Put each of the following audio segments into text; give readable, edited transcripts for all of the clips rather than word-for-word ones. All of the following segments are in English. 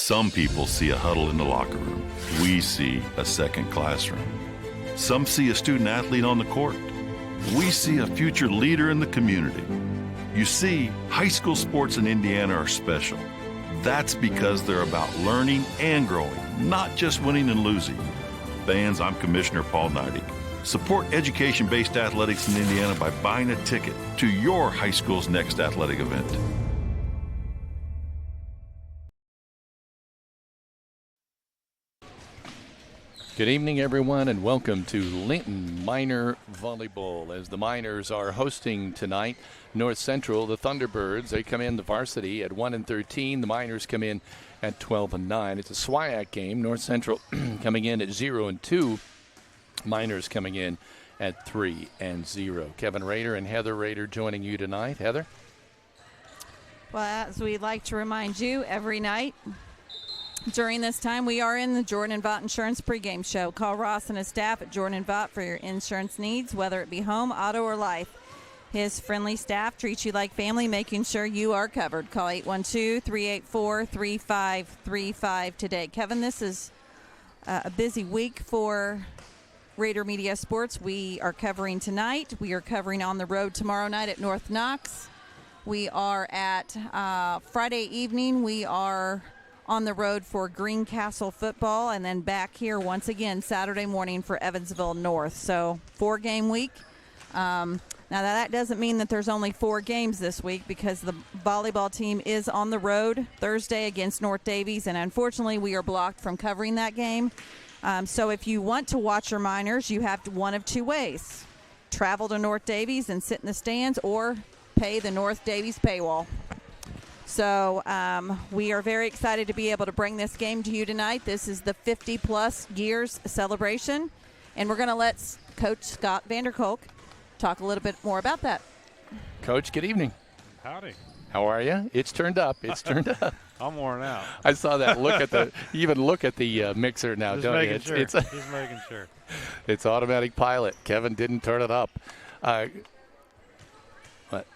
Some people see a huddle in the locker room. We see a second classroom. Some see a student athlete on the court. We see a future leader in the community. You see, high school sports in Indiana are special. That's because they're about learning and growing, not just winning and losing. Fans, I'm Commissioner Paul Neidig. Support education-based athletics in Indiana by buying a ticket to your high school's next athletic event. Good evening, everyone, and welcome to Linton Minor Volleyball. As the Miners are hosting tonight, North Central, the Thunderbirds. They come in the varsity at 1-13. The Miners come in at 12-9. It's a SWIAC game. North Central coming in at 0-2. Miners coming in at 3-0. Kevin Rader and Heather Rader joining you tonight. Heather? Well, as we like to remind you every night, during this time, we are in the Jordan & Vaught Insurance pregame show. Call Ross and his staff at Jordan & Vaught for your insurance needs, whether it be home, auto, or life. His friendly staff treats you like family, making sure you are covered. Call 812-384-3535 today. Kevin, this is a busy week for Raider Media Sports. We are covering tonight. We are covering on the road tomorrow night at North Knox. We are at Friday evening. We are on the road for Greencastle football, and then back here once again Saturday morning for Evansville North. So 4-game week. Now that doesn't mean that there's only 4 games this week, because the volleyball team is on the road Thursday against North Davies, and unfortunately we are blocked from covering that game. So if you want to watch your Miners, you have one of 2 ways. Travel to North Davies and sit in the stands, or pay the North Davies paywall. So we are very excited to be able to bring this game to you tonight. This is the 50-plus years celebration, and we're going to let Coach Scott Vanderkolk talk a little bit more about that. Coach, good evening. Howdy. How are you? It's turned up. It's turned up. I'm worn out. I saw that look at the mixer now, Just don't you? making sure. Just making sure. It's automatic pilot. Kevin didn't turn it up. What?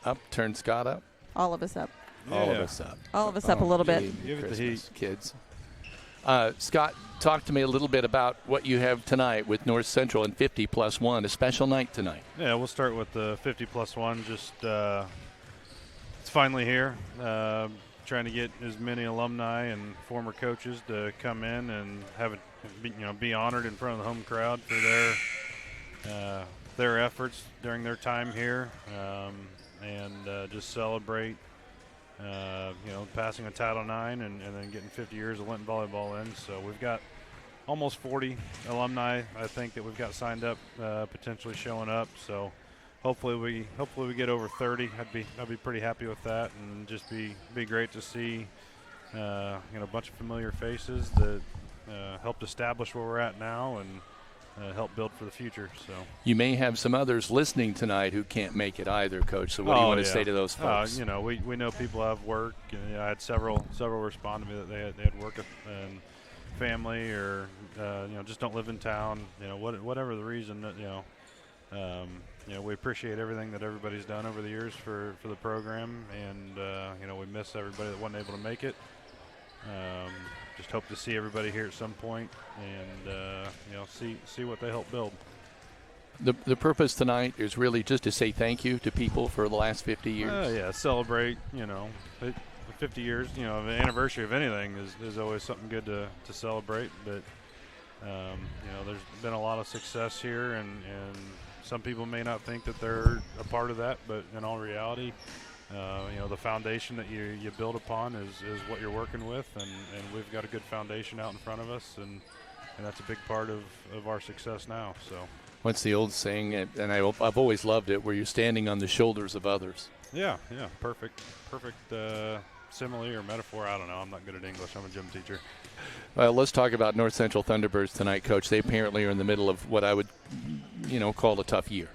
Up? Turn Scott up? All of us up. Yeah. All of us up. All of us up a little bit. Give it the Christmas, heat. kids. Scott, talk to me a little bit about what you have tonight with North Central and 50+1, a special night tonight. Yeah, we'll start with the 50+1. Just it's finally here. Trying to get as many alumni and former coaches to come in and have it, be honored in front of the home crowd for their efforts during their time here, and just celebrate. Passing of Title IX and then getting 50 years of Linton volleyball in. So we've got almost 40 alumni, I think, that we've got signed up, potentially showing up. So hopefully we get over 30. I'd be pretty happy with that, and just be great to see a bunch of familiar faces that helped establish where we're at now and help build for the future. So you may have some others listening tonight who can't make it either, Coach. So what do you want to say to those folks? We know people have work. And, I had several respond to me that they had work and family, or just don't live in town. Whatever the reason. We appreciate everything that everybody's done over the years for the program, and we miss everybody that wasn't able to make it. Just hope to see everybody here at some point, and see what they help build. The purpose tonight is really just to say thank you to people for the last 50 years. Celebrate. 50 years. The anniversary of anything is always something good to celebrate. But there's been a lot of success here, and some people may not think that they're a part of that, but in all reality, the foundation that you build upon is what you're working with, and we've got a good foundation out in front of us, and that's a big part of our success now. So what's the old saying, and I've always loved it, where you're standing on the shoulders of others. Yeah, perfect simile or metaphor. I don't know. I'm not good at English. I'm a gym teacher. Well, let's talk about North Central Thunderbirds tonight, Coach. They apparently are in the middle of what I would, call a tough year.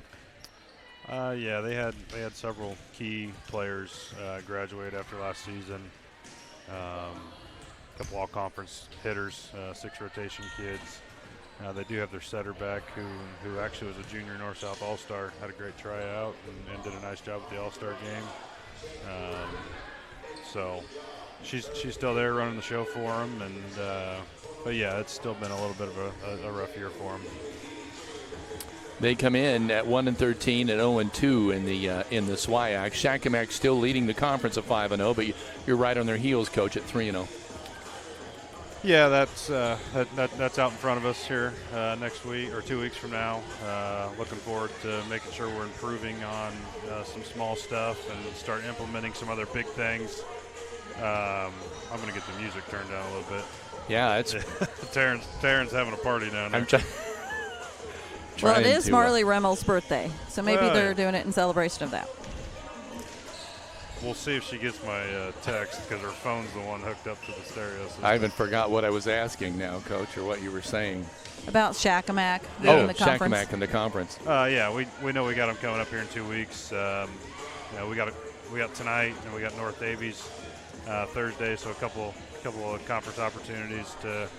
They had several key players graduate after last season. A couple all-conference hitters, 6 rotation kids. They do have their setter back, who actually was a junior North-South All-Star, had a great tryout and did a nice job with the All-Star game. So she's still there running the show for them, and but yeah, it's still been a little bit of a rough year for them. They come in at 1-13 and 0-2 in the SWIAC. Shakamak still leading the conference at 5-0, but you're right on their heels, Coach, at 3-0. Yeah, that's out in front of us here next week or 2 weeks from now. Looking forward to making sure we're improving on some small stuff and start implementing some other big things. I'm going to get the music turned down a little bit. Yeah, it's Taryn's having a party down there. Well, it is Marley Remmel's birthday, so maybe they're doing it in celebration of that. We'll see if she gets my text, because her phone's the one hooked up to the stereo system. I even forgot what I was asking now, Coach, or what you were saying. About Shakamak Oh, in the conference. Shakamak in the conference. Yeah, we know we got them coming up here in 2 weeks. We got tonight, and we got North Davies Thursday, so a couple of conference opportunities to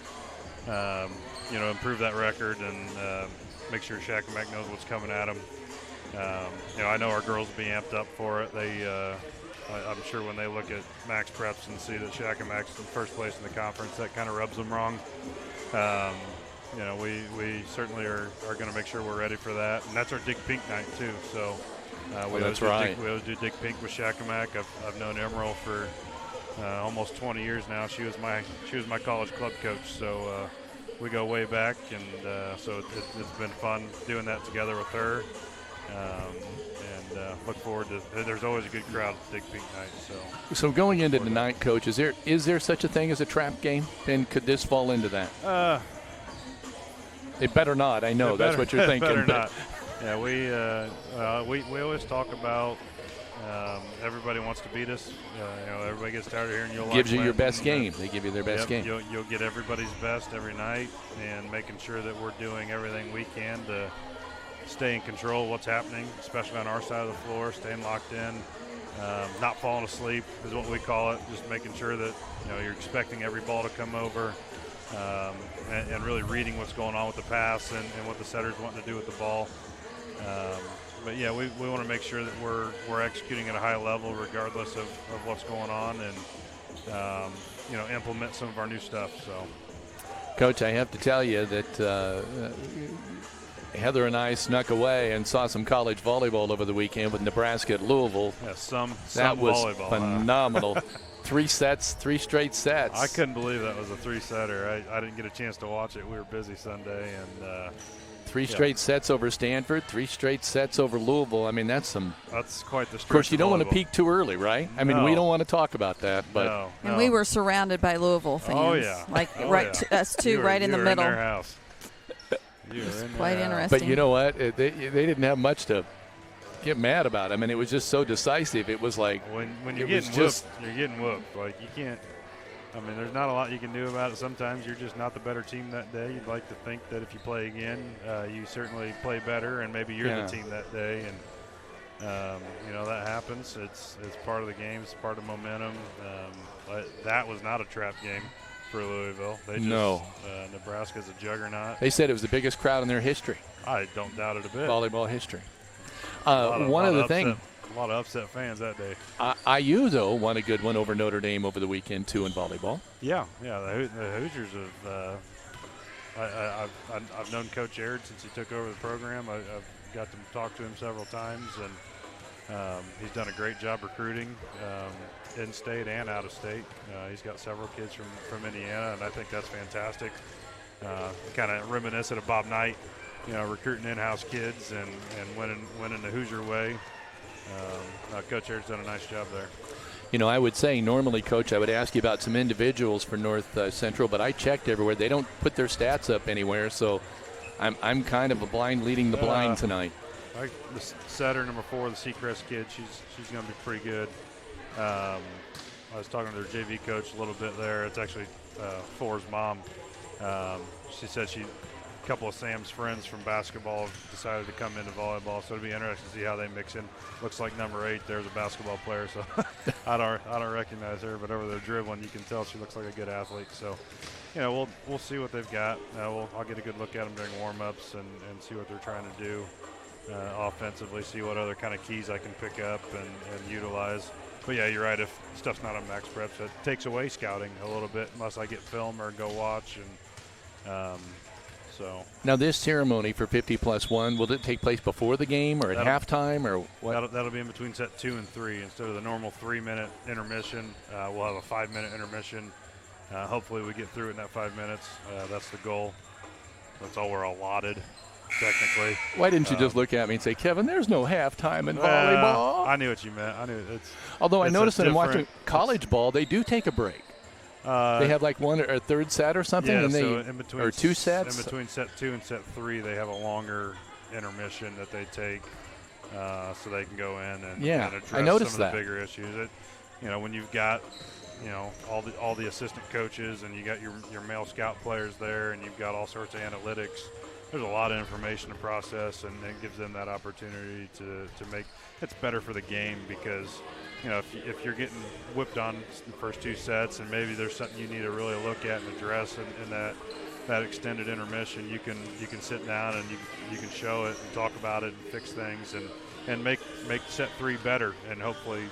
improve that record and make sure Shakamak knows what's coming at them. I know our girls will be amped up for it. I'm sure when they look at Max Preps and see that Shakamak's in first place in the conference, that kind of rubs them wrong. We certainly are going to make sure we're ready for that, and that's our Dig Pink night too. So we always do Dig Pink with Shakamak. I've known Emerald for almost 20 years now. She was my college club coach, so we go way back, and so it's been fun doing that together with her. Look forward to. There's always a good crowd at Dig Pink night. So going into tonight, Coach, is there such a thing as a trap game? And could this fall into that? It better not. I know that's what you're thinking. Better not. Yeah, we always talk about everybody wants to beat us. Everybody gets tired of hearing you'll gives you your best game. They give you their best game. You'll get everybody's best every night, and making sure that we're doing everything we can to stay in control of what's happening, especially on our side of the floor, staying locked in, not falling asleep is what we call it, just making sure that you're expecting every ball to come over, and really reading what's going on with the pass and what the setter's wanting to do with the ball. But yeah, we want to make sure that we're executing at a high level regardless of what's going on, and implement some of our new stuff. So, Coach, I have to tell you that Heather and I snuck away and saw some college volleyball over the weekend with Nebraska at Louisville. Yeah, some that was volleyball, phenomenal. 3 straight sets. I couldn't believe that was a 3-setter. I didn't get a chance to watch it. We were busy Sunday, and 3 straight sets over Stanford, 3 straight sets over Louisville. I mean, that's quite the stretch. Of course, you don't want to peak too early, right? I mean, we don't want to talk about that, but no. And we were surrounded by Louisville fans. Oh yeah, us two, right in the middle. In their house. It was quite interesting. But you know what? They didn't have much to get mad about. I mean, it was just so decisive. It was like when you're getting whooped, you're getting whooped. Like, you can't. I mean, there's not a lot you can do about it. Sometimes you're just not the better team that day. You'd like to think that if you play again, you certainly play better, and maybe you're the team that day. And that happens. It's part of the game. It's part of momentum. But that was not a trap game for Louisville. Nebraska's a juggernaut. They said it was the biggest crowd in their history. I don't doubt it a bit. Volleyball history. One of the things. A lot of upset fans that day. IU, though, won a good one over Notre Dame over the weekend, too, in volleyball. Yeah. The Hoosiers have I've known Coach Aird since he took over the program. I've got to talk to him several times, and he's done a great job recruiting in-state and out-of-state. He's got several kids from Indiana, and I think that's fantastic. Kind of reminiscent of Bob Knight, recruiting in-house kids and winning the Hoosier way. Coach Aird's done a nice job there. I would say normally, Coach, I would ask you about some individuals for North Central, but I checked everywhere. They don't put their stats up anywhere, so I'm kind of a blind leading the blind tonight. The setter, number 4, the Seacrest kid, she's going to be pretty good. I was talking to their JV coach a little bit there. It's actually 4's mom. She said a couple of Sam's friends from basketball have decided to come into volleyball, so it'll be interesting to see how they mix in. Looks like number 8 there's a basketball player, so I don't recognize her, but over there dribbling, you can tell she looks like a good athlete. So, we'll see what they've got. I'll get a good look at them during warm-ups and see what they're trying to do offensively, see what other kind of keys I can pick up and utilize. But yeah, you're right. If stuff's not on max preps, it takes away scouting a little bit unless I get film or go watch. And so now this ceremony for 50+1, will it take place before the game or at halftime or what? That'll be in between set 2 and 3 instead of the normal 3-minute intermission. We'll have a 5-minute intermission. Hopefully we get through it in that 5 minutes. That's the goal. That's all we're allotted, technically. Why didn't you just look at me and say, Kevin, there's no halftime in volleyball? I knew what you meant. I knew it's. Although I it's noticed that I'm watching college different- ball, they do take a break. They have like one or a third set or something, Yeah, and they so in between or two sets. In between set 2 and set 3, they have a longer intermission that they take, so they can go in and address I noticed some of that. the bigger issues. When you've got all the assistant coaches and you got your male scout players there, and you've got all sorts of analytics. There's a lot of information to process, and it gives them that opportunity to make it's better for the game because if you're getting whipped on the first 2 sets and maybe there's something you need to really look at and address in that extended intermission, you can sit down and you can show it and talk about it and fix things and make set 3 better, and hopefully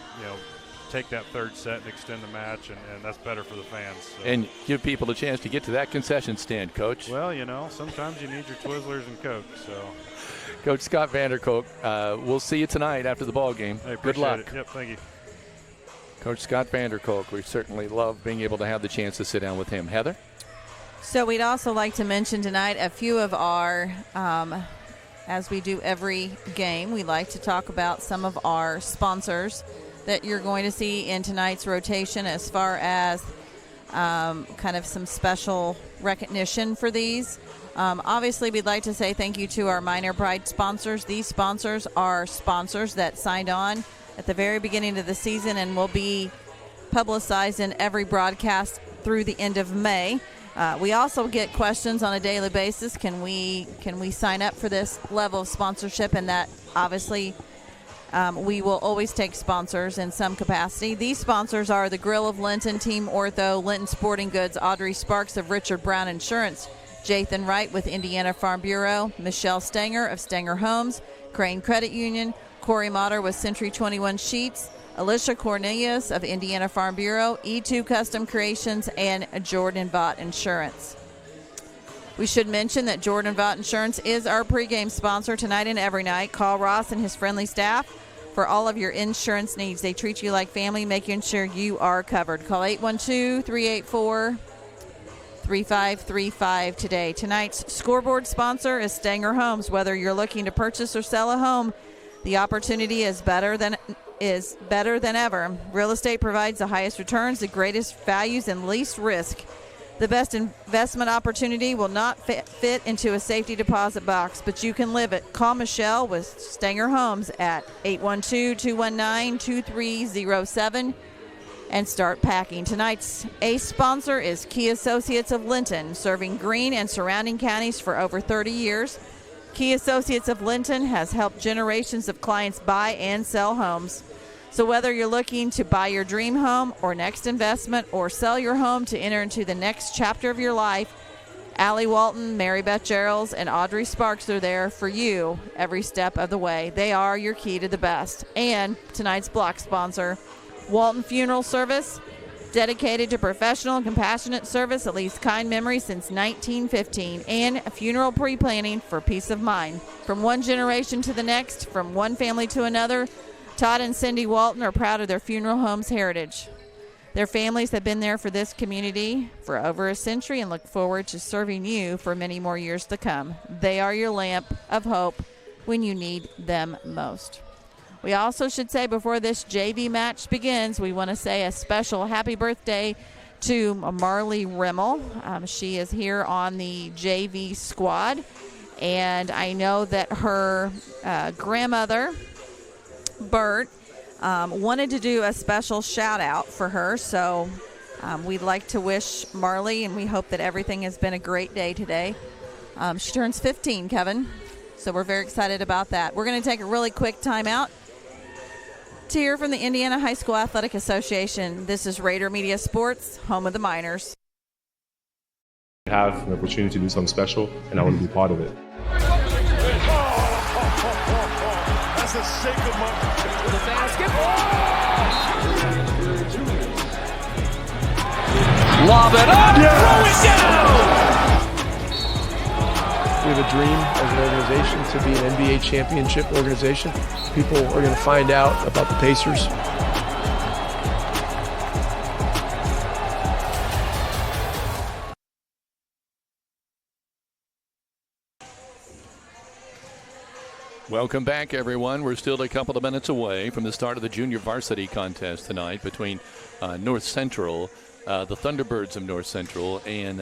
take that third set and extend the match, and that's better for the fans. So. And give people a chance to get to that concession stand, Coach. Well, sometimes you need your Twizzlers and Coke. So, Coach Scott Vanderkolk, we'll see you tonight after the ball game. Hey, good luck. It. Yep, thank you. Coach Scott Vanderkolk, we certainly love being able to have the chance to sit down with him. Heather? So we'd also like to mention tonight a few of our, as we do every game, we like to talk about some of our sponsors that you're going to see in tonight's rotation as far as kind of some special recognition for these. Obviously, we'd like to say thank you to our Minor Pride sponsors. These sponsors are sponsors that signed on at the very beginning of the season and will be publicized in every broadcast through the end of May. We also get questions on a daily basis. Can we sign up for this level of sponsorship? And that obviously we will always take sponsors in some capacity. These sponsors are the Grill of Linton, Team Ortho, Linton Sporting Goods, Audrey Sparks of Richard Brown Insurance, Jathan Wright with Indiana Farm Bureau, Michelle Stanger of Stanger Homes, Crane Credit Union, Corey Motter with Century 21 Sheets, Alicia Cornelius of Indiana Farm Bureau, E2 Custom Creations, and Jordan Vaught Insurance. We should mention that Jordan Vaught Insurance is our pregame sponsor tonight and every night. Call Ross and his friendly staff for all of your insurance needs. They treat you like family, making sure you are covered. Call 812-384-3535 today. Tonight's scoreboard sponsor is Stanger Homes. Whether you're looking to purchase or sell a home, the opportunity is better than ever. Real estate provides the highest returns, the greatest values, and least risk. The best investment opportunity will not fit into a safety deposit box, but you can live it. Call Michelle with Stanger Homes at 812-219-2307 and start packing. Tonight's ace sponsor is Key Associates of Linton, serving Greene and surrounding counties for over 30 years. Key Associates of Linton has helped generations of clients buy and sell homes. So whether you're looking to buy your dream home or next investment or sell your home to enter into the next chapter of your life, Allie Walton, Mary Beth Geralds, and Audrey Sparks are there for you every step of the way. They are your key to the best. And tonight's block sponsor, Walton Funeral Service, dedicated to professional and compassionate service that leaves kind memories since 1915, and funeral pre-planning for peace of mind. From one generation to the next, from one family to another, Todd and Cindy Walton are proud of their funeral home's heritage. Their families have been there for this community for over a century and look forward to serving you for many more years to come. They are your lamp of hope when you need them most. We also should say before this JV match begins, we want to say a special happy birthday to Marley Rimmel. She is here on the JV squad, and I know that her grandmother, Bert, wanted to do a special shout out for her, so we'd like to wish Marley, and we hope that everything has been a great day today. She turns 15, Kevin, so we're very excited about that. We're going to take a really quick timeout to hear from the Indiana High School Athletic Association. This is Rader Media Sports, home of the Miners. I have an opportunity to do something special, and I want to be part of it. That's the sake of The basketball! Lob it up! Yes. Throw it down! We have a dream as an organization to be an NBA championship organization. People are going to find out about the Pacers. Welcome back, everyone. We're still a couple of minutes away from the start of the junior varsity contest tonight between North Central, the Thunderbirds of North Central, and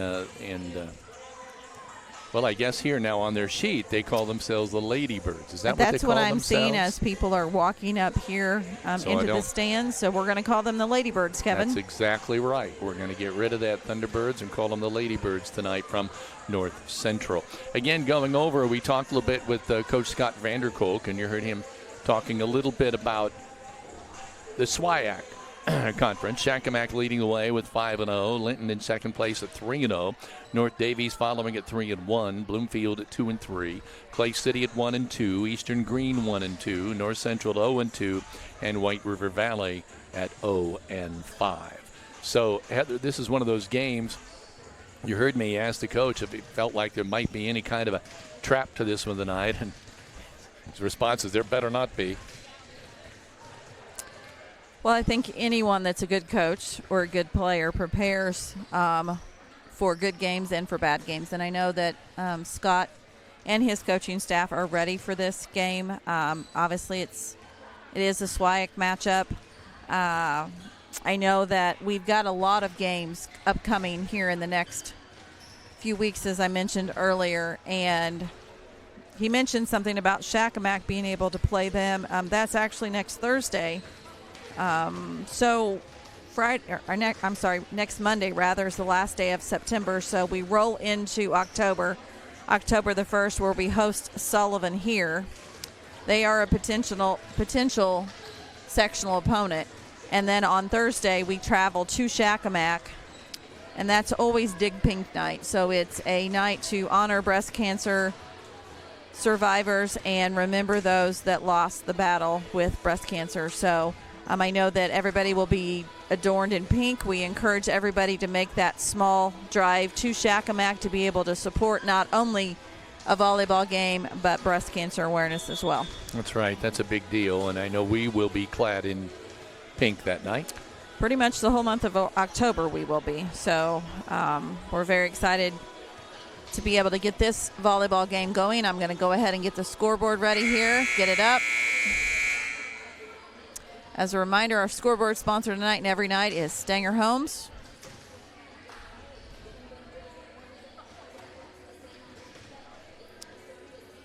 well, I guess here now on their sheet they call themselves the Ladybirds. Is that what they call themselves? That's what I'm seeing as people are walking up here into the stands. So we're going to call them the Ladybirds, Kevin. That's exactly right. We're going to get rid of that Thunderbirds and call them the Ladybirds tonight from North Central. Again, going over, we talked a little bit with Coach Scott Vanderkolk, and you heard him talking a little bit about the SWIAC conference. Shakamak leading the way with 5-0. Linton in second place at 3-0. North Davies following at 3-1. Bloomfield at 2-3. Clay City at 1-2. Eastern Green 1-2. North Central 0-2. And White River Valley at 0-5. So, Heather, this is one of those games. You heard me ask the coach if he felt like there might be any kind of a trap to this one tonight, and his response is there better not be. Well, I think anyone that's a good coach or a good player prepares for good games and for bad games. And I know that Scott and his coaching staff are ready for this game. Obviously, it is a SWIAC matchup. I know that we've got a lot of games upcoming here in the next few weeks, as I mentioned earlier. And he mentioned something about Shakamak being able to play them. That's actually next Thursday. So next Monday rather is the last day of September. So we roll into October the 1st, where we host Sullivan here. They are a potential sectional opponent. And then on Thursday we travel to Shakamak, and that's always Dig Pink night. So it's a night to honor breast cancer survivors and remember those that lost the battle with breast cancer. So I know that everybody will be adorned in pink. We encourage everybody to make that small drive to Shakamak to be able to support not only a volleyball game, but breast cancer awareness as well. That's right. That's a big deal, and I know we will be clad in pink that night. Pretty much the whole month of October we will be. So we're very excited to be able to get this volleyball game going. I'm going to go ahead and get the scoreboard ready here, get it up. As a reminder, our scoreboard sponsor tonight and every night is Stanger Homes.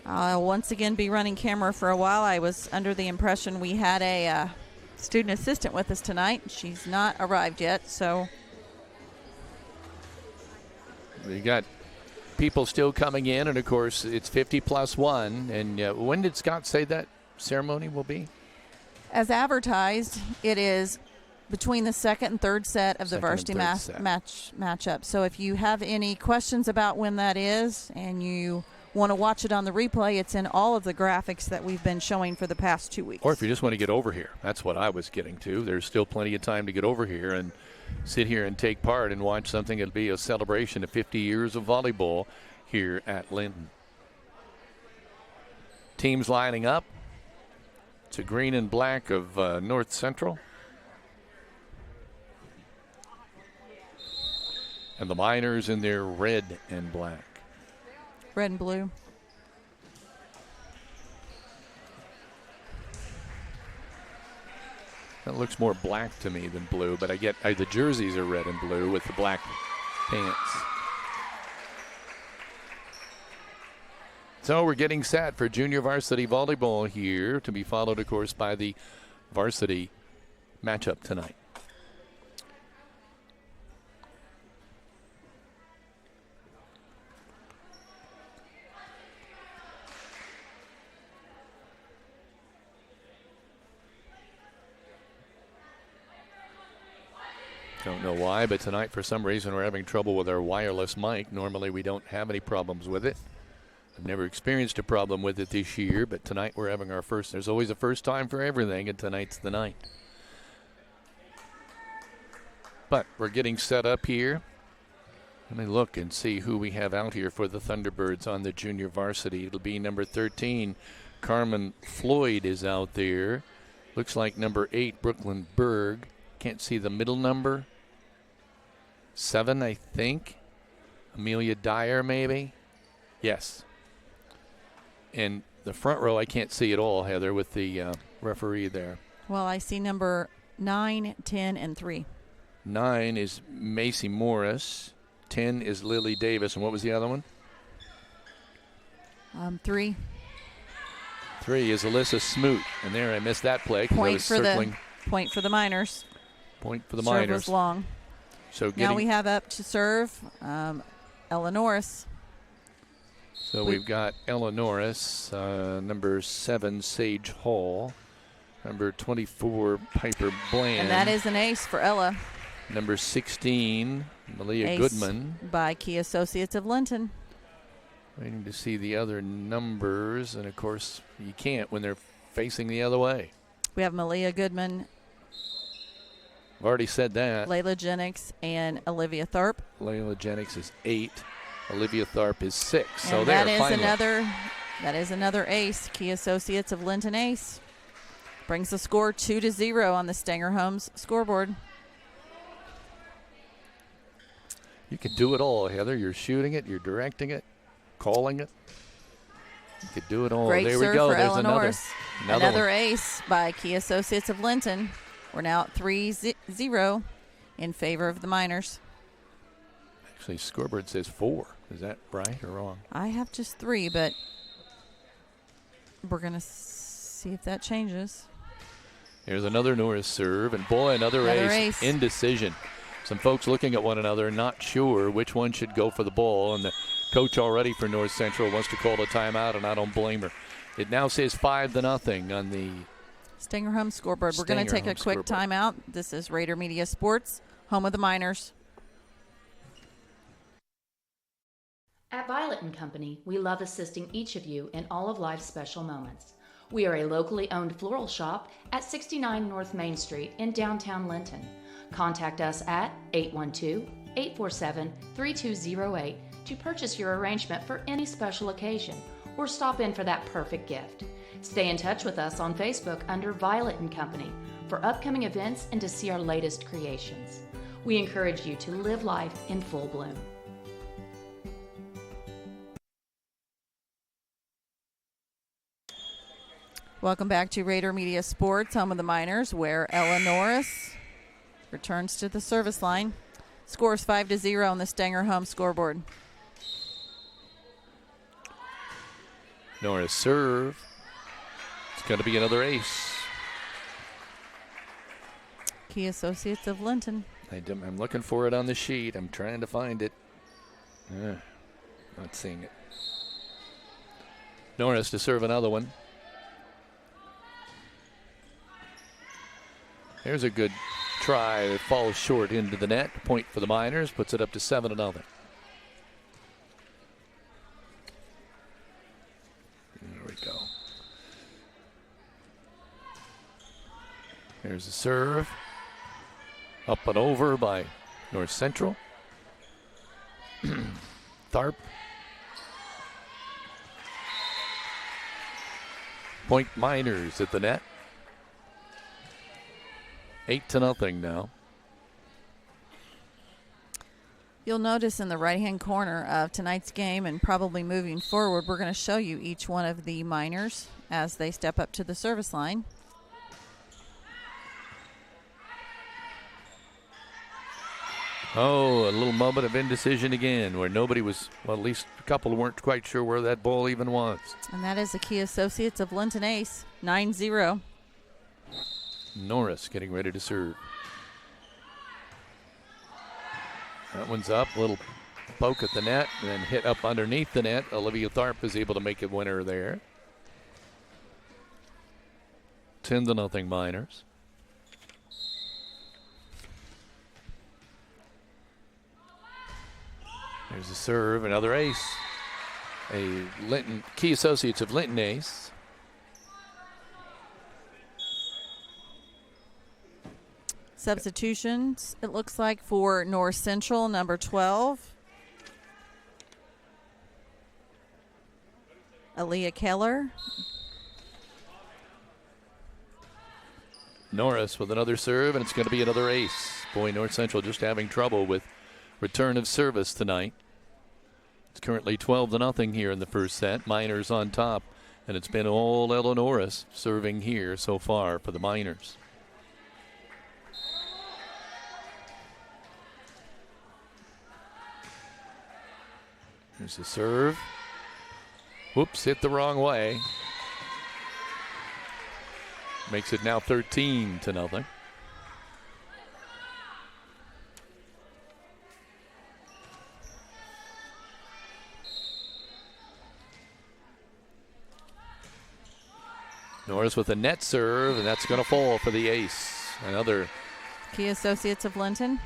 I'll once again be running camera for a while. I was under the impression we had a student assistant with us tonight. She's not arrived yet, so. We got people still coming in, and of course it's 50+1. And when did Scott say that ceremony will be? As advertised, it is between the second and third set of the varsity matchup. So if you have any questions about when that is and you want to watch it on the replay, it's in all of the graphics that we've been showing for the past 2 weeks. Or if you just want to get over here, that's what I was getting to. There's still plenty of time to get over here and sit here and take part and watch something. It'll be a celebration of 50 years of volleyball here at Linton. Teams lining up. It's a green and black of North Central. And the Miners in their red and black. Red and blue. That looks more black to me than blue, but I get the jerseys are red and blue with the black pants. So we're getting set for junior varsity volleyball here, to be followed, of course, by the varsity matchup tonight. Don't know why, but tonight for some reason we're having trouble with our wireless mic. Normally we don't have any problems with it. I've never experienced a problem with it this year, but tonight we're having our first. There's always a first time for everything, and tonight's the night. But we're getting set up here. Let me look and see who we have out here for the Thunderbirds on the junior varsity. It'll be number 13, Carmen Floyd is out there. Looks like number 8, Brooklyn Berg. Can't see the middle number. 7, I think. Amelia Dyer, maybe. Yes. And the front row, I can't see at all, Heather, with the referee there. Well, I see number 9, 10, and 3. 9 is Macy Morris. 10 is Lily Davis. And what was the other one? 3. 3 is Alyssa Smoot. And there, I missed that play because I was circling. Point for the Miners. Point for the Serve Miners. was long. So now we have up to serve Ella Norris. So we've got Ella Norris, number 7, Sage Hall, number 24, Piper Bland. And that is an ace for Ella. Number 16, Malia Ace Goodman. By Key Associates of Linton. Waiting to see the other numbers, and of course you can't when they're facing the other way. We have Malia Goodman, I've already said that. Layla Jennings, and Olivia Tharp. Layla Jennings is 8. Olivia Tharp is 6. And so that there, is finally. that is another ace. Key Associates of Linton ace. Brings the score 2-0 on the Stanger Homes scoreboard. You can do it all, Heather. You're shooting it, you're directing it, calling it. You could do it all. Great there serve we go. for There's Ella Norris. another one. Ace by Key Associates of Linton. We're now at 3-0 in favor of the Miners. Actually, scoreboard says 4. Is that right or wrong? I have just 3, but we're going to see if that changes. Here's another Norris serve, and boy, another ace. Indecision. Some folks looking at one another, not sure which one should go for the ball, and the coach already for North Central wants to call a timeout, and I don't blame her. It now says 5-0 on the Stanger Home scoreboard. We're going to take a quick timeout. This is Rader Media Sports, home of the Miners. At Violet & Company, we love assisting each of you in all of life's special moments. We are a locally owned floral shop at 69 North Main Street in downtown Linton. Contact us at 812-847-3208 to purchase your arrangement for any special occasion or stop in for that perfect gift. Stay in touch with us on Facebook under Violet & Company for upcoming events and to see our latest creations. We encourage you to live life in full bloom. Welcome back to Rader Media Sports, home of the Miners, where Ella Norris returns to the service line. Scores 5-0 on the Stanger Home scoreboard. Norris serve. It's going to be another ace. Key Associates of Linton. I'm looking for it on the sheet. I'm trying to find it. Not seeing it. Norris to serve another one. There's a good try. It falls short into the net. Point for the Miners. Puts it up to 7-0. There we go. There's a serve. Up and over by North Central. Tharp. Point Miners at the net. 8-0 now. You'll notice in the right-hand corner of tonight's game, and probably moving forward, we're going to show you each one of the Miners as they step up to the service line. Oh, a little moment of indecision again where nobody was, well, at least a couple weren't quite sure where that ball even was. And that is the Key Associates of Linton ace, 9-0. Norris getting ready to serve. That one's up, a little poke at the net, and then hit up underneath the net. Olivia Tharp is able to make a winner there. 10-0 Miners. There's a serve, another ace. a Linton Key Associates of Linton ace. Substitutions, it looks like, for North Central, number 12. Aaliyah Keller. Norris with another serve, and it's going to be another ace. Boy, North Central just having trouble with return of service tonight. It's currently 12-0 here in the first set. Miners on top, and it's been all Ella Norris serving here so far for the Miners. Here's the serve. Whoops, hit the wrong way. Makes it now 13-0. Norris with a net serve, and that's going to fall for the ace. Another Key Associates of Linton.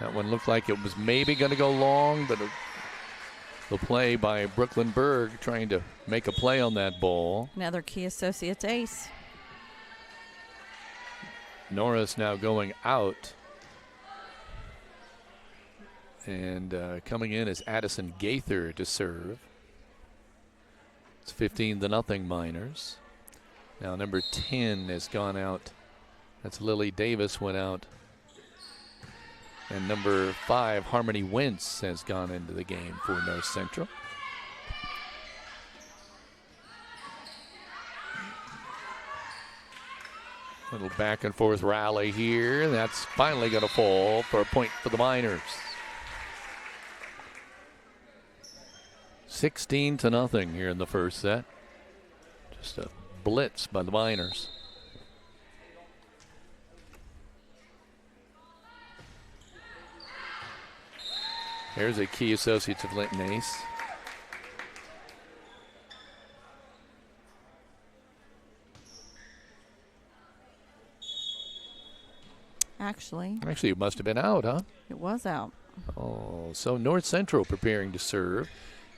That one looked like it was maybe going to go long, but the play by Brooklyn Berg trying to make a play on that ball. Another Key Associates ace. Norris now going out. And coming in is Addison Gaither to serve. It's 15-0 Miners. Now number 10 has gone out. That's Lily Davis went out. And number 5, Harmony Wentz, has gone into the game for North Central. Little back and forth rally here. That's finally going to fall for a point for the Miners. 16-0 here in the first set. Just a blitz by the Miners. Here's a Key Associates of Linton ace. Actually, it must have been out, huh? it was out. Oh, so North Central preparing to serve,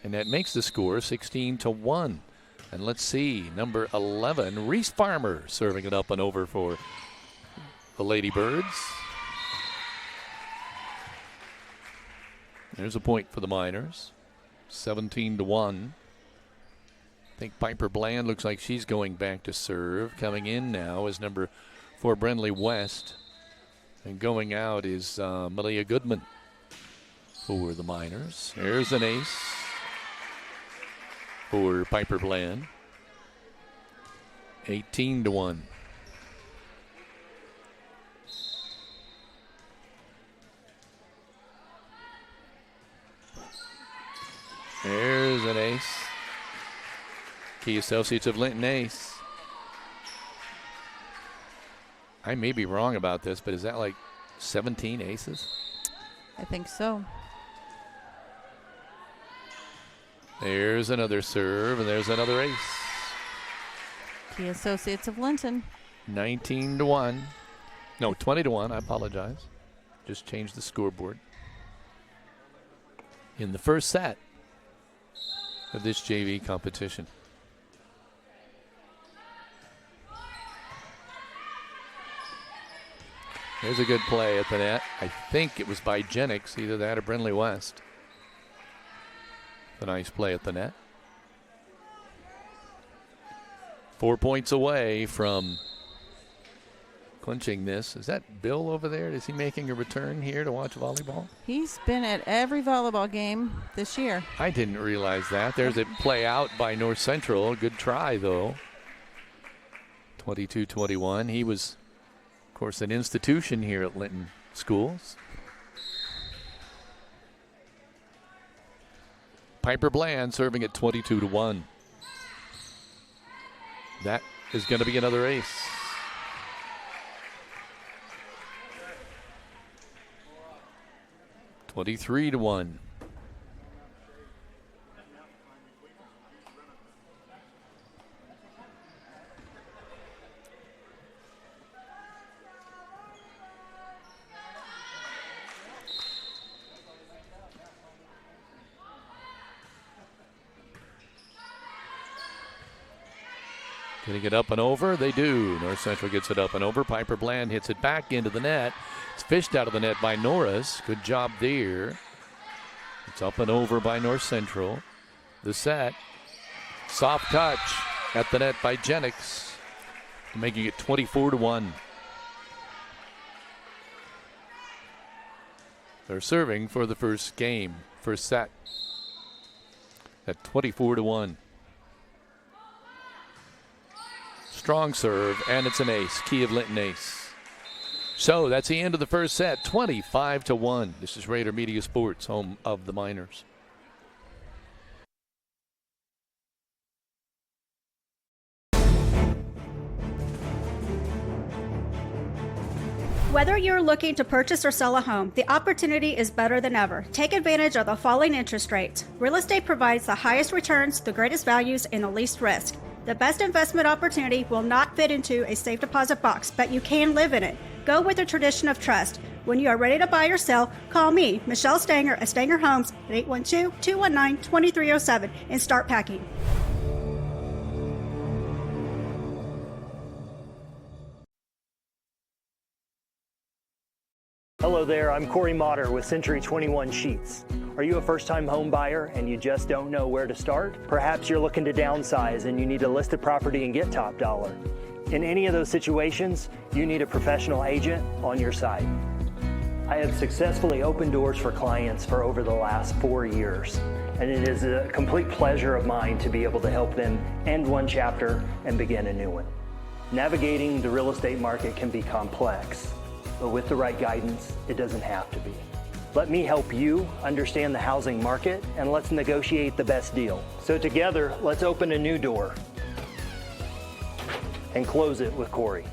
and that makes the score 16-1. And let's see, number 11, Reese Farmer, serving it up and over for the Ladybirds. There's a point for the Miners, 17-1. I think Piper Bland looks like she's going back to serve. Coming in now is number 4, Brenley West. And going out is Malia Goodman for the Miners. There's an ace for Piper Bland. 18-1. There's an ace. Key Associates of Linton ace. I may be wrong about this, but is that like 17 aces? I think so. There's another serve, and there's another ace. Key Associates of Linton. 19-1. No, 20-1. I apologize. Just changed the scoreboard. In the first set of this JV competition. Here's a good play at the net. I think it was by Jennings, either that or Brinley West. A nice play at the net. 4 points away from clinching this. Is that Bill over there? Is he making a return here to watch volleyball? He's been at every volleyball game this year. I didn't realize that. There's a play out by North Central. Good try, though. 22-21. He was, of course, an institution here at Linton Schools. Piper Bland serving at 22-1. That is going to be another ace. $23-1. Getting it up and over, they do. North Central gets it up and over. Piper Bland hits it back into the net. It's fished out of the net by Norris. Good job there. It's up and over by North Central. The set. Soft touch at the net by Jennings, making it 24-1. They're serving for the first set at 24-1. Strong serve, and it's an ace. Key of Linton ace. So that's the end of the first set, 25-1. This is Rader Media Sports, home of the Miners. Whether you're looking to purchase or sell a home, the opportunity is better than ever. Take advantage of the falling interest rates. Real estate provides the highest returns, the greatest values, and the least risk. The best investment opportunity will not fit into a safe deposit box, but you can live in it. Go with the tradition of trust. When you are ready to buy or sell, call me, Michelle Stanger at Stanger Homes at 812-219-2307 and start packing. Hello there, I'm Corey Motter with Century 21 Sheets. Are you a first-time home buyer and you just don't know where to start? Perhaps you're looking to downsize and you need a listed property and get top dollar. In any of those situations, you need a professional agent on your side. I have successfully opened doors for clients for over the last 4 years, and it is a complete pleasure of mine to be able to help them end one chapter and begin a new one. Navigating the real estate market can be complex, but with the right guidance, it doesn't have to be. Let me help you understand the housing market, and let's negotiate the best deal. So together, let's open a new door and close it with Corey.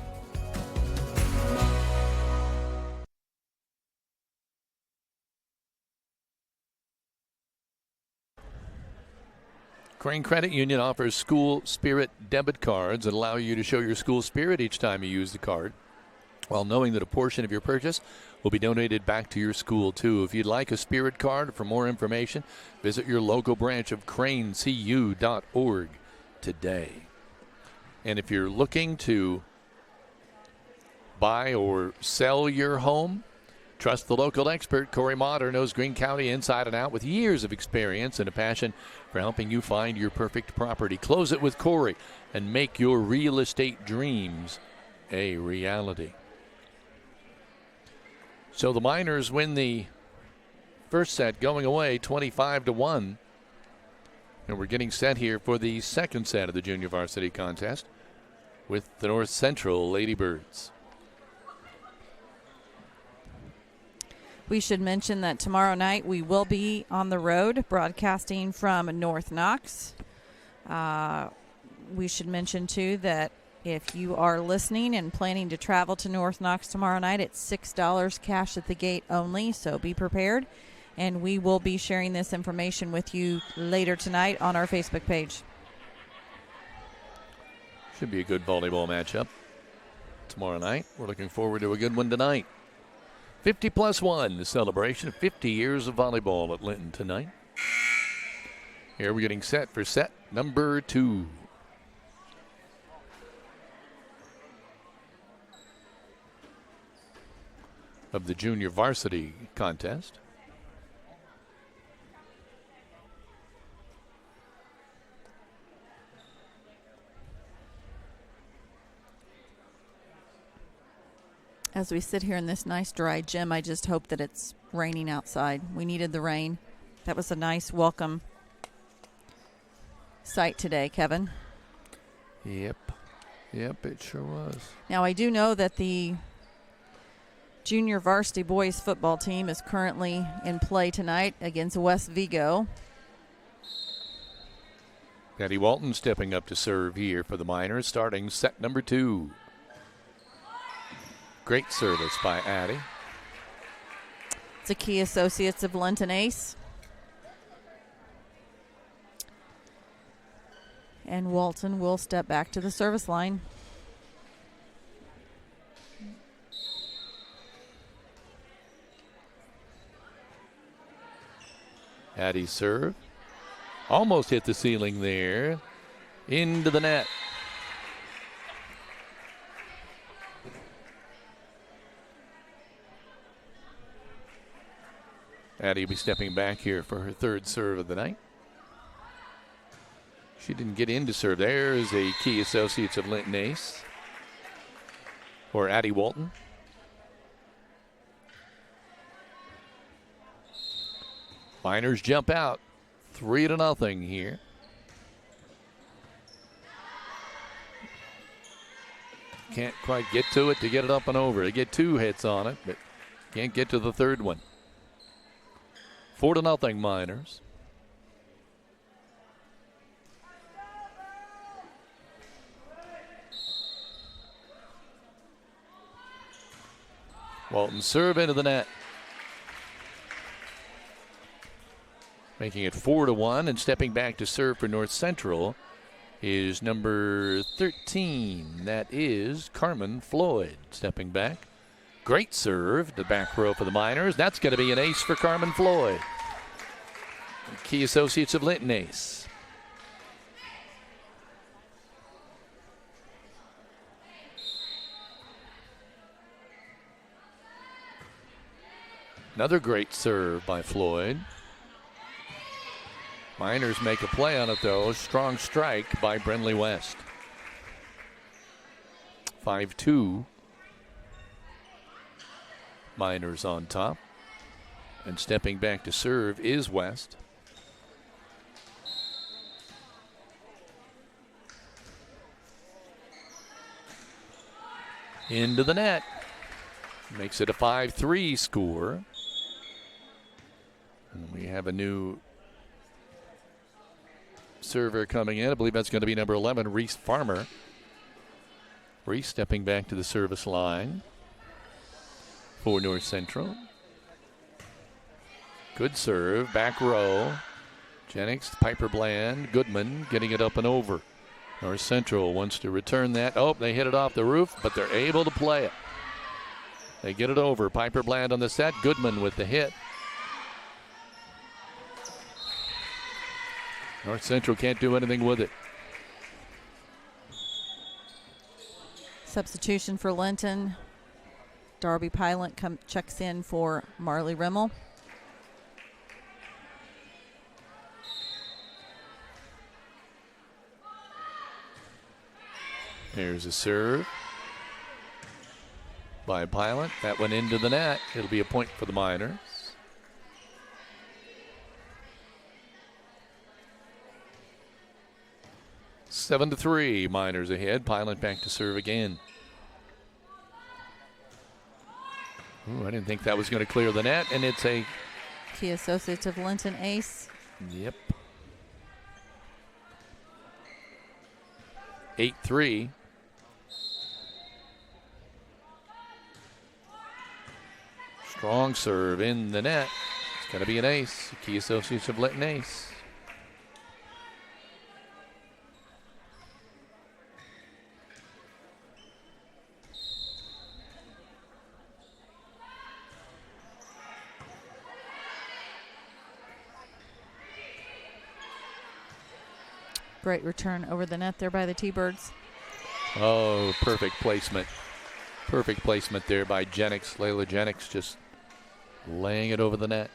Crane Credit Union offers School Spirit debit cards that allow you to show your school spirit each time you use the card, while knowing that a portion of your purchase will be donated back to your school, too. If you'd like a Spirit card, for more information, visit your local branch of cranecu.org today. And if you're looking to buy or sell your home, trust the local expert. Corey Motter knows Greene County inside and out with years of experience and a passion for helping you find your perfect property. Close it with Corey and make your real estate dreams a reality. So the Miners win the first set going away 25-1. And we're getting set here for the second set of the junior varsity contest with the North Central Ladybirds. We should mention that tomorrow night we will be on the road broadcasting from North Knox. We should mention, too, that if you are listening and planning to travel to North Knox tomorrow night, it's $6 cash at the gate only, so be prepared. And we will be sharing this information with you later tonight on our Facebook page. Should be a good volleyball matchup tomorrow night. We're looking forward to a good one tonight. 50+1, the celebration of 50 years of volleyball at Linton tonight. Here we're getting set for set number 2. Of the junior varsity contest. As we sit here in this nice dry gym, I just hope that it's raining outside. We needed the rain. That was a nice welcome sight today, Kevin. Yep, it sure was. Now, I do know that the junior varsity boys football team is currently in play tonight against West Vigo. Patty Walton stepping up to serve here for the Miners, starting set number 2. Great service by Addie. It's a key associates of Linton ace. And Walton will step back to the service line. Addie's serve. Almost hit the ceiling there. Into the net. Addie will be stepping back here for her third serve of the night. She didn't get in to serve. There's a Key Associates of Linton ace for Addie Walton. Miners jump out 3-0 here. Can't quite get to it to get it up and over. They get 2 hits on it, but can't get to the third one. 4-0 Miners. Walton serve into the net. Making it 4-1, and stepping back to serve for North Central is number 13. That is Carmen Floyd stepping back. Great serve, the back row for the Miners. That's going to be an ace for Carmen Floyd. Key Associates of Linton ace. Another great serve by Floyd. Miners make a play on it, though. Strong strike by Brenley West. 5-2. Miners on top. And stepping back to serve is West. Into the net. Makes it a 5-3 score. And we have a new server coming in. I believe that's going to be number 11, Reese Farmer. Reese stepping back to the service line for North Central. Good serve, back row. Jennings, Piper Bland, Goodman getting it up and over. North Central wants to return that. Oh, they hit it off the roof, but they're able to play it. They get it over. Piper Bland on the set, Goodman with the hit. North Central can't do anything with it. Substitution for Linton. Darby Pilot checks in for Marley Rimmel. Here's a serve by Pilot. That went into the net. It'll be a point for the Miners. Seven to 3, Miners ahead. Pilot back to serve again. Ooh, I didn't think that was going to clear the net, and it's a Key Associates of Linton ace. Yep. 8-3. Strong serve in the net. It's going to be an ace. Key Associates of Linton ace. Great return over the net there by the T-Birds. Oh, perfect placement. Perfect placement there by Jennings. Layla Jennings just laying it over the net.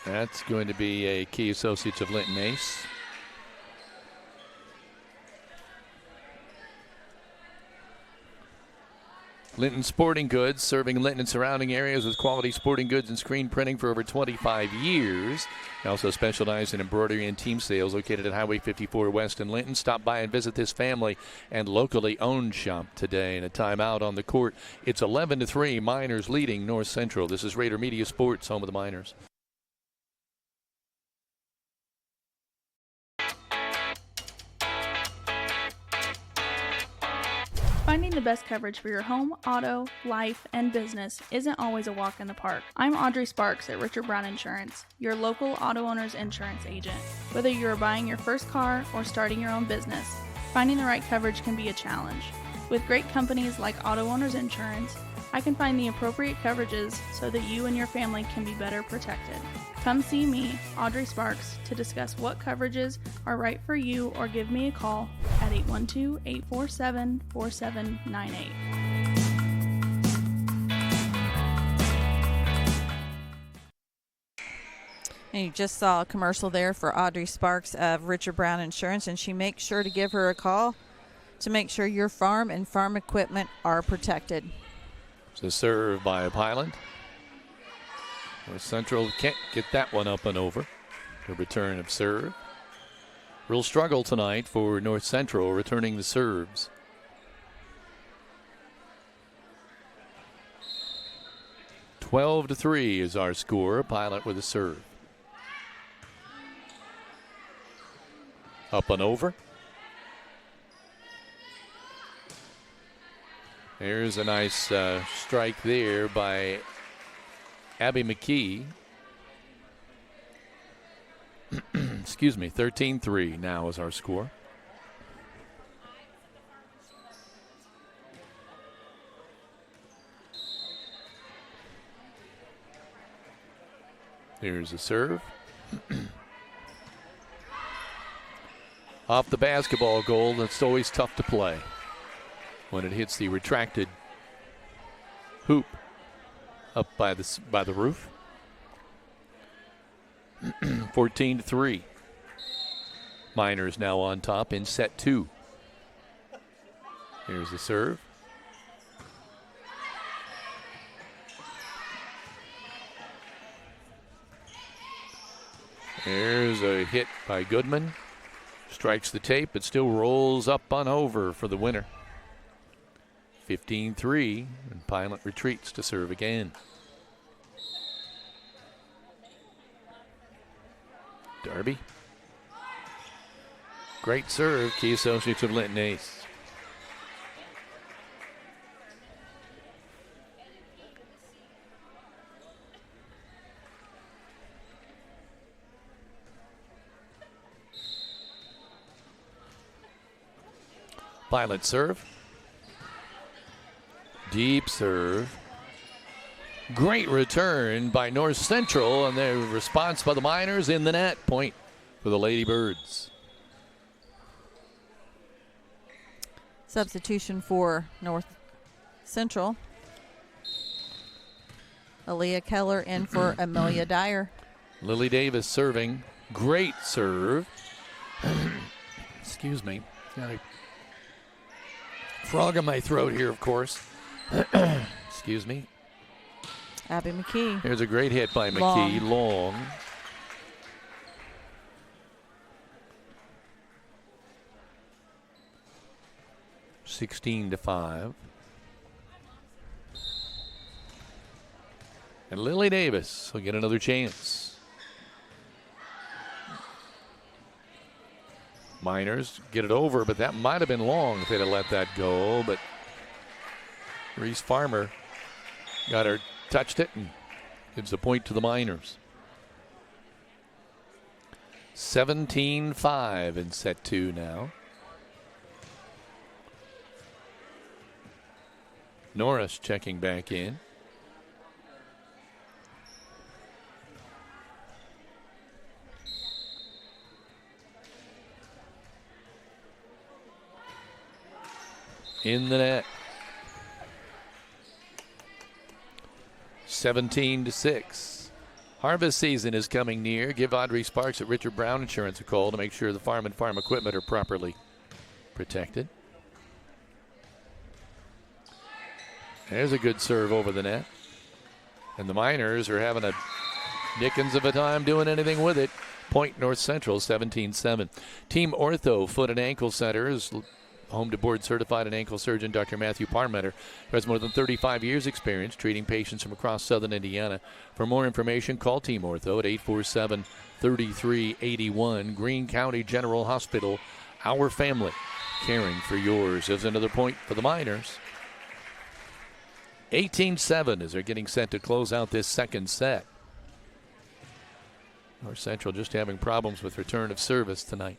That's going to be a Key Associates of Linton ace. Linton Sporting Goods, serving Linton and surrounding areas with quality sporting goods and screen printing for over 25 years. They also specialize in embroidery and team sales, located at Highway 54 West in Linton. Stop by and visit this family and locally owned shop today. And a timeout on the court. It's 11-3, Miners leading North Central. This is Rader Media Sports, home of the Miners. Finding the best coverage for your home, auto, life, and business isn't always a walk in the park. I'm Audrey Sparks at Richard Brown Insurance, your local auto owner's insurance agent. Whether you're buying your first car or starting your own business, finding the right coverage can be a challenge. With great companies like Auto Owners Insurance, I can find the appropriate coverages so that you and your family can be better protected. Come see me, Audrey Sparks, to discuss what coverages are right for you, or give me a call at 812-847-4798. And you just saw a commercial there for Audrey Sparks of Richard Brown Insurance, and she makes sure to give her a call to make sure your farm and farm equipment are protected. It's a serve by Pilot. North Central can't get that one up and over. The return of serve. Real struggle tonight for North Central returning the serves. (12-3) is our score. Pilot with a serve. Up and over. There's a nice strike there by Abby McKee. Excuse me, 13-3 now is our score. There's a serve. Off the basketball goal, that's always tough to play when it hits the retracted hoop up by the roof. 14-3. Miners now on top in set 2. Here's the serve. There's a hit by Goodman. Strikes the tape, but still rolls up on over for the winner. 15-3, and Pilot retreats to serve again. Darby. Great serve, Key Associates of Linton ace. Pilot serve. Deep serve. Great return by North Central, and their response by the Miners in the net. Point for the Lady Birds. Substitution for North Central. Aaliyah Keller in for Amelia Dyer. Lily Davis serving. Great serve. Excuse me. Got a frog in my throat here, of course. Excuse me. Abby McKee. Here's a great hit by McKee. Long. (16-5). And Lily Davis will get another chance. Miners get it over, but that might have been long if they'd have let that go. But Reese Farmer got her, touched it, and gives a point to the Miners. 17-5 in set 2 now. Norris checking back in. In the net. 17-6. Harvest season is coming near. Give Audrey Sparks at Richard Brown Insurance a call to make sure the farm and farm equipment are properly protected. There's a good serve over the net. And the Miners are having a dickens of a time doing anything with it. Point North Central, 17-7. Team Ortho Foot and Ankle Center is home to board certified and ankle surgeon Dr. Matthew Parmeter, who has more than 35 years experience treating patients from across southern Indiana. For more information, call Team Ortho at 847-3381. Greene County General Hospital, our family, caring for yours. There's another point for the Miners. 18-7 as they're getting set to close out this second set. North Central just having problems with return of service tonight.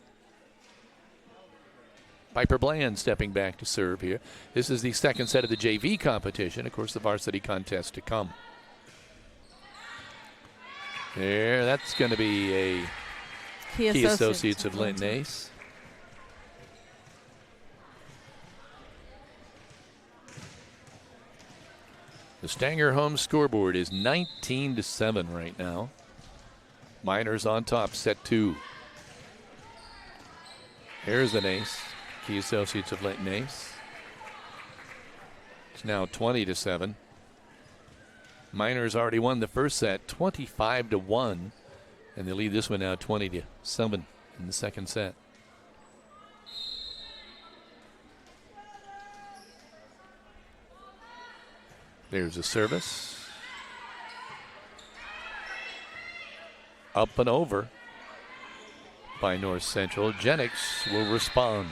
Piper Bland stepping back to serve here. This is the second set of the JV competition. Of course, the varsity contest to come. There, that's going to be a Key Associates of Linton ace. The Stanger home scoreboard is 19-7 right now. Miners on top, set 2. Here's an ace. Key Associates of Linton ace. It's now 20-7. Miners already won the first set, 25-1, and they lead this one now 20-7 in the second set. There's a service. Up and over by North Central. Jennings will respond.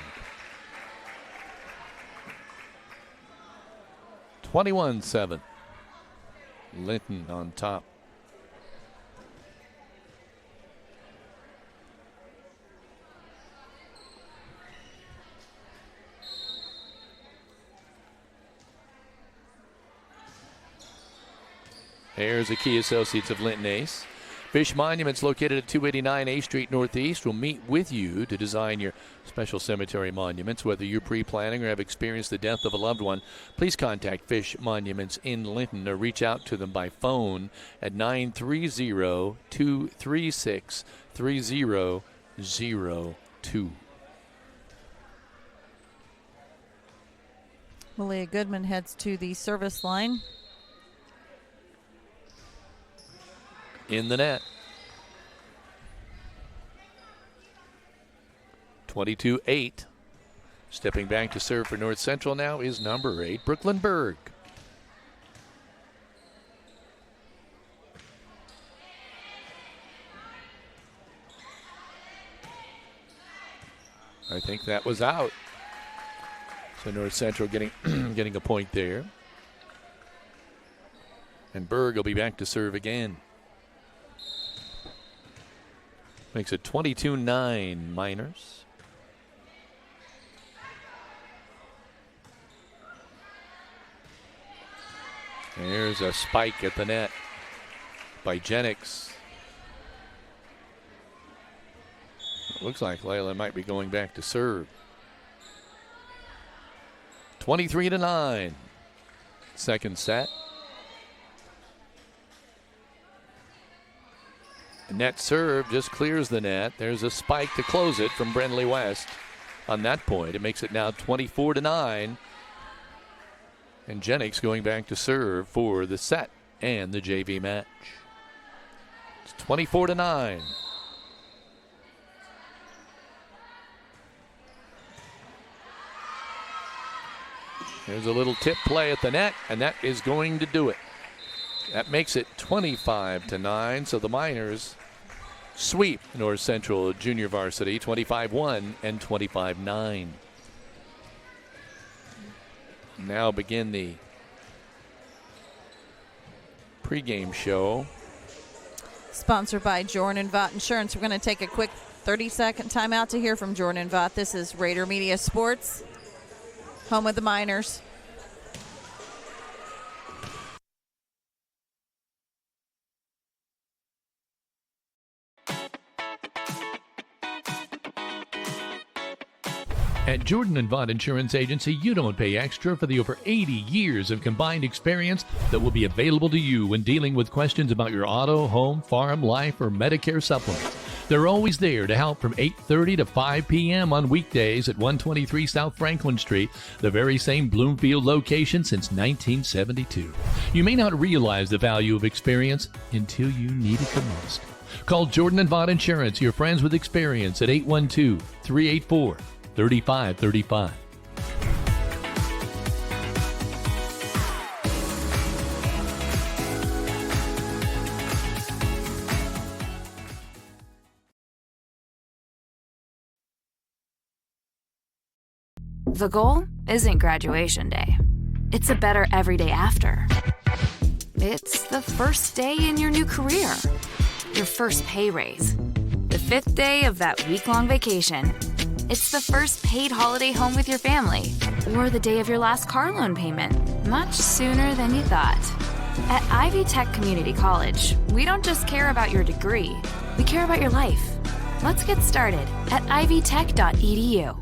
21-7. Linton on top. Here's the Key Associates of Linton ace. Fish Monuments, located at 289 A Street Northeast, will meet with you to design your special cemetery monuments. Whether you're pre-planning or have experienced the death of a loved one, please contact Fish Monuments in Linton or reach out to them by phone at 930-236-3002. Malia Goodman heads to the service line. In the net. 22-8. Stepping back to serve for North Central now is number 8, Brooklyn Berg. I think that was out. So North Central getting getting a point there. And Berg will be back to serve again. Makes it 22-9 Miners. There's a spike at the net by Jennings. It looks like Layla might be going back to serve. 23-9. Second set. Net serve just clears the net. There's a spike to close it from Brentley West on that point. It makes it now 24-9. And Jennings going back to serve for the set and the JV match. It's 24-9. There's a little tip play at the net, and that is going to do it. That makes it 25-9. So the Miners sweep North Central Junior Varsity 25-1 and 25-9. Now begin the pregame show. Sponsored by Jordan and Vaught Insurance. We're going to take a quick 30-second timeout to hear from Jordan and Vaught. This is Rader Media Sports, home of the Miners. At Jordan and Vaught Insurance Agency, you don't pay extra for the over 80 years of combined experience that will be available to you when dealing with questions about your auto, home, farm, life, or Medicare supplements. They're always there to help from 8:30 to 5 p.m. on weekdays at 123 South Franklin Street, the very same Bloomfield location since 1972. You may not realize the value of experience until you need it the most. Call Jordan and Vaught Insurance, your friends with experience, at 812-384-3535. The goal isn't graduation day. It's a better every day after. It's the first day in your new career, your first pay raise, the 5th day of that week-long vacation, It's the first paid holiday home with your family, or the day of your last car loan payment, much sooner than you thought. At Ivy Tech Community College, we don't just care about your degree, we care about your life. Let's get started at ivytech.edu.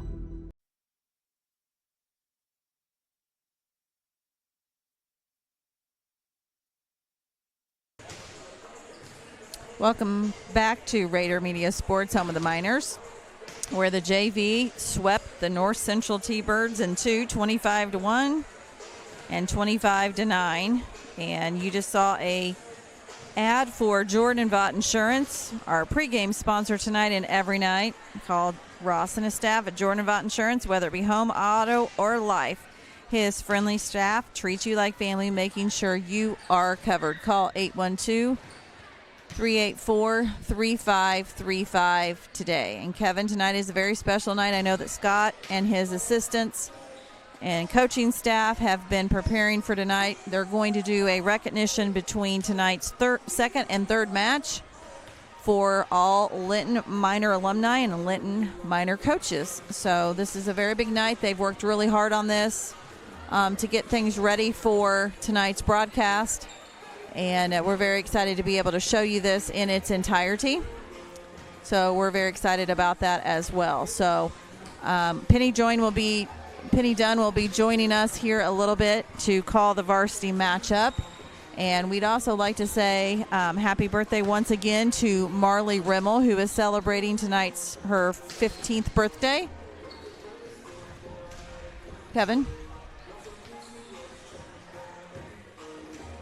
Welcome back to Rader Media Sports, home of the Miners, where the JV swept the North Central T-Birds in 25-1 and 25-9. And you just saw a ad for Jordan Vaught Insurance, our pregame sponsor tonight and every night, called Ross and his staff at Jordan Vaught Insurance, whether it be home, auto, or life. His friendly staff treats you like family, making sure you are covered. Call 812-384-3535 today. And Kevin, tonight is a very special night. I know that Scott and his assistants and coaching staff have been preparing for tonight. They're going to do a recognition between tonight's second and third match for all Linton Minor alumni and Linton Minor coaches. So this is a very big night. They've worked really hard on this to get things ready for tonight's broadcast. And we're very excited to be able to show you this in its entirety. So we're very excited about that as well. So Penny Dunn will be joining us here a little bit to call the varsity matchup. And we'd also like to say happy birthday once again to Marley Rimmel, who is celebrating tonight's her 15th birthday. Kevin?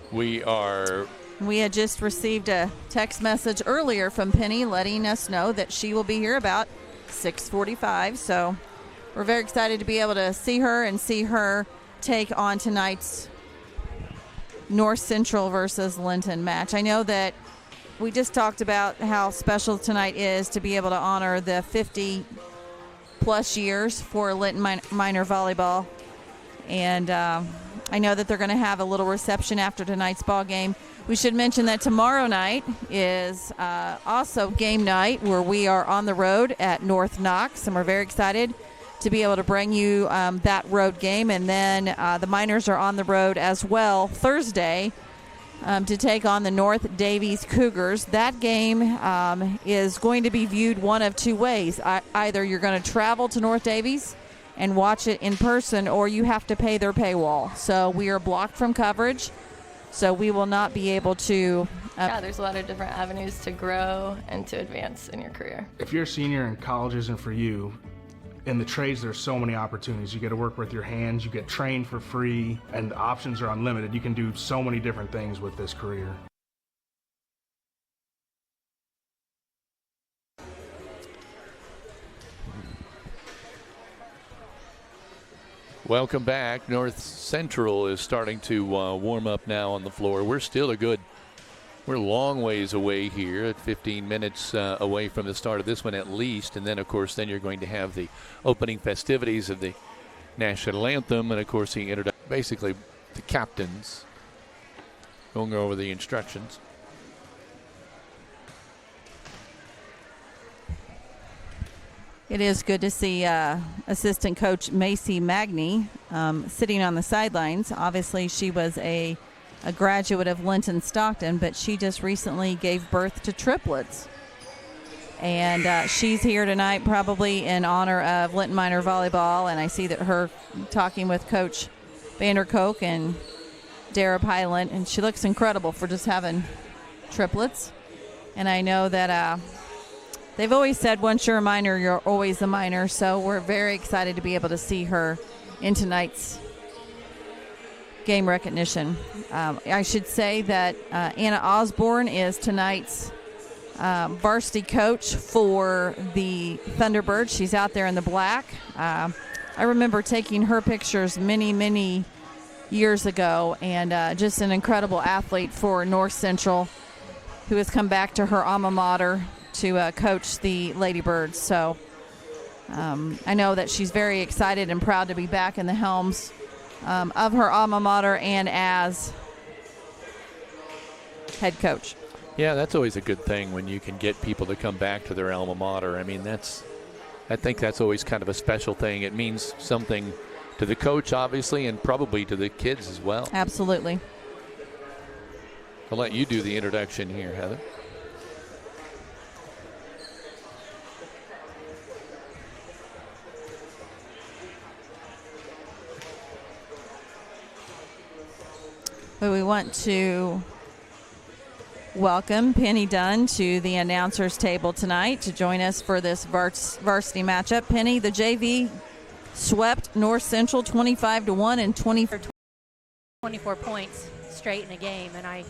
We had just received a text message earlier from Penny letting us know that she will be here about 6:45. So we're very excited to be able to see her and see her take on tonight's North Central versus Linton match. I know that we just talked about how special tonight is to be able to honor the 50-plus years for Linton Minor Volleyball. And I know that they're going to have a little reception after tonight's ball game. We should mention that tomorrow night is also game night, where we are on the road at North Knox, and we're very excited to be able to bring you that road game. And then the Miners are on the road as well Thursday to take on the North Davies Cougars. That game is going to be viewed one of two ways. Either you're going to travel to North Davies and watch it in person, or you have to pay their paywall. So we are blocked from coverage, so we will not be able to. There's a lot of different avenues to grow and to advance in your career. If you're a senior and college isn't for you, in the trades there's so many opportunities. You get to work with your hands, you get trained for free, and the options are unlimited. You can do so many different things with this career. Welcome back. North Central is starting to warm up now on the floor. We're a long ways away here, at 15 minutes away from the start of this one at least. And then, of course, you're going to have the opening festivities of the national anthem. And, of course, basically the captains going over the instructions. It is good to see assistant coach Macy Magny sitting on the sidelines. Obviously, she was a graduate of Linton Stockton, but she just recently gave birth to triplets. And she's here tonight probably in honor of Linton Minor Volleyball. And I see that her talking with Coach Vanderkoek and Dara Pylant, and she looks incredible for just having triplets. And I know that they've always said once you're a minor, you're always a minor. So we're very excited to be able to see her in tonight's game recognition. I should say that Anna Osborne is tonight's varsity coach for the Thunderbirds. She's out there in the black. I remember taking her pictures many years ago, and just an incredible athlete for North Central, who has come back to her alma mater to coach the Ladybirds. So I know that she's very excited and proud to be back in the helms of her alma mater and as head coach. Yeah, that's always a good thing when you can get people to come back to their alma mater. I mean, I think that's always kind of a special thing. It means something to the coach, obviously, and probably to the kids as well. Absolutely. I'll let you do the introduction here, Heather. But we want to welcome Penny Dunn to the announcers table tonight to join us for this varsity matchup. Penny, the JV swept North Central 25-1 and 24 points straight in a game, and I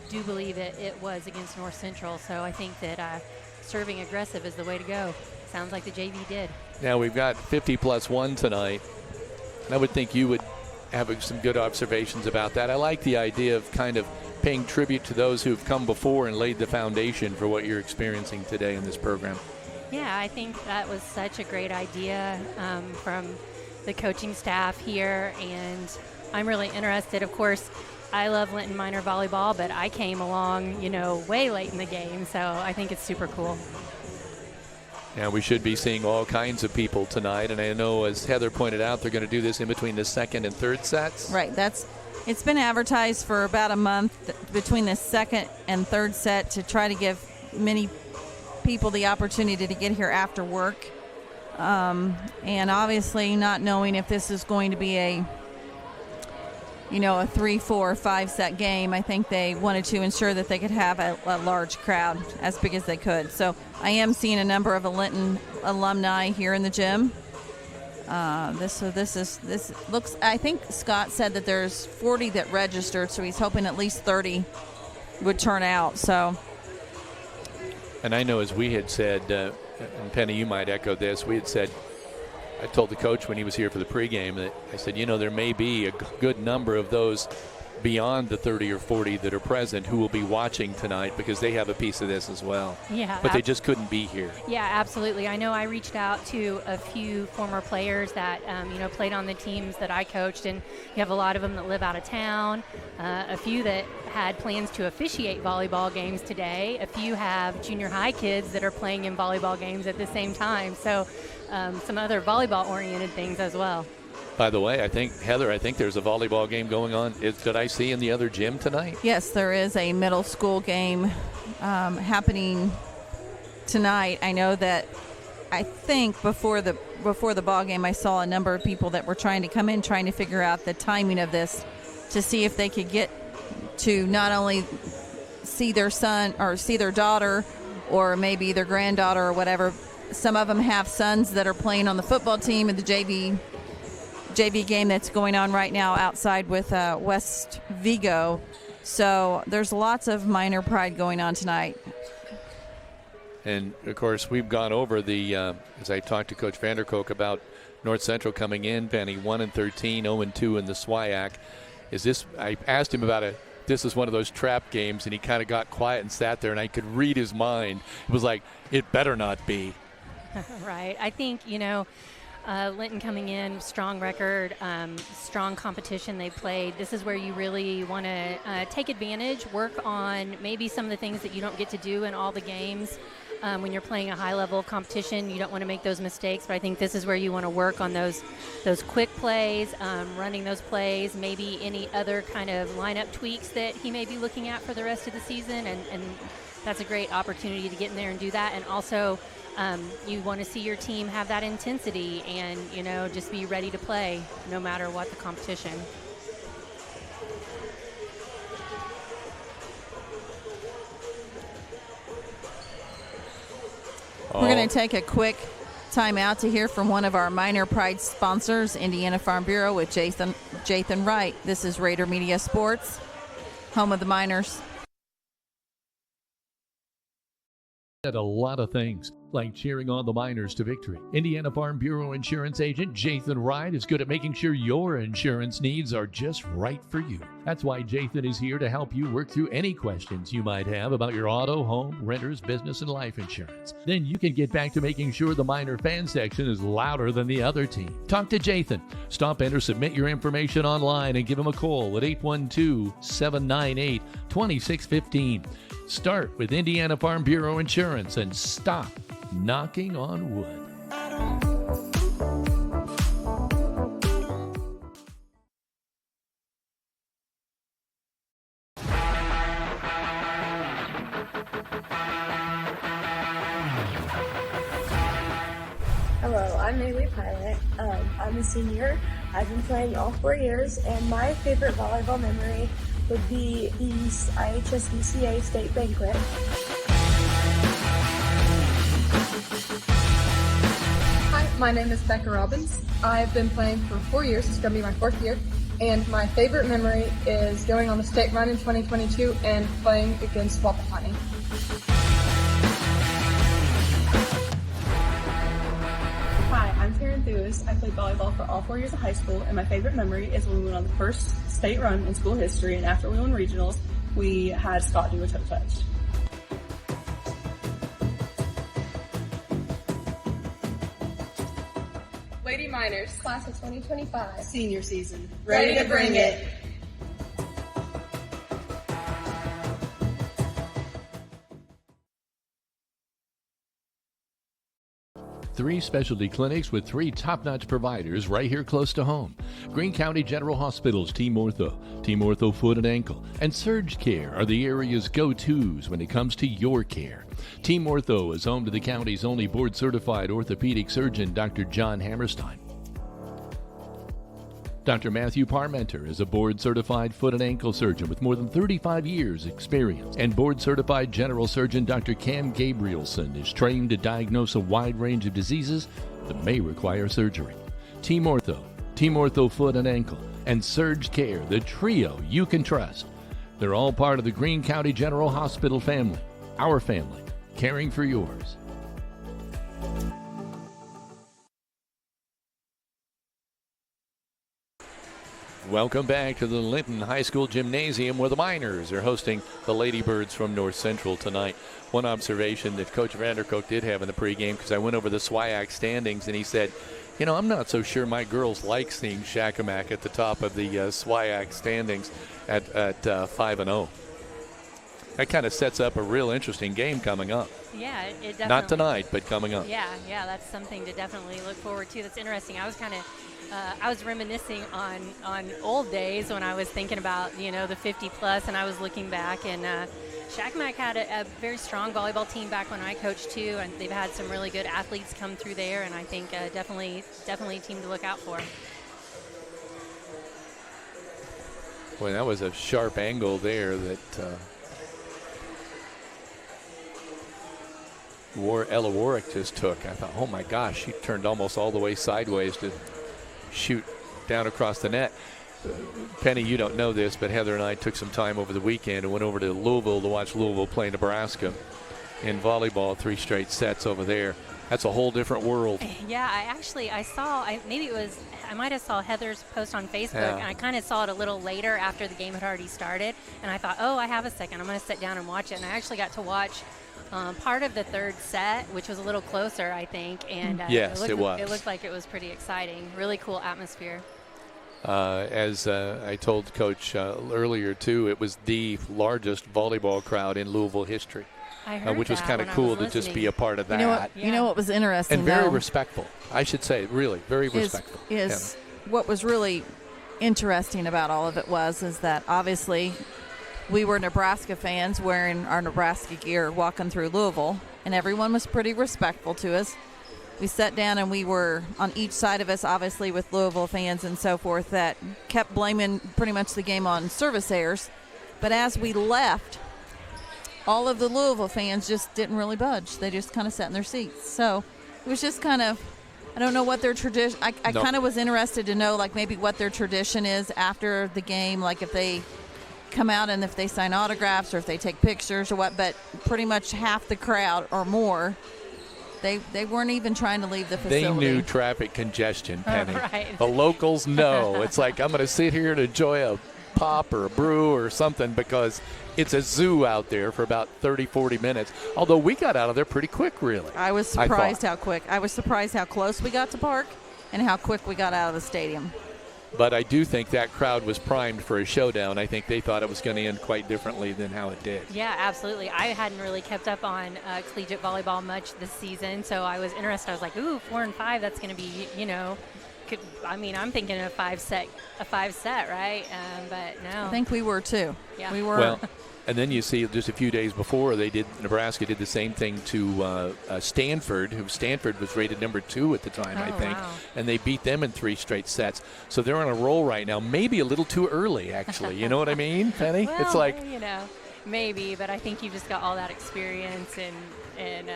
do believe it was against North Central. So I think that serving aggressive is the way to go. Sounds like the JV did. Now we've got 50+1 tonight. And I would think you would have some good observations about that. I like the idea of kind of paying tribute to those who've come before and laid the foundation for what you're experiencing today in this program. Yeah, I think that was such a great idea from the coaching staff here, and I'm really interested. Of course, I love Linton Minor Volleyball, but I came along, way late in the game, so I think it's super cool. Now we should be seeing all kinds of people tonight, and I know, as Heather pointed out, they're going to do this in between the second and third sets. Right, it's been advertised for about a month between the second and third set to try to give many people the opportunity to get here after work. And obviously not knowing if this is going to be a 3, 4, 5 set game, I think they wanted to ensure that they could have a large crowd, as big as they could. So I am seeing a number of Linton alumni here in the gym. This looks, I think Scott said that there's 40 that registered, so he's hoping at least 30 would turn out. So, and I know, as we had said, and Penny, you might echo this, we had said, I told the coach when he was here for the pregame that I said, there may be a good number of those beyond the 30 or 40 that are present who will be watching tonight because they have a piece of this as well. Yeah. But they just couldn't be here. Yeah, absolutely. I know I reached out to a few former players that, played on the teams that I coached, and you have a lot of them that live out of town, a few that had plans to officiate volleyball games today, a few have junior high kids that are playing in volleyball games at the same time. So some other volleyball-oriented things as well. By the way, Heather, I think there's a volleyball game going on. Did I see in the other gym tonight? Yes, there is a middle school game happening tonight. I know that I think before the ball game, I saw a number of people that were trying to come in, trying to figure out the timing of this to see if they could get to not only see their son or see their daughter or maybe their granddaughter or whatever. Some of them have sons that are playing on the football team in the JV game that's going on right now outside with West Vigo. So there's lots of minor pride going on tonight. And, of course, we've gone over as I talked to Coach Vanderkook about North Central coming in, Penny, 1-13, 0-2 in the SWIAC. I asked him about this is one of those trap games, and he kind of got quiet and sat there, and I could read his mind. It was like, it better not be. Right. I think, Linton coming in, strong record, strong competition they played. This is where you really want to take advantage, work on maybe some of the things that you don't get to do in all the games. When you're playing a high-level competition, you don't want to make those mistakes, but I think this is where you want to work on those quick plays, running those plays, maybe any other kind of lineup tweaks that he may be looking at for the rest of the season, and that's a great opportunity to get in there and do that. And also, you want to see your team have that intensity and, just be ready to play no matter what the competition. We're going to take a quick time out to hear from one of our Minor Pride sponsors, Indiana Farm Bureau, with Jathan Wright. This is Rader Media Sports, home of the Miners. At a lot of things, like cheering on the Miners to victory. Indiana Farm Bureau insurance agent Jathan Wright is good at making sure your insurance needs are just right for you. That's why Jathan is here to help you work through any questions you might have about your auto, home, renters, business, and life insurance. Then you can get back to making sure the Miner fan section is louder than the other team. Talk to Jathan. Stop in or submit your information online and give him a call at 812-798-2615. Start with Indiana Farm Bureau Insurance and stop knocking on wood. I'm Maylee Pilot. I'm a senior. I've been playing all 4 years, and my favorite volleyball memory would be the IHSBCA state banquet. Hi, my name is Becca Robbins. I've been playing for 4 years. It's going to be my 4th year. And my favorite memory is going on the state run in 2022 and playing against Wapahani. Hi, I'm Taryn Theus. I played volleyball for all 4 years of high school, and my favorite memory is when we went on the first state run in school history, and after we won regionals, we had Scott do a toe touch. Lady Miners, Class of 2025. Senior season. Ready to bring it. Three specialty clinics with 3 top-notch providers right here close to home. Greene County General Hospital's Team Ortho Foot and Ankle, and Surge Care are the area's go-tos when it comes to your care. Team Ortho is home to the county's only board-certified orthopedic surgeon, Dr. John Hammerstein. Dr. Matthew Parmenter is a board-certified foot and ankle surgeon with more than 35 years' experience. And board-certified general surgeon Dr. Cam Gabrielson is trained to diagnose a wide range of diseases that may require surgery. Team Ortho Foot and Ankle, and Surge Care, the trio you can trust. They're all part of the Greene County General Hospital family. Our family, caring for yours. Welcome back to the Linton High School Gymnasium, where the Miners are hosting the Ladybirds from North Central tonight. One observation that Coach Vanderkook did have in the pregame, because I went over the SWIAC standings, and he said, you know, I'm not so sure my girls like seeing Shakamak at the top of the SWIAC standings at 5-0. That kind of sets up a real interesting game coming up. Yeah, it definitely. Not tonight, but coming up. Yeah, that's something to definitely look forward to. That's interesting. I was reminiscing on old days when I was thinking about, the 50-plus, and I was looking back, and Shakamak had a very strong volleyball team back when I coached too, and they've had some really good athletes come through there, and I think definitely a team to look out for. Boy, that was a sharp angle there that Ella Warwick just took. I thought, oh my gosh, she turned almost all the way sideways to shoot down across the net. Penny, you don't know this, but Heather and I took some time over the weekend and went over to Louisville to watch Louisville play Nebraska in volleyball, 3 straight sets over there. That's a whole different world. Yeah, I might have saw Heather's post on Facebook, and I kind of saw it a little later after the game had already started, and I thought, oh, I have a second. I'm going to sit down and watch it, and I actually got to watch part of the third set, which was a little closer, I think, and yes, it was. It looked like it was pretty exciting. Really cool atmosphere. As I told Coach earlier, too, it was the largest volleyball crowd in Louisville history. I heard which was kind of cool to just be a part of that. You know what was interesting, and very though, respectful. I should say, really, very respectful. What was really interesting about all of it is that obviously we were Nebraska fans wearing our Nebraska gear walking through Louisville, and everyone was pretty respectful to us. We sat down and we were on each side of us, obviously with Louisville fans and so forth, that kept blaming pretty much the game on service errors. But as we left, all of the Louisville fans just didn't really budge. They just kind of sat in their seats. So it was just kind of, I don't know what their tradition, I kind of was interested to know, like, maybe what their tradition is after the game, like if they come out and if they sign autographs or if they take pictures or what. But pretty much half the crowd or more, they weren't even trying to leave the facility. They knew traffic congestion, Penny. Right. The locals know. It's like, I'm going to sit here and enjoy a pop or a brew or something because it's a zoo out there for about 30, 40 minutes. Although we got out of there pretty quick, really. I was surprised how quick. I was surprised how close we got to park and how quick we got out of the stadium. But I do think that crowd was primed for a showdown. I think they thought it was going to end quite differently than how it did. Yeah, absolutely. I hadn't really kept up on collegiate volleyball much this season, so I was interested. I was like, ooh, 4 and 5, that's going to be, I'm thinking a five set, right? But no. I think we were too. Yeah. We were. Well, And then you see just a few days before Nebraska did the same thing to Stanford, who Stanford was rated number 2 at the time, I think. Wow. And they beat them in 3 straight sets. So they're on a roll right now, maybe a little too early, actually. You know what I mean, Penny? Well, it's like, maybe, but I think you've just got all that experience and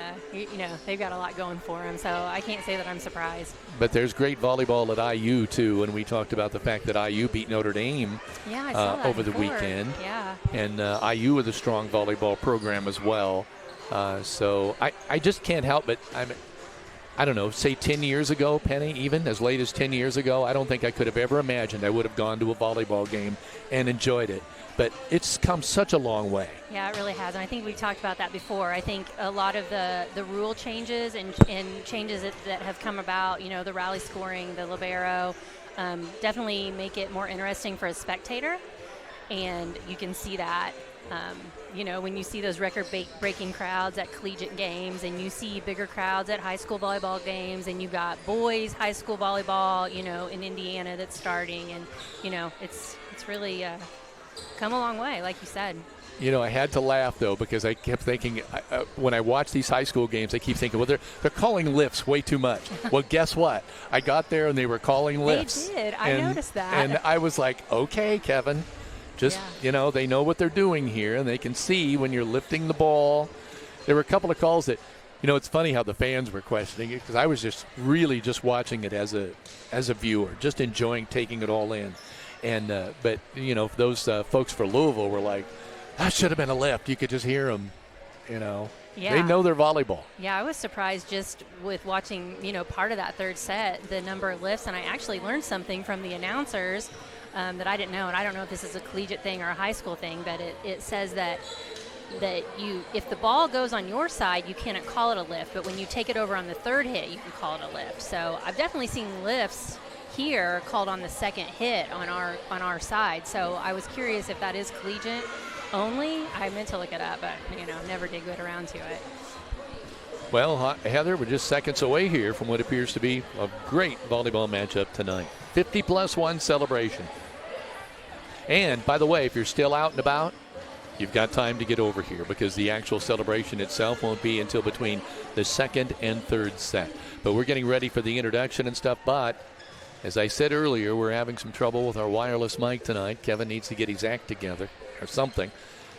they've got a lot going for them. So I can't say that I'm surprised. but there's great volleyball at IU, too. And we talked about the fact that IU beat Notre Dame I saw that over the before. weekend. Yeah. And IU with a strong volleyball program as well. So I just can't help but I don't know, say 10 years ago, Penny, even as late as 10 years ago, I don't think I could have ever imagined I would have gone to a volleyball game and enjoyed it. But it's come such a long way. Yeah, it really has. And I think we talked about that before. I think a lot of the rule changes and changes that have come about, the rally scoring, the libero, definitely make it more interesting for a spectator. And you can see that, when you see those record-breaking crowds at collegiate games and you see bigger crowds at high school volleyball games and you've got boys high school volleyball, in Indiana that's starting. And, it's really come a long way, like you said. I had to laugh, though, because I kept thinking, when I watch these high school games, I keep thinking, well, they're calling lifts way too much. Well, guess what? I got there, and they were calling lifts. They did. I noticed that. And I was like, okay, Kevin. Just, they know what they're doing here, and they can see when you're lifting the ball. There were a couple of calls that, it's funny how the fans were questioning it, because I was just really just watching it as a viewer, just enjoying taking it all in. And but those folks for Louisville were like, that should have been a lift. You could just hear them. Yeah. They know their volleyball. Yeah, I was surprised just with watching part of that third set, the number of lifts, and I actually learned something from the announcers that I didn't know, and I don't know if this is a collegiate thing or a high school thing, but it says that if the ball goes on your side, you cannot call it a lift, but when you take it over on the third hit, you can call it a lift. So I've definitely seen lifts here called on the second hit on our side. So I was curious if that is collegiate only. I meant to look it up, but never did get around to it. Well, Heather, we're just seconds away here from what appears to be a great volleyball matchup tonight. 50+1 celebration. And by the way, if you're still out and about, you've got time to get over here, because the actual celebration itself won't be until between the second and third set. But we're getting ready for the introduction and stuff. But as I said earlier, we're having some trouble with our wireless mic tonight. Kevin needs to get his act together or something.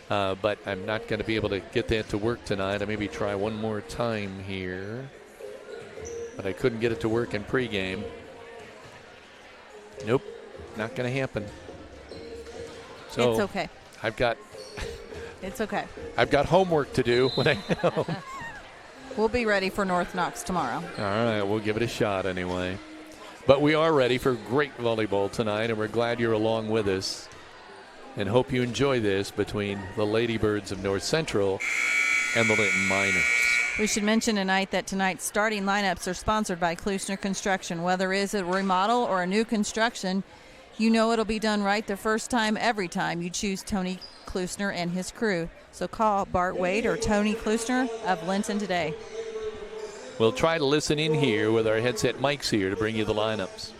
But I'm not going to be able to get that to work tonight. I maybe try one more time here. But I couldn't get it to work in pregame. Nope, not going to happen. So it's okay. It's okay. I've got homework to do when I get home. We'll be ready for North Knox tomorrow. All right, we'll give it a shot anyway. But we are ready for great volleyball tonight, and we're glad you're along with us. And hope you enjoy this between the Ladybirds of North Central and the Linton Miners. We should mention tonight that tonight's starting lineups are sponsored by Klusner Construction. Whether it is a remodel or a new construction, it'll be done right the first time, every time you choose Tony Klusner and his crew. So call Bart Wade or Tony Klusner of Linton today. We'll try to listen in here with our headset mics here to bring you the lineups.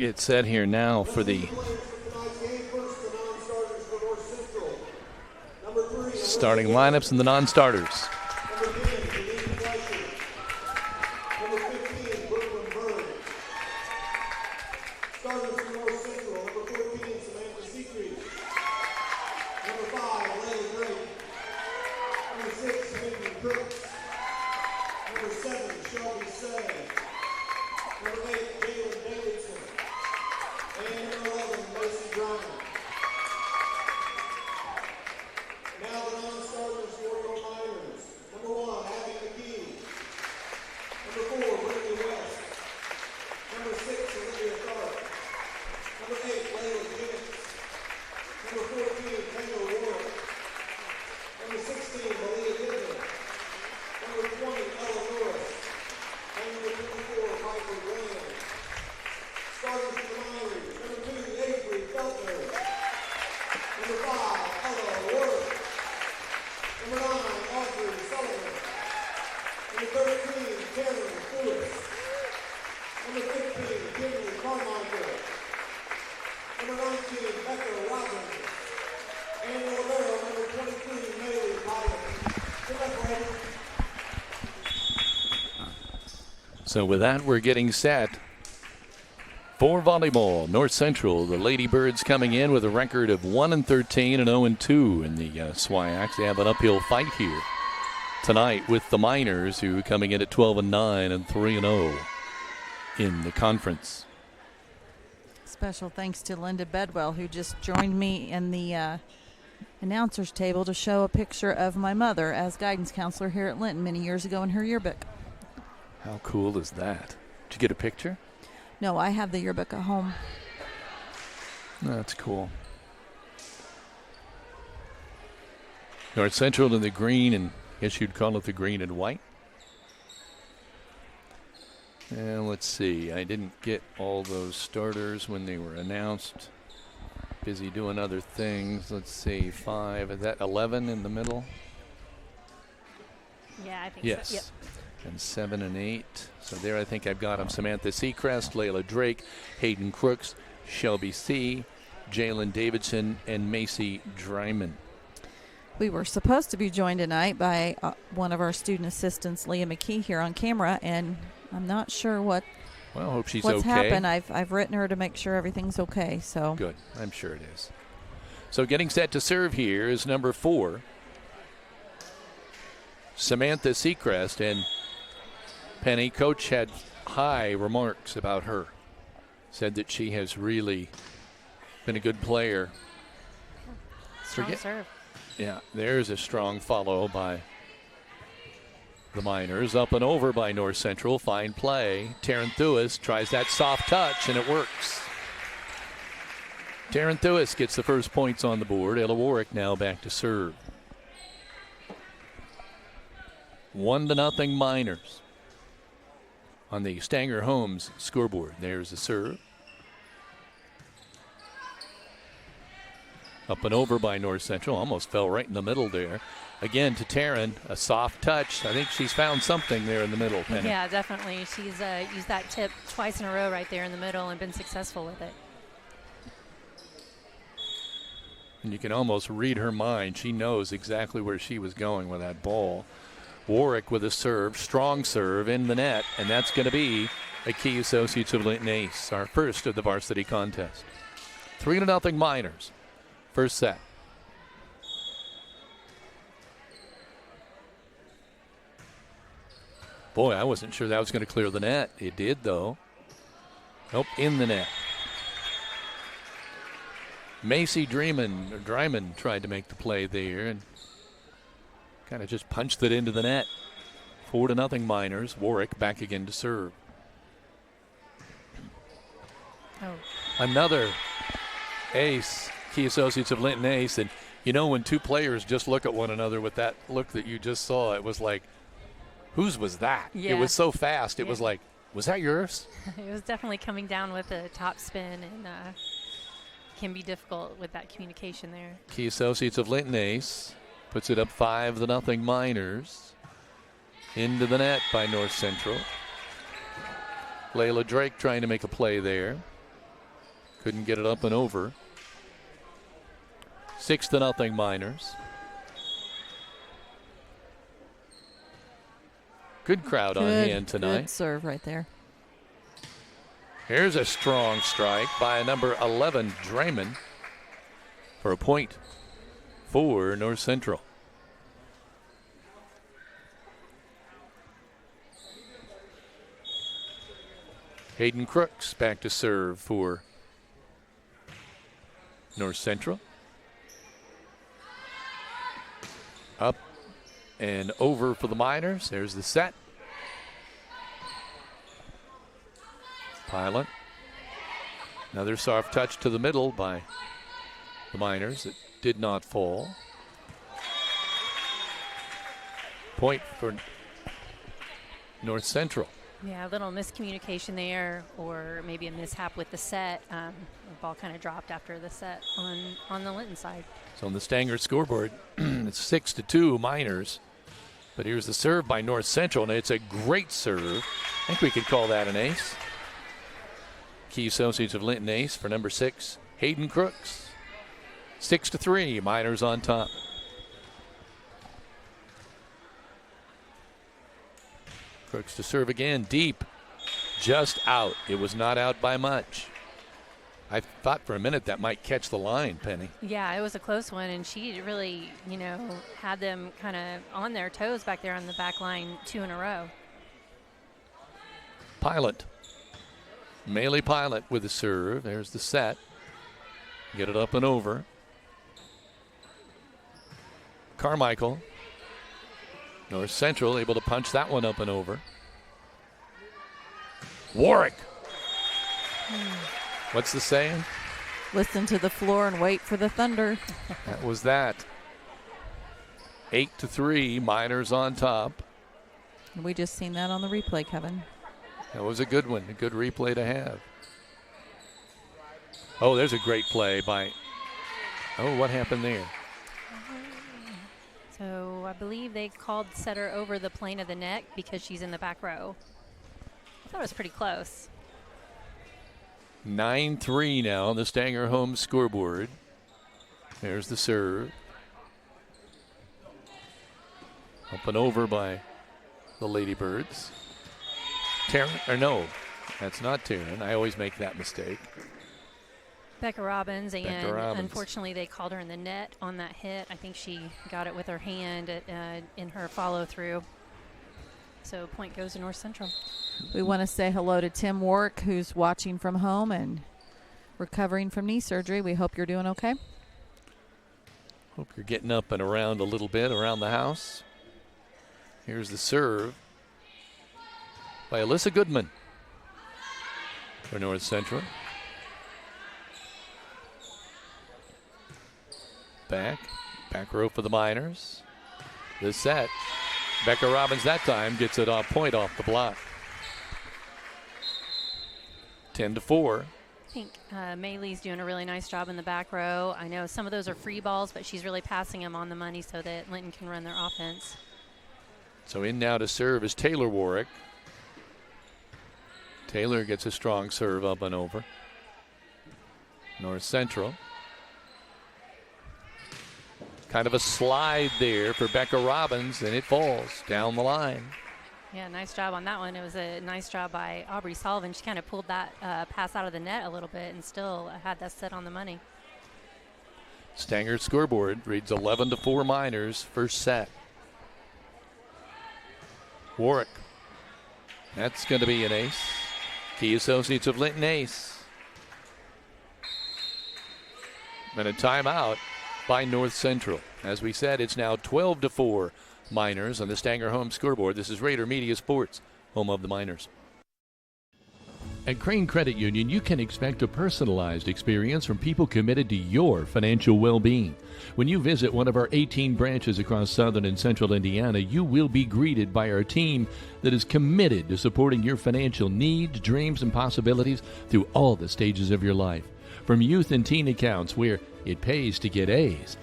get set here now for the starting lineups and the non-starters. So with that, we're getting set for volleyball. North Central, the Lady Birds coming in with a record of 1-13 and 0-2 in the SWIACs. They have an uphill fight here tonight with the Miners, who coming in at 12-9 and 3-0 in the conference. Special thanks to Linda Bedwell, who just joined me in the announcer's table to show a picture of my mother as guidance counselor here at Linton many years ago in her yearbook. How cool is that? Did you get a picture? No, I have the yearbook at home. That's cool. North Central in the green, and I guess you'd call it the green and white. And let's see, I didn't get all those starters when they were announced. Busy doing other things. Let's see, 5, is that 11 in the middle? Yeah, I think yes. so. Yep. And 7 and 8. So there I think I've got them. Samantha Seacrest, Layla Drake, Hayden Crooks, Shelby C., Jalen Davidson, and Macy Dryman. We were supposed to be joined tonight by one of our student assistants, Leah McKee, here on camera, and I'm not sure what's hope she's okay. happened. I've written her to make sure everything's okay. So good. I'm sure it is. So getting set to serve here is number 4, Samantha Seacrest, and Penny, coach had high remarks about her. Said that she has really been a good player. Strong serve. Yeah, there's a strong follow by the Miners. Up and over by North Central. Fine play. Taryn Thewis tries that soft touch, and it works. Taryn Thewis gets the first points on the board. Ella Warwick now back to serve. 1-0 Miners on the Stanger Homes scoreboard. There's the serve. Up and over by North Central. Almost fell right in the middle there. Again to Taryn, a soft touch. I think she's found something there in the middle, Penny. Yeah, definitely. She's used that tip twice in a row right there in the middle and been successful with it. And you can almost read her mind. She knows exactly where she was going with that ball. Warwick with a serve, strong serve in the net, and that's going to be a Key Associates of Linton ace, our first of the varsity contest. 3-0 Miners. First set. Boy, I wasn't sure that was going to clear the net. It did, though. Nope, in the net. Macy Dryman tried to make the play there and kind of just punched it into the net. 4-0 Miners. Warwick back again to serve. Oh. Another ace. Key Associates of Linton ace. And you know, when two players just look at one another with that look that you just saw, it was like, whose was that? Yeah. It was so fast. It was like, was that yours? It was definitely coming down with a top spin, and can be difficult with that communication there. Key Associates of Linton ace puts it up 5-0 Miners. Into the net by North Central. Layla Drake trying to make a play there. Couldn't get it up and over. 6-0 Miners. Good crowd on hand tonight. Good serve right there. Here's a strong strike by number 11, Draymond, for a point for North Central. Hayden Crooks back to serve for North Central. Up and over for the Miners. There's the set. Pilot. Another soft touch to the middle by the Miners. It did not fall. Point for North Central. Yeah, a little miscommunication there, or maybe a mishap with the set. The ball kind of dropped after the set on the Linton side. So on the Stanger scoreboard, it's 6-2 Miners. But here's the serve by North Central, and it's a great serve. I think we could call that an ace. Key associates of Linton ace for number 6, Hayden Crooks. 6-3, Miners on top. Crooks to serve again, deep, just out. It was not out by much. I thought for a minute that might catch the line, Penny. Yeah, it was a close one, and she really, had them kind of on their toes back there on the back line 2 in a row. Pilot. Melee Pilot with the serve. There's the set. Get it up and over. Carmichael. North Central able to punch that one up and over. Warwick. What's the saying? Listen to the floor and wait for the thunder. That was that. 8-3, Miners on top. We just seen that on the replay, Kevin. That was a good one, a good replay to have. Oh, there's a great play by, what happened there? So I believe they called setter over the plane of the neck because she's in the back row. I thought it was pretty close. 9-3 now on the Stanger home scoreboard. There's the serve. Up and over by the Ladybirds. That's not Taryn. I always make that mistake. Becca Robbins, and Robbins. Unfortunately they called her in the net on that hit. I think she got it with her hand in her follow-through. So point goes to North Central. We want to say hello to Tim Warwick, who's watching from home and recovering from knee surgery. We hope you're doing okay. Hope you're getting up and around a little bit around the house. Here's the serve by Alyssa Goodman for North Central. Back row for the Miners. The set. Becca Robbins that time gets it off point off the block. 10-4. I think Maylee's doing a really nice job in the back row. I know some of those are free balls, but she's really passing them on the money so that Linton can run their offense. So in now to serve is Taylor Warwick. Taylor gets a strong serve up and over. North Central. Kind of a slide there for Becca Robbins, and it falls down the line. Yeah, nice job on that one. It was a nice job by Aubrey Sullivan. She kind of pulled that pass out of the net a little bit and still had that set on the money. Stanger scoreboard reads 11-4 Miners, first set. Warwick. That's going to be an ace. Key associates of Linton ace. And a timeout by North Central. As we said, it's now 12-4 Miners on the Stanger home scoreboard. This is Rader Media Sports, home of the Miners. At Crane Credit Union, you can expect a personalized experience from people committed to your financial well-being. When you visit one of our 18 branches across southern and central Indiana, you will be greeted by our team that is committed to supporting your financial needs, dreams, and possibilities through all the stages of your life. From youth and teen accounts where it pays to get A's,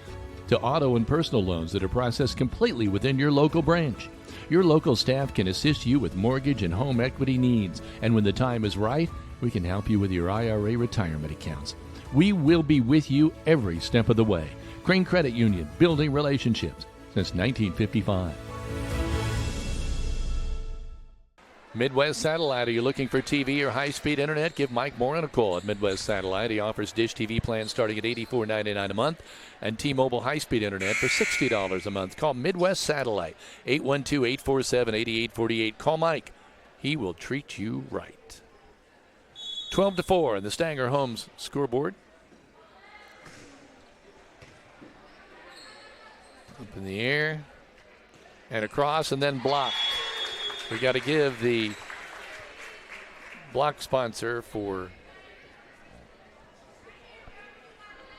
to auto and personal loans that are processed completely within your local branch. Your local staff can assist you with mortgage and home equity needs, and when the time is right, We can help you with your IRA retirement accounts. We will be with you every step of the way. Crane Credit Union, building relationships since 1955. Midwest Satellite, are you looking for TV or high-speed internet? Give Mike Moran a call at Midwest Satellite. He offers Dish TV plans starting at $84.99 a month and T-Mobile high-speed internet for $60 a month. Call Midwest Satellite, 812-847-8848. Call Mike. He will treat you right. 12-4 in the Stanger Homes scoreboard. Up in the air and across and then blocked. We got to give the block sponsor for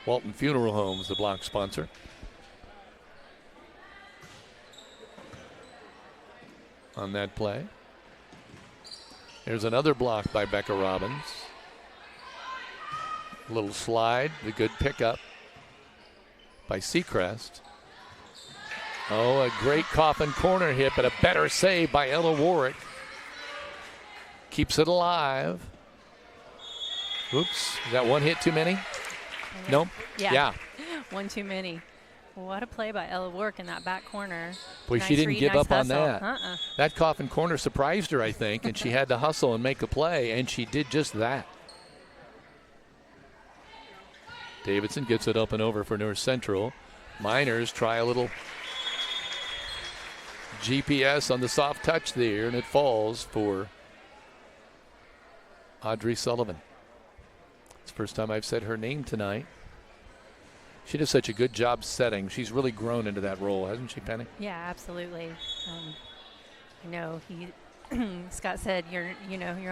Walton Funeral Homes, the block sponsor. On that play. There's another block by Becca Robbins. A little slide, the good pickup by Seacrest. Oh, a great coffin corner hit, but a better save by Ella Warwick. Keeps it alive. Oops, is that one hit too many? Nope. Yeah. One too many. What a play by Ella Warwick in that back corner. Boy, nice she didn't read, give nice up on hustle. that. That coffin corner surprised her, I think, and she had to hustle and make a play, and she did just that. Davidson gets it up and over for North Central. Miners try a little GPS on the soft touch there, and it falls for Audrey Sullivan. It's the first time I've said her name tonight. She does such a good job setting. She's really grown into that role, hasn't she, Penny? Yeah, absolutely. I know Scott said you're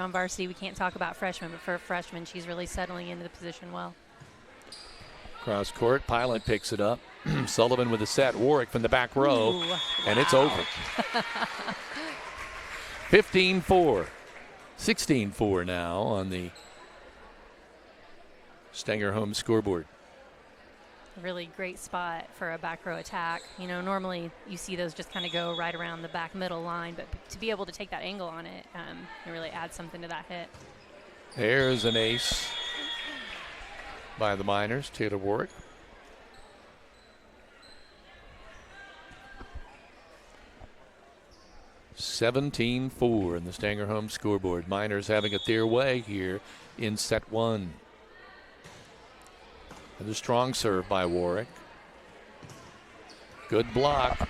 on varsity. We can't talk about freshmen, but for a freshman, she's really settling into the position well. Cross court, Pilot picks it up. Sullivan with a set. Warwick from the back row. Ooh, and it's over. 15-4. 16-4 now on the Stanger Home scoreboard. A really great spot for a back row attack. Normally you see those just kind of go right around the back middle line, but to be able to take that angle on it, it really adds something to that hit. There's an ace by the Miners, Taylor Warwick. $17-4 in the Stanger Home scoreboard. Miners having it their way here in set one. And a strong serve by Warwick. Good block.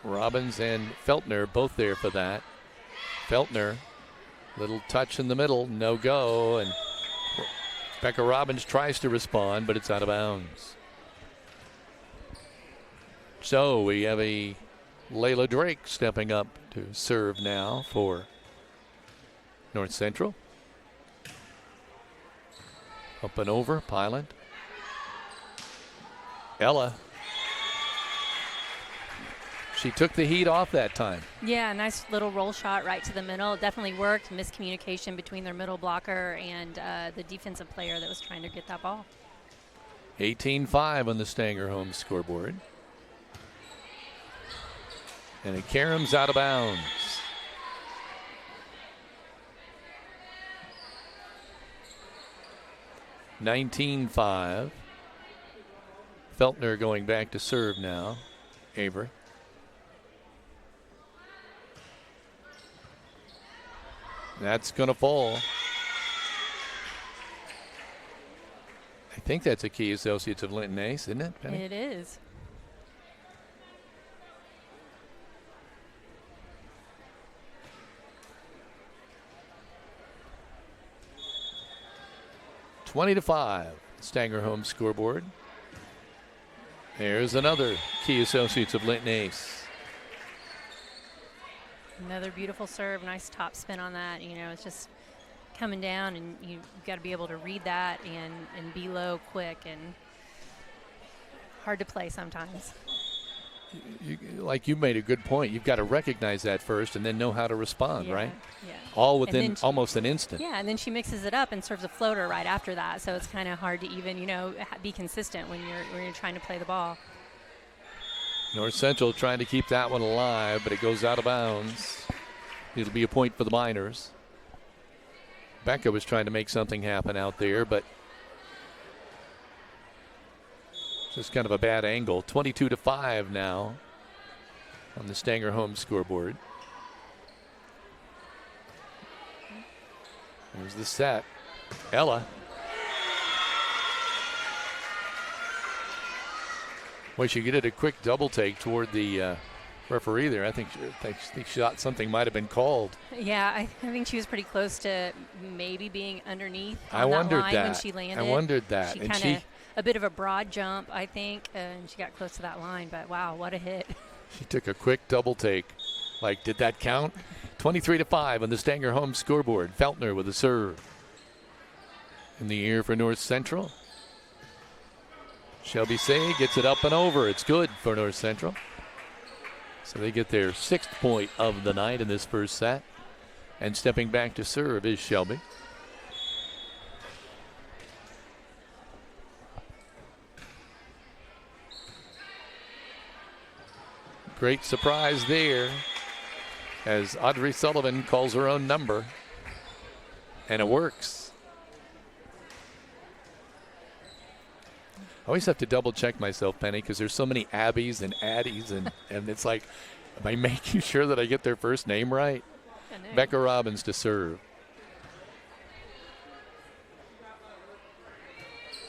Robbins and Feltner both there for that. Feltner, little touch in the middle, no go, and Becca Robbins tries to respond, but it's out of bounds. So we have a Layla Drake stepping up to serve now for North Central. Up and over, Pilot. Ella. She took the heat off that time. Yeah, nice little roll shot right to the middle. It definitely worked. Miscommunication between their middle blocker and the defensive player that was trying to get that ball. 18-5 on the Stanger Home scoreboard. And it caroms out of bounds. $19-5. Feltner going back to serve now. Avery. That's going to fall. I think that's a key associates of Linton ace, isn't it, Penny? It is. $20-5. Stanger Home scoreboard. There's another key associates of Linton ace. Another beautiful serve, nice top spin on that. It's just coming down, and you've got to be able to read that and be low quick, and hard to play sometimes. You made a good point. You've got to recognize that first and then know how to respond, right? Yeah. All within almost an instant. Yeah, and then she mixes it up and serves a floater right after that. So it's kind of hard to even, be consistent when you're trying to play the ball. North Central trying to keep that one alive, but it goes out of bounds. It'll be a point for the Miners. Becca was trying to make something happen out there, but just kind of a bad angle. 22-5 now on the Stanger home scoreboard. Here's the set. Ella. Well, she did a quick double take toward the referee there. I think she thought something might have been called. Yeah, I think she was pretty close to maybe being underneath on I that wondered line that. when she landed. I wondered that. She And kind of a bit of a broad jump, I think, and she got close to that line. But wow, what a hit! She took a quick double take. Like, did that count? 23-5 on the Stanger home scoreboard. Feltner with a serve. In the air for North Central. Shelby Say gets it up and over. It's good for North Central. So they get their 6th point of the night in this first set. And stepping back to serve is Shelby. Great surprise there as Audrey Sullivan calls her own number. And it works. I always have to double check myself, Penny, because there's so many Abbies and Addies, and it's like, am I making sure that I get their first name right? Becca Robbins to serve.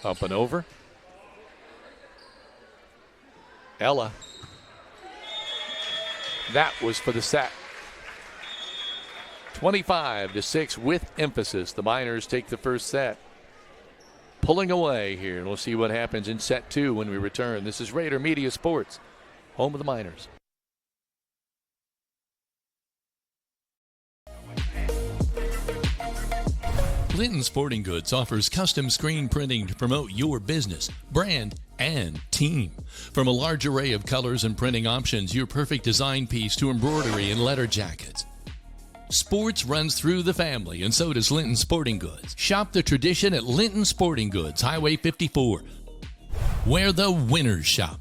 Up and over. Ella. That was for the set. 25-6 with emphasis. The Miners take the first set. Pulling away here. We'll see what happens in set 2 when we return. This is Rader Media Sports, home of the Miners. Linton Sporting Goods offers custom screen printing to promote your business, brand, and team. From a large array of colors and printing options, your perfect design piece to embroidery and letter jackets. Sports runs through the family, and so does Linton Sporting Goods. Shop the tradition at Linton Sporting Goods, Highway 54, where the winners shop.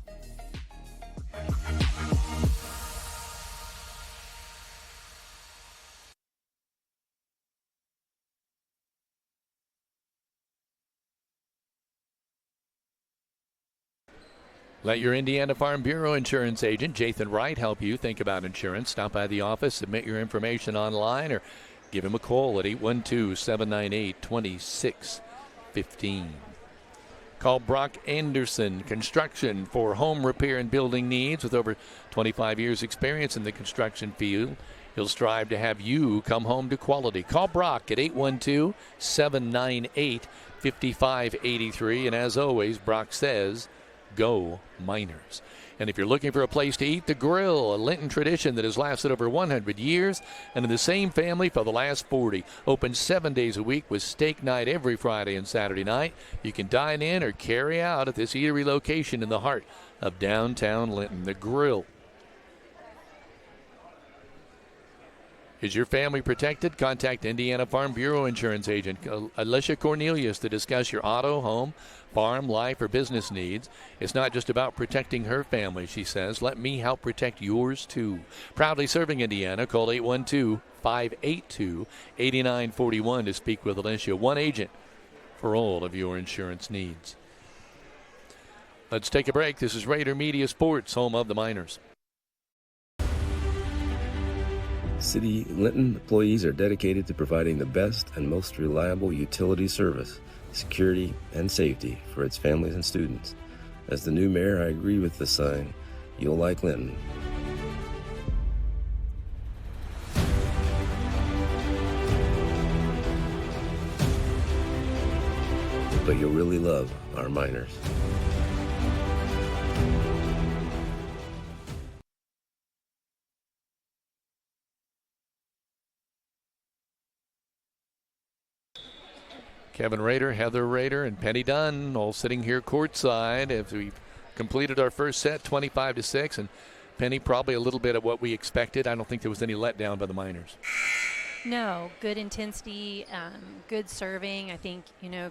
Let your Indiana Farm Bureau insurance agent, Jathan Wright, help you think about insurance. Stop by the office, submit your information online, or give him a call at 812-798-2615. Call Brock Anderson Construction for home repair and building needs. With over 25 years experience in the construction field, he'll strive to have you come home to quality. Call Brock at 812-798-5583. And as always, Brock says, go Miners. And if you're looking for a place to eat, The Grill, a Linton tradition that has lasted over 100 years and in the same family for the last 40. Open 7 days a week with steak night every Friday and Saturday night. You can dine in or carry out at this eatery location in the heart of downtown Linton. The Grill. Is your family protected? Contact Indiana Farm Bureau insurance agent Alicia Cornelius to discuss your auto, home, farm, life, or business needs. It's not just about protecting her family, she says. Let me help protect yours, too. Proudly serving Indiana. Call 812-582-8941 to speak with Alicia. One agent for all of your insurance needs. Let's take a break. This is Rader Media Sports, home of the Miners. City Linton employees are dedicated to providing the best and most reliable utility service, security, and safety for its families and students. As the new mayor, I agree with the sign, "You'll like Linton." But you'll really love our Miners. Kevin Rader, Heather Rader, and Penny Dunn all sitting here courtside as we've completed our first set, 25-6. And Penny, probably a little bit of what we expected. I don't think there was any letdown by the Miners. No, good intensity, good serving. I think,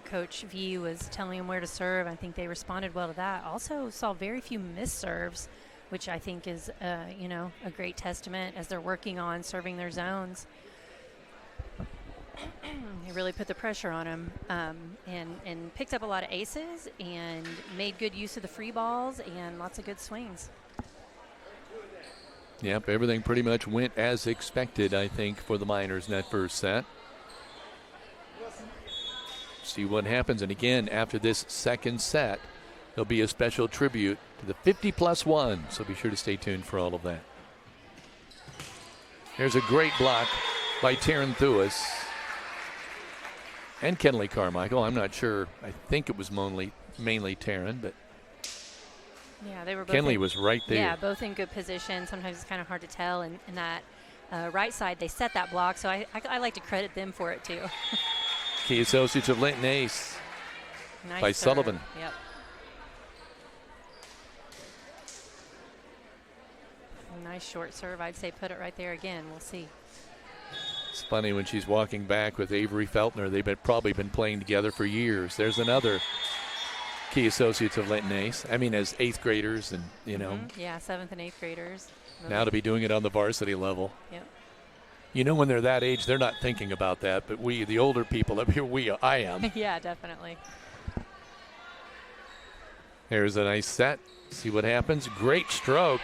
Coach V was telling them where to serve. I think they responded well to that. Also saw very few missed serves, which I think is, a great testament as they're working on serving their zones. They really put the pressure on him and picked up a lot of aces and made good use of the free balls and lots of good swings. Yep, everything pretty much went as expected, I think, for the Miners in that first set. See what happens. And again, after this second set, there'll be a special tribute to the 50+1. So be sure to stay tuned for all of that. There's a great block by Taryn Thuis and Kenley Carmichael. I'm not sure. I think it was mainly Taryn, but yeah, they were both Kenley was right there. Yeah, both in good position. Sometimes it's kind of hard to tell. And that right side, they set that block. So I like to credit them for it, too. Key Associates of Linton ace nice by serve. Sullivan. Yep. Nice short serve. I'd say put it right there again. We'll see. It's funny when she's walking back with Avery Feltner. They've probably been playing together for years. There's another Key Associates of Linton ace. I mean, as 8th graders and, you know. Yeah, 7th and 8th graders. Now to be doing it on the varsity level. Yep. You know, when they're that age, they're not thinking about that. But we, the older people up here, I am. Yeah, definitely. There's a nice set. See what happens. Great stroke.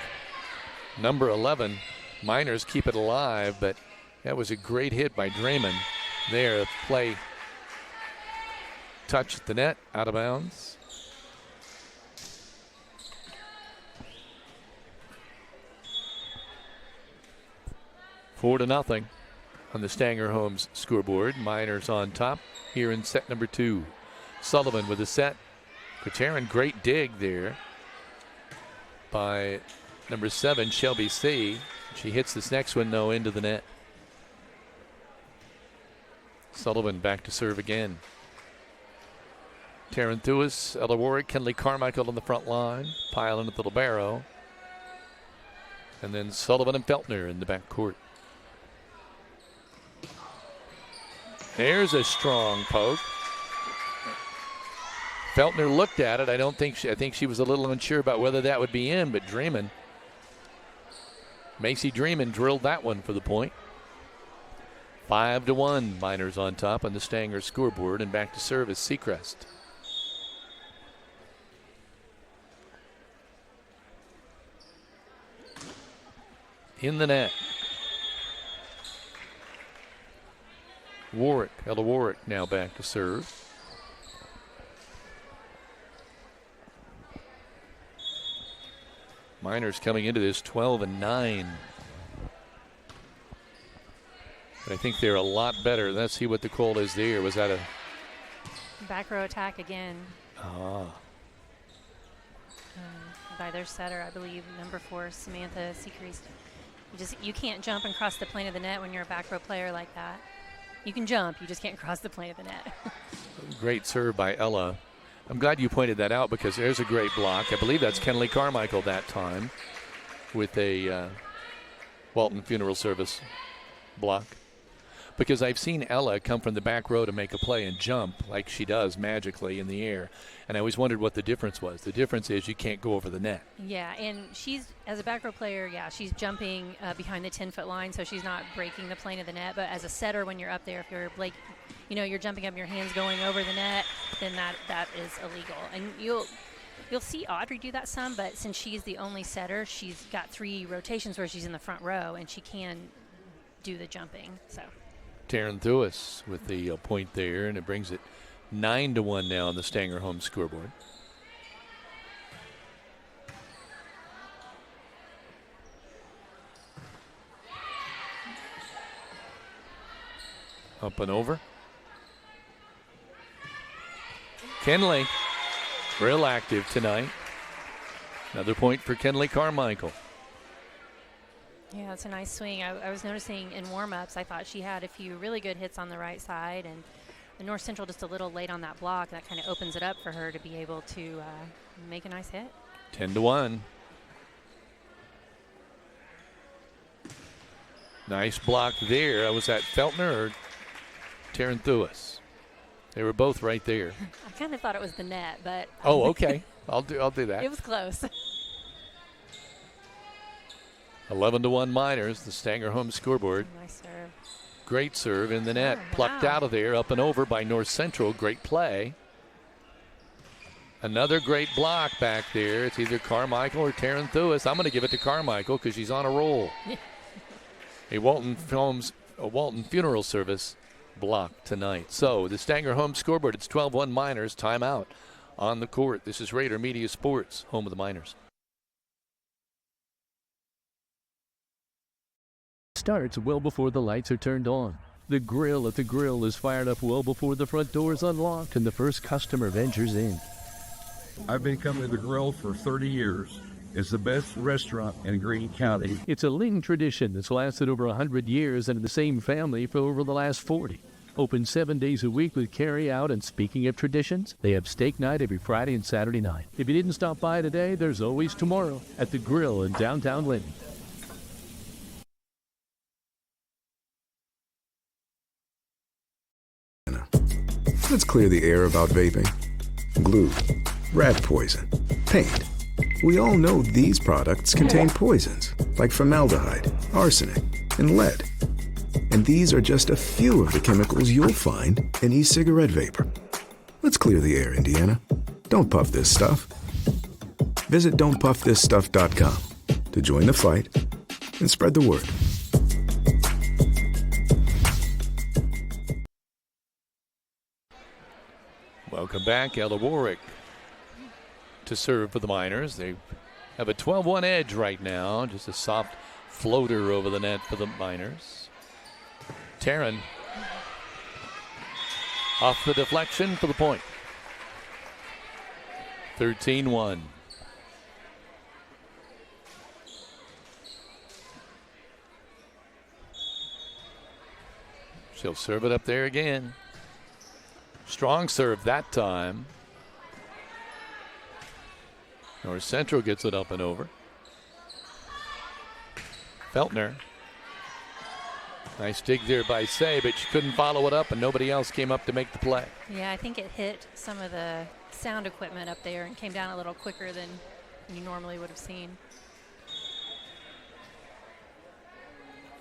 Number 11. Miners keep it alive, but that was a great hit by Draymond. There, play touched the net, out of bounds. Four to nothing on the Stanger Homes scoreboard. Miners on top here in set number 2. Sullivan with a set. Katarin, great dig there by number 7, Shelby C. She hits this next one, though, into the net. Sullivan back to serve again. Taryn Thuis, Ella Warwick, Kenley Carmichael on the front line. Piling at the libero. And then Sullivan and Feltner in the back court. There's a strong poke. Feltner looked at it. I think she was a little unsure about whether that would be in, but Macy Dreaman drilled that one for the point. 5-1, Miners on top on the Stanger scoreboard, and back to serve is Seacrest. In the net. Ella Warwick now back to serve. Miners coming into this 12-9. But I think they're a lot better. Let's see what the call is there. Was that a back row attack again? By their setter, I believe, number 4, Samantha Seacrest. You can't jump and cross the plane of the net when you're a back row player like that. You can jump, you just can't cross the plane of the net. Great serve by Ella. I'm glad you pointed that out because there's a great block. I believe that's Kenley Carmichael that time with a Walton Funeral Service block. Because I've seen Ella come from the back row to make a play and jump like she does magically in the air. And I always wondered what the difference was. The difference is you can't go over the net. Yeah, and she's, as a back row player, she's jumping behind the 10-foot line, so she's not breaking the plane of the net. But as a setter, when you're up there, if you're you're jumping up, your hands going over the net, then that is illegal. And you'll see Audrey do that some, but since she's the only setter, she's got 3 rotations where she's in the front row, and she can do the jumping. So. Taryn Thuis with the point there, and it brings it 9-1 now on the Stanger home scoreboard. Up and over. Kenley, real active tonight. Another point for Kenley Carmichael. Yeah, it's a nice swing. I was noticing in warm-ups, I thought she had a few really good hits on the right side, and the North Central just a little late on that block. That kind of opens it up for her to be able to make a nice hit. 10-1. Nice block there. Was that Feltner or Taryn Thuis? They were both right there. I kind of thought it was the net, but oh, okay. I'll do that. It was close. 11-1 Miners, the Stanger home scoreboard. Nice serve. Great serve in the net. Plucked out of there, up and over by North Central. Great play. Another great block back there. It's either Carmichael or Taryn Thewis. I'm going to give it to Carmichael because she's on a roll. A Walton Funeral Service block tonight. So the Stanger home scoreboard, it's 12-1 Miners. Timeout on the court. This is Rader Media Sports, home of the Miners. Starts well before the lights are turned on. The grill at the Grill is fired up well before the front door is unlocked and the first customer ventures in. I've been coming to the Grill for 30 years. It's the best restaurant in Greene County. It's a Linton tradition that's lasted over 100 years and in the same family for over the last 40. Open 7 days a week with carry out, and speaking of traditions, they have steak night every Friday and Saturday night. If you didn't stop by today, there's always tomorrow at the Grill in downtown Linton. Let's clear the air about vaping. Glue, rat poison, paint. We all know these products contain poisons like formaldehyde, arsenic, and lead. And these are just a few of the chemicals you'll find in e-cigarette vapor. Let's clear the air, Indiana. Don't puff this stuff. Visit don'tpuffthisstuff.com to join the fight and spread the word. Welcome back. Ella Warwick to serve for the Miners. They have a 12-1 edge right now. Just a soft floater over the net for the Miners. Taryn off the deflection for the point. 13-1. She'll serve it up there again. Strong serve that time. North Central gets it up and over. Feltner. Nice dig there by Say, but she couldn't follow it up, and nobody else came up to make the play. Yeah, I think it hit some of the sound equipment up there and came down a little quicker than you normally would have seen.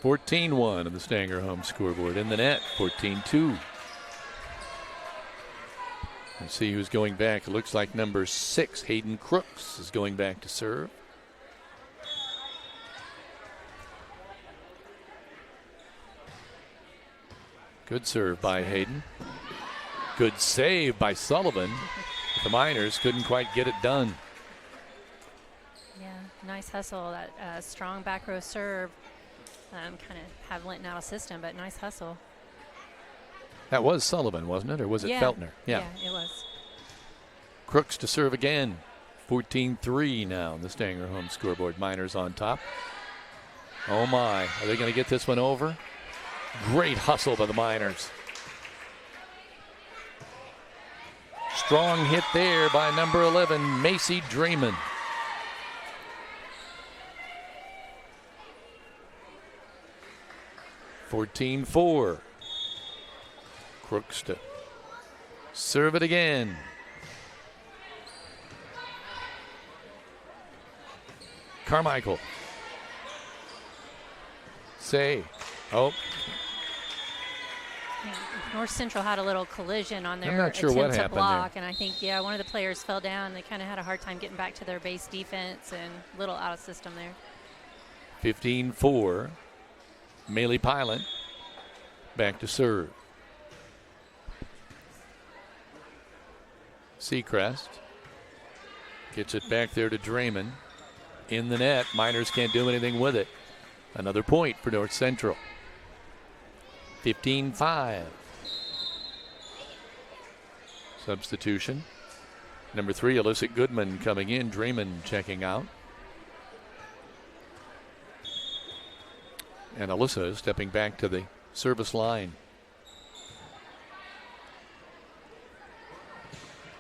14-1 on the Stanger home scoreboard. In the net, 14-2. Let's see who's going back. It looks like number 6, Hayden Crooks, is going back to serve. Good serve by Hayden. Good save by Sullivan. The Miners couldn't quite get it done. Yeah, nice hustle. That strong back row serve. Kind of have Linton out of system, but nice hustle. That was Sullivan, wasn't it? Or was it Feltner? Yeah, it was. Crooks to serve again. 14-3 now on the Stanger home scoreboard. Miners on top. Oh my, are they going to get this one over? Great hustle by the Miners. Strong hit there by number 11, Macy Dreaman. (14-4). Crooks to serve it again. Carmichael. Say. Oh. North Central had a little collision on their I'm not sure attempt what to happened block, there. and I think, one of the players fell down. They kind of had a hard time getting back to their base defense and a little out of system there. 15-4. Maley Pilot back to serve. Seacrest gets it back there to Draymond. In the net, Miners can't do anything with it. Another point for North Central. 15-5. Substitution. Number 3, Alyssa Goodman coming in. Draymond checking out. And Alyssa stepping back to the service line.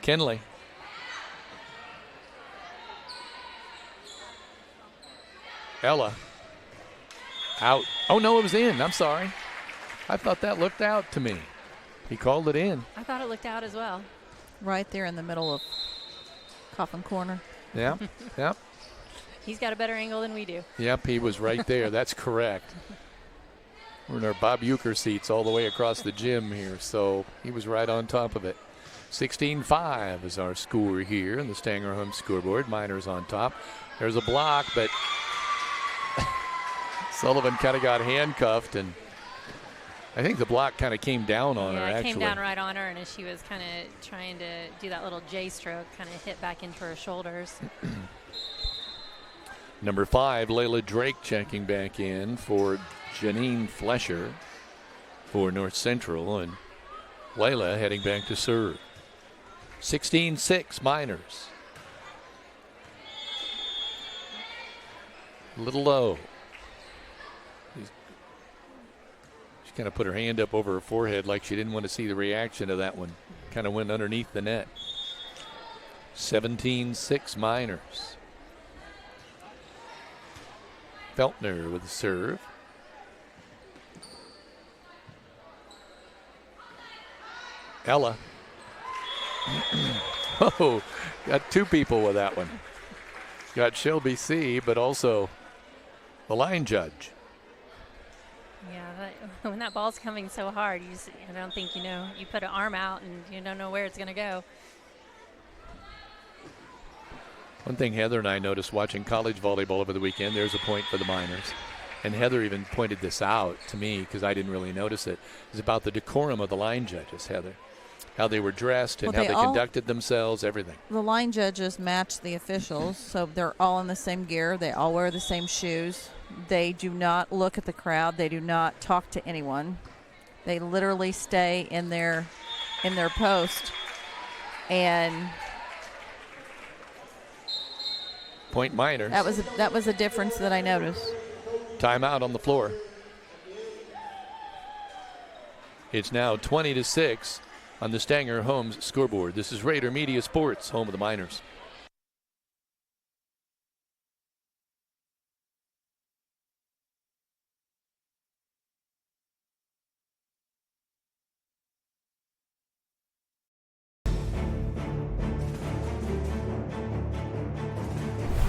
Kenley. Ella. Out. Oh, no, it was in. I'm sorry. I thought that looked out to me. He called it in. I thought it looked out as well. Right there in the middle of Coffin Corner. Yeah. Yep. He's got a better angle than we do. Yep, he was right there. That's correct. We're in our Bob Euchre seats all the way across the gym here, so he was right on top of it. 16-5 is our score here in the Stanger home scoreboard. Miners on top. There's a block, but Sullivan kind of got handcuffed, and I think the block kind of came down on her, actually. Yeah, it came down right on her, and as she was kind of trying to do that little J stroke, kind of hit back into her shoulders. Number 5, Layla Drake checking back in for Janine Flesher for North Central, and Layla heading back to serve. 16-6 Miners. A little low. She kind of put her hand up over her forehead like she didn't want to see the reaction of that one. Kind of went underneath the net. 17-6 Miners. Feltner with the serve. Ella. Oh, got two people with that one. Got Shelby C., but also the line judge. Yeah, when that ball's coming so hard, I don't think you put an arm out and you don't know where it's going to go. One thing Heather and I noticed watching college volleyball over the weekend, there's a point for the Miners, and Heather even pointed this out to me because I didn't really notice it, is about the decorum of the line judges, Heather. How they were dressed and how they conducted themselves, everything. The line judges match the officials, so they're all in the same gear. They all wear the same shoes. They do not look at the crowd. They do not talk to anyone. They literally stay in their post. And point Miners. That was a difference that I noticed. Timeout on the floor. It's now 20-6 on the Stanger Homes scoreboard. This is Rader Media Sports, home of the Miners.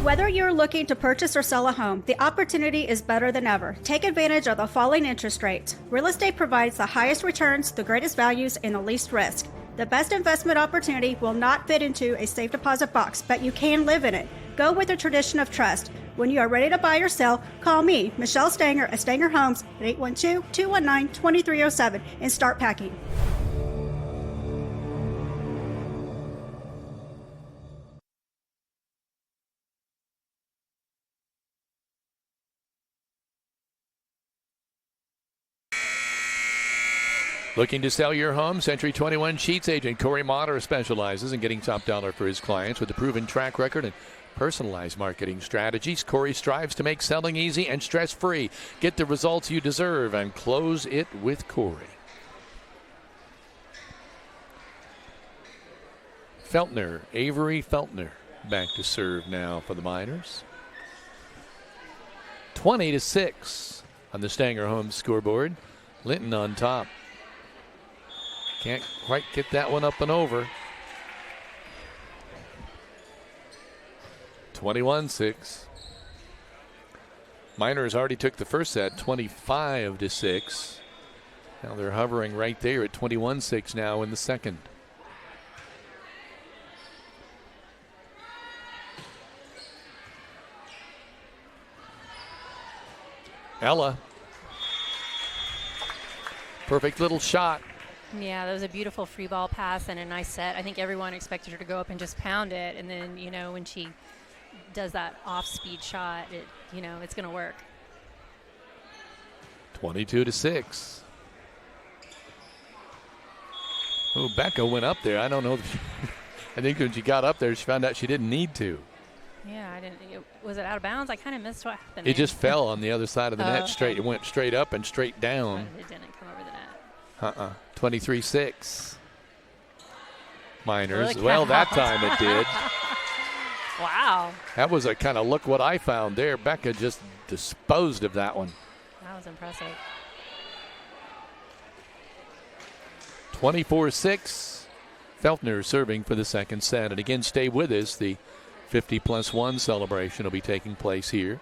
Whether you're looking to purchase or sell a home, the opportunity is better than ever. Take advantage of the falling interest rates. Real estate provides the highest returns, the greatest values, and the least risk. The best investment opportunity will not fit into a safe deposit box, but you can live in it. Go with a tradition of trust. When you are ready to buy or sell, call me, Michelle Stanger at Stanger Homes at 812-219-2307 and start packing. Looking to sell your home? Century 21 Sheets agent Corey Motter specializes in getting top dollar for his clients with a proven track record and personalized marketing strategies. Corey strives to make selling easy and stress-free. Get the results you deserve and close it with Corey. Feltner, Avery Feltner, back to serve now for the Miners. 20-6 on the Stanger Homes scoreboard. Linton on top. Can't quite get that one up and over. 21-6. Miners already took the first set, 25-6. Now they're hovering right there at 21-6 now in the second. Ella. Perfect little shot. Yeah, that was a beautiful free ball pass and a nice set. I think everyone expected her to go up and just pound it. And then, when she does that off-speed shot, it's going to work. 22-6. Oh, Becca went up there. I don't know. I think when she got up there, she found out she didn't need to. Yeah, I didn't. Was it out of bounds? I kind of missed what happened. It just fell on the other side of the net straight. It went straight up and straight down. It didn't come over the net. 23-6. Miners. Well, that time it did. Wow. That was a kind of look what I found there. Becca just disposed of that one. That was impressive. 24-6. Feltner serving for the second set. And again, stay with us. The 50+1 celebration will be taking place here.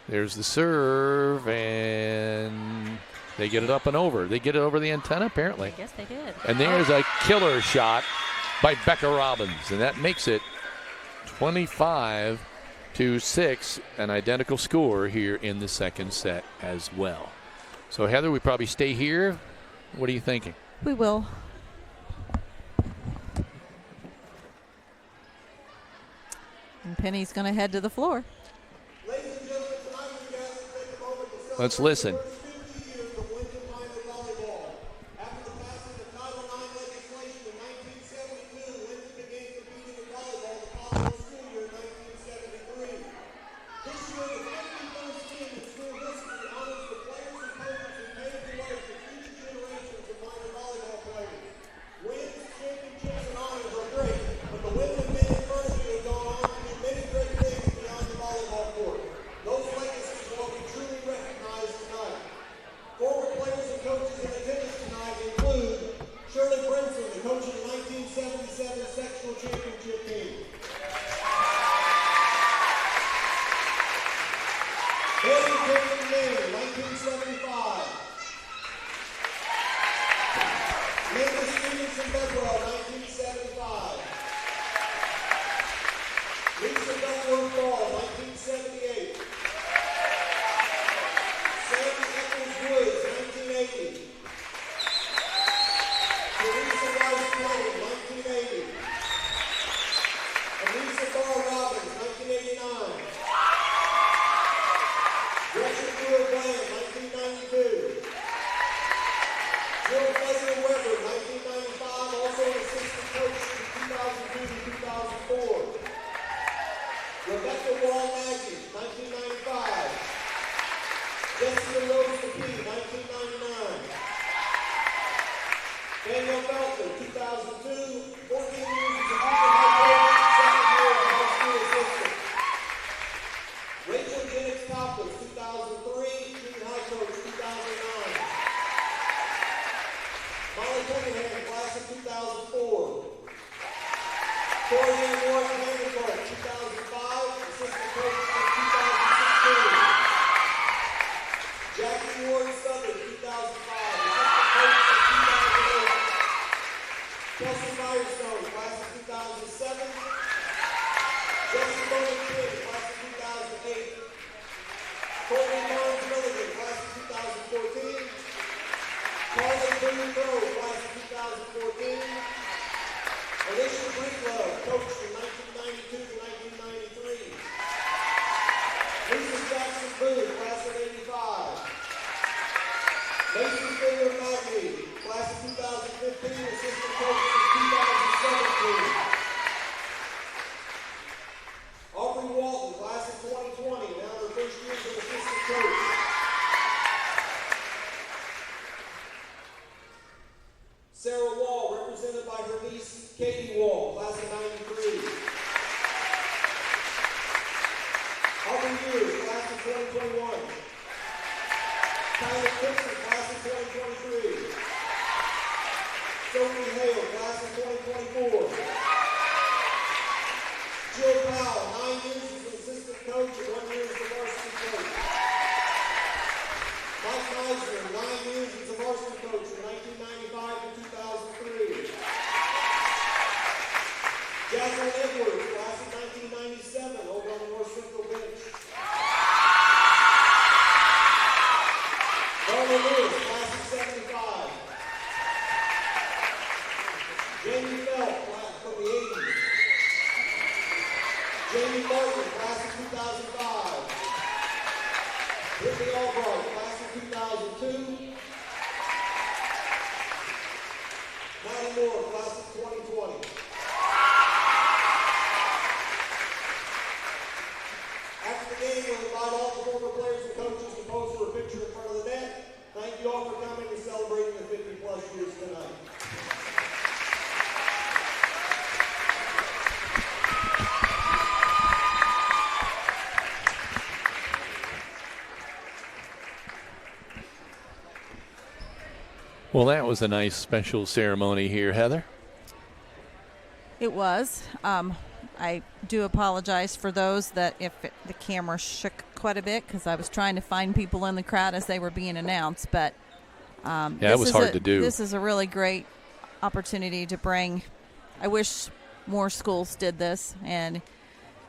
There's the serve, and they get it up and over. They get it over the antenna, apparently. I guess they did. And there's a killer shot by Becca Robbins, and that makes it 25-6, an identical score here in the second set as well. So, Heather, we probably stay here. What are you thinking? We will. And Penny's going to head to the floor. Let's listen. Well, that was a nice special ceremony here, Heather. It was. I do apologize for those that if the camera shook quite a bit because I was trying to find people in the crowd as they were being announced. But it was hard to do. This is a really great opportunity to bring. I wish more schools did this, and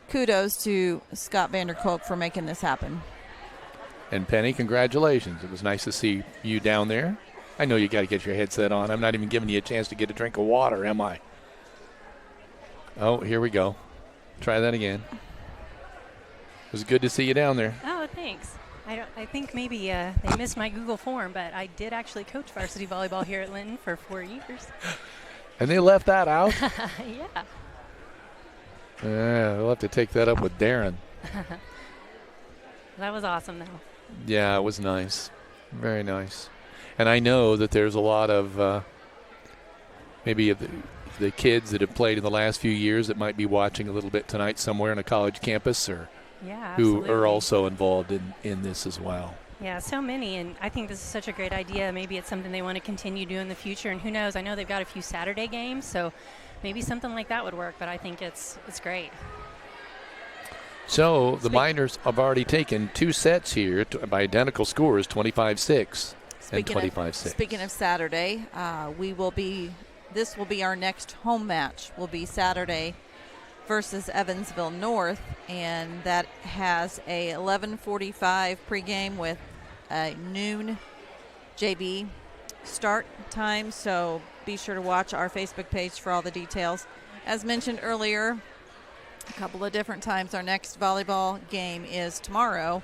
kudos to Scott Vanderkolk for making this happen. And Penny, congratulations. It was nice to see you down there. I know you got to get your headset on. I'm not even giving you a chance to get a drink of water, am I? Oh, here we go. Try that again. It was good to see you down there. Oh, thanks. I think maybe they missed my Google form, but I did actually coach varsity volleyball here at Linton for 4 years. And they left that out? Yeah. Yeah, we'll have to take that up with Darren. That was awesome, though. Yeah, it was nice. Very nice. And I know that there's a lot of maybe of the kids that have played in the last few years that might be watching a little bit tonight somewhere on a college campus or who are also involved in this as well. Yeah, so many, and I think this is such a great idea. Maybe it's something they want to continue doing in the future, and who knows? I know they've got a few Saturday games, so maybe something like that would work, but I think it's great. So the Miners have already taken 2 sets here by identical scores, 25-6 and 25-6. Speaking of Saturday, this will be our next home match. Will be Saturday versus Evansville North, and that has a 11:45 pregame with a noon JV start time. So be sure to watch our Facebook page for all the details. As mentioned earlier, a couple of different times. Our next volleyball game is tomorrow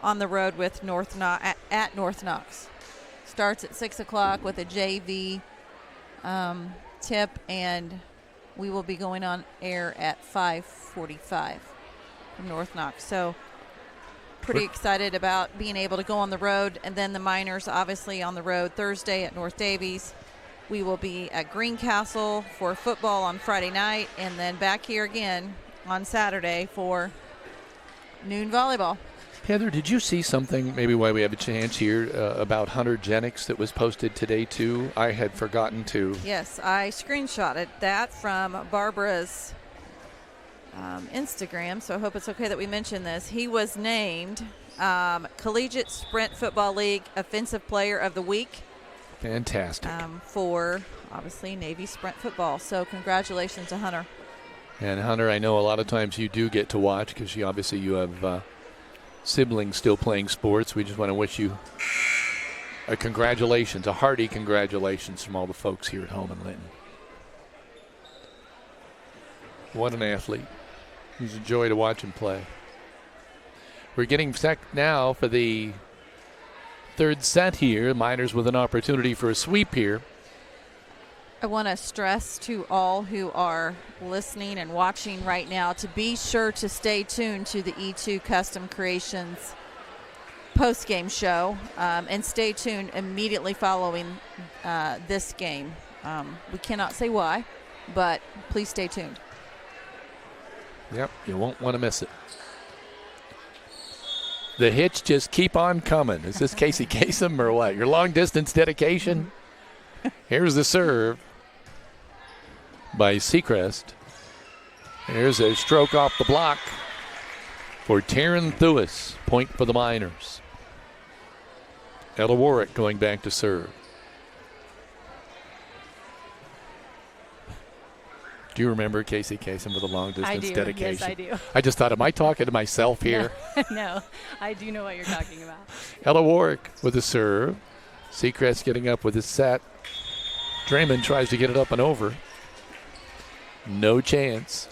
on the road with at North Knox. Starts at 6 o'clock with a JV tip, and we will be going on air at 5:45 from North Knox. So pretty excited about being able to go on the road. And then the Miners obviously on the road Thursday at North Davies. We will be at Greencastle for football on Friday night, and then back here again on Saturday for noon volleyball. Heather, did you see something, maybe while we have a chance here, about Hunter Jennings that was posted today too? I had forgotten to. Yes, I screenshotted that from Barbara's Instagram, so I hope it's okay that we mention this. He was named Collegiate Sprint Football League Offensive Player of the Week. Fantastic. For, obviously, Navy Sprint Football. So congratulations to Hunter. And Hunter, I know a lot of times you do get to watch because you have siblings still playing sports. We just want to wish you a hearty congratulations from all the folks here at home in Linton. What an athlete. He's a joy to watch him play. We're getting set now for the third set here. Miners with an opportunity for a sweep here. I want to stress to all who are listening and watching right now to be sure to stay tuned to the E2 Custom Creations post-game show and stay tuned immediately following this game. We cannot say why, but please stay tuned. Yep, you won't want to miss it. The hits just keep on coming. Is this Casey Kasem or what? Your long-distance dedication? Here's the serve by Seacrest. Here's a stroke off the block for Taryn Thewis. Point for the Miners. Ella Warwick going back to serve. Do you remember Casey Kasem with a long-distance dedication? Yes, I do. I just thought, am I talking to myself here? No, I do know what you're talking about. Ella Warwick with a serve. Seacrest getting up with his set. Draymond tries to get it up and over. No chance.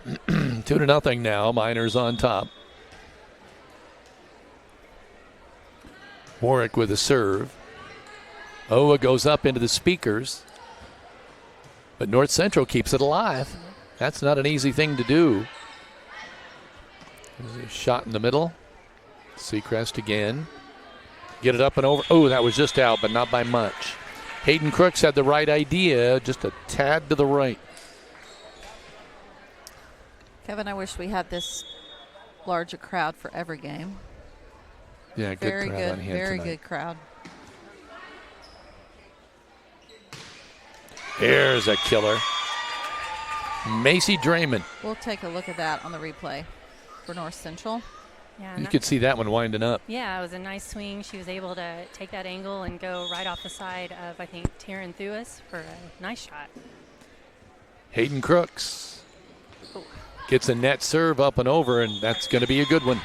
2-0 now. Miners on top. Warwick with a serve. Owa goes up into the speakers. But North Central keeps it alive. That's not an easy thing to do. There's a shot in the middle. Seacrest again. Get it up and over. Oh, that was just out, but not by much. Hayden Crooks had the right idea, just a tad to the right. Kevin, I wish we had this large a crowd for every game. Yeah, good very crowd good, on hand very tonight. good crowd. Here's a killer. Macy Draymond. We'll take a look at that on the replay for North Central. Yeah, You could see that one winding up. Yeah, it was a nice swing. She was able to take that angle and go right off the side of, I think, Taryn Thuis for a nice shot. Hayden Crooks gets a net serve up and over, and that's going to be a good one.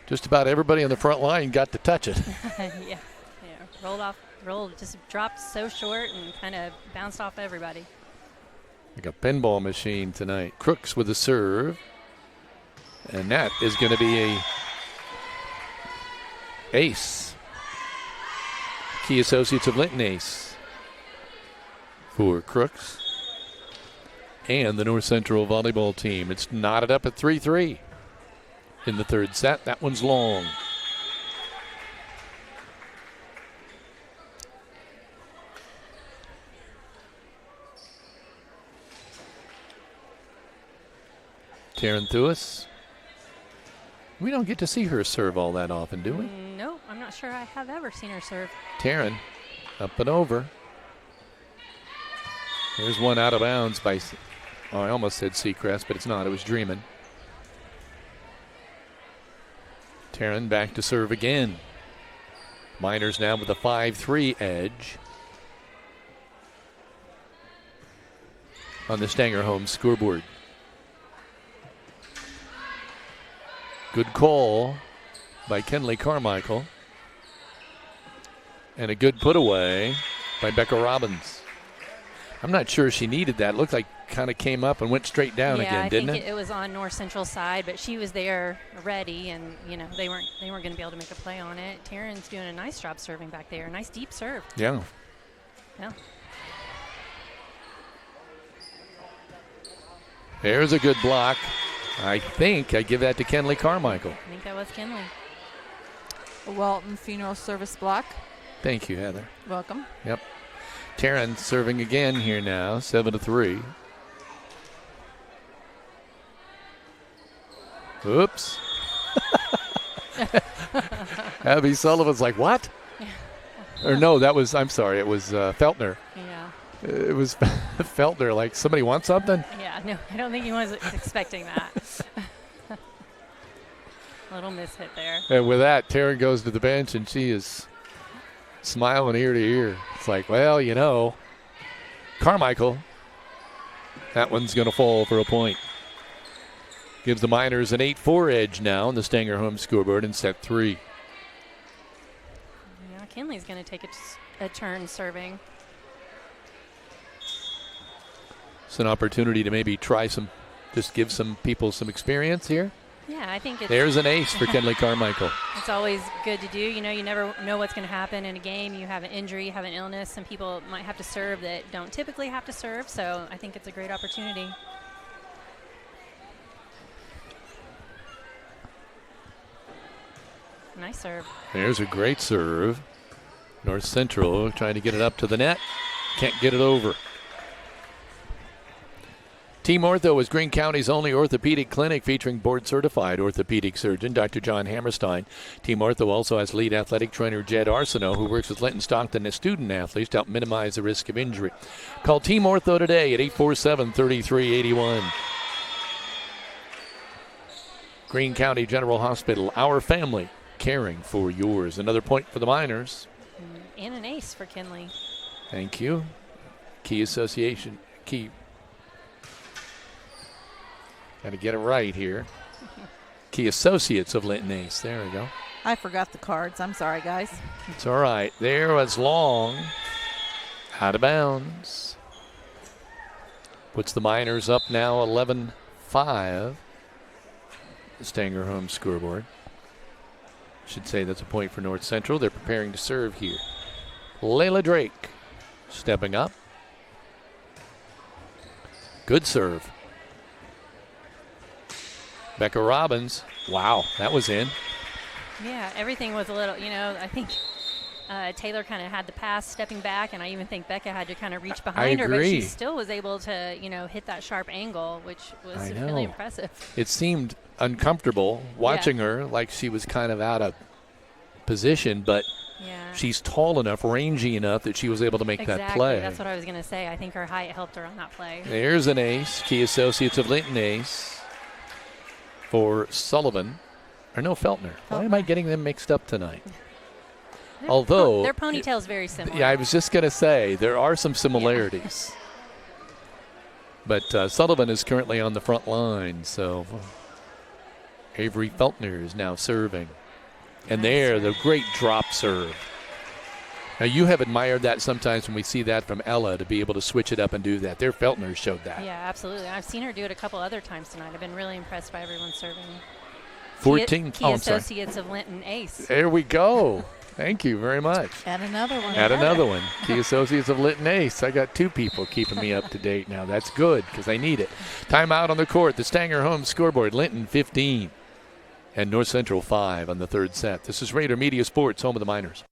Just about everybody on the front line got to touch it. yeah, rolled, just dropped so short and kind of bounced off everybody. Like a pinball machine tonight. Crooks with a serve. And that is going to be a ace. Key Associates of Linton ace for Crooks and the North Central volleyball team. It's knotted up at 3-3 in the third set. That one's long. Taryn Thuis. We don't get to see her serve all that often, do we? No, I'm not sure I have ever seen her serve. Taryn, up and over. There's one out of bounds by, I almost said Seacrest, but it's not. It was Dreamin. Taryn back to serve again. Miners now with a 5-3 edge on the Stanger home scoreboard. Good call by Kenley Carmichael. And a good put away by Becca Robbins. I'm not sure she needed that. It looked like kind of came up and went straight down again, didn't it? Yeah, I think it was on North Central side, but she was there ready, and they weren't going to be able to make a play on it. Taryn's doing a nice job serving back there. Nice deep serve. Yeah. Yeah. There's a good block. I think I give that to Kenley Carmichael. I think that was Kenley. A Walton Funeral Service block. Thank you, Heather. Welcome. Yep. Taryn serving again here now, 7-3. Oops. Abby Sullivan's like, what? Or no, that was, I'm sorry, it was Feltner. Yeah. It was Feltner, like, somebody want something? Yeah, no, I don't think he was expecting that. A little mishit there. And with that, Taryn goes to the bench, and she is smiling ear to ear. It's like, well, Carmichael, that one's going to fall for a point. Gives the Miners an 8-4 edge now on the Stanger home scoreboard in set 3. Yeah, Kenley's going to take a turn serving. It's an opportunity to maybe try just give some people some experience here. Yeah, I think there's an ace for Kenley Carmichael. It's always good to do. You never know what's going to happen in a game. You have an injury, you have an illness. Some people might have to serve that don't typically have to serve, so I think it's a great opportunity. Nice serve. There's a great serve. North Central trying to get it up to the net. Can't get it over. Team Ortho is Greene County's only orthopedic clinic featuring board-certified orthopedic surgeon Dr. John Hammerstein. Team Ortho also has lead athletic trainer Jed Arsenault, who works with Linton Stockton as student athletes to help minimize the risk of injury. Call Team Ortho today at 847-3381. Greene County General Hospital, our family, caring for yours. Another point for the Miners. And an ace for Kenley. Thank you. Key Association. Got to get it right here. Key Associates of Linton ace. There we go. I forgot the cards. I'm sorry, guys. It's all right. There was long. Out of bounds. Puts the Miners up now 11-5. The Stanger home scoreboard. Should say that's a point for North Central. They're preparing to serve here. Layla Drake stepping up. Good serve. Becca Robbins. Wow, that was in. Yeah, everything was a little, I think Taylor kind of had the pass stepping back, and I even think Becca had to kind of reach behind her, but she still was able to, hit that sharp angle, which was really impressive. It seemed uncomfortable watching her, like she was kind of out of position, but Yeah. she's tall enough, rangy enough that she was able to make that play. That's what I was going to say. I think her height helped her on that play. There's an ace. Key Associates of Linton ace for Sullivan. Or no, Feltner. Why am I getting them mixed up tonight? Although their ponytail's very similar. Yeah, I was just going to say there are some similarities. But Sullivan is currently on the front line, so Avery Feltner is now serving. And there, the great drop serve. Now, you have admired that sometimes when we see that from Ella, to be able to switch it up and do that. Their Feltner showed that. Yeah, absolutely. I've seen her do it a couple other times tonight. I've been really impressed by everyone serving. 14. Key Associates of Linton ace. There we go. Thank you very much. Add another one. Add another one. Key Associates of Linton ace. I got 2 people keeping me up to date now. That's good because I need it. Timeout on the court. The Stanger home scoreboard. Linton 15 and North Central 5 on the third set. This is Rader Media Sports, home of the Miners.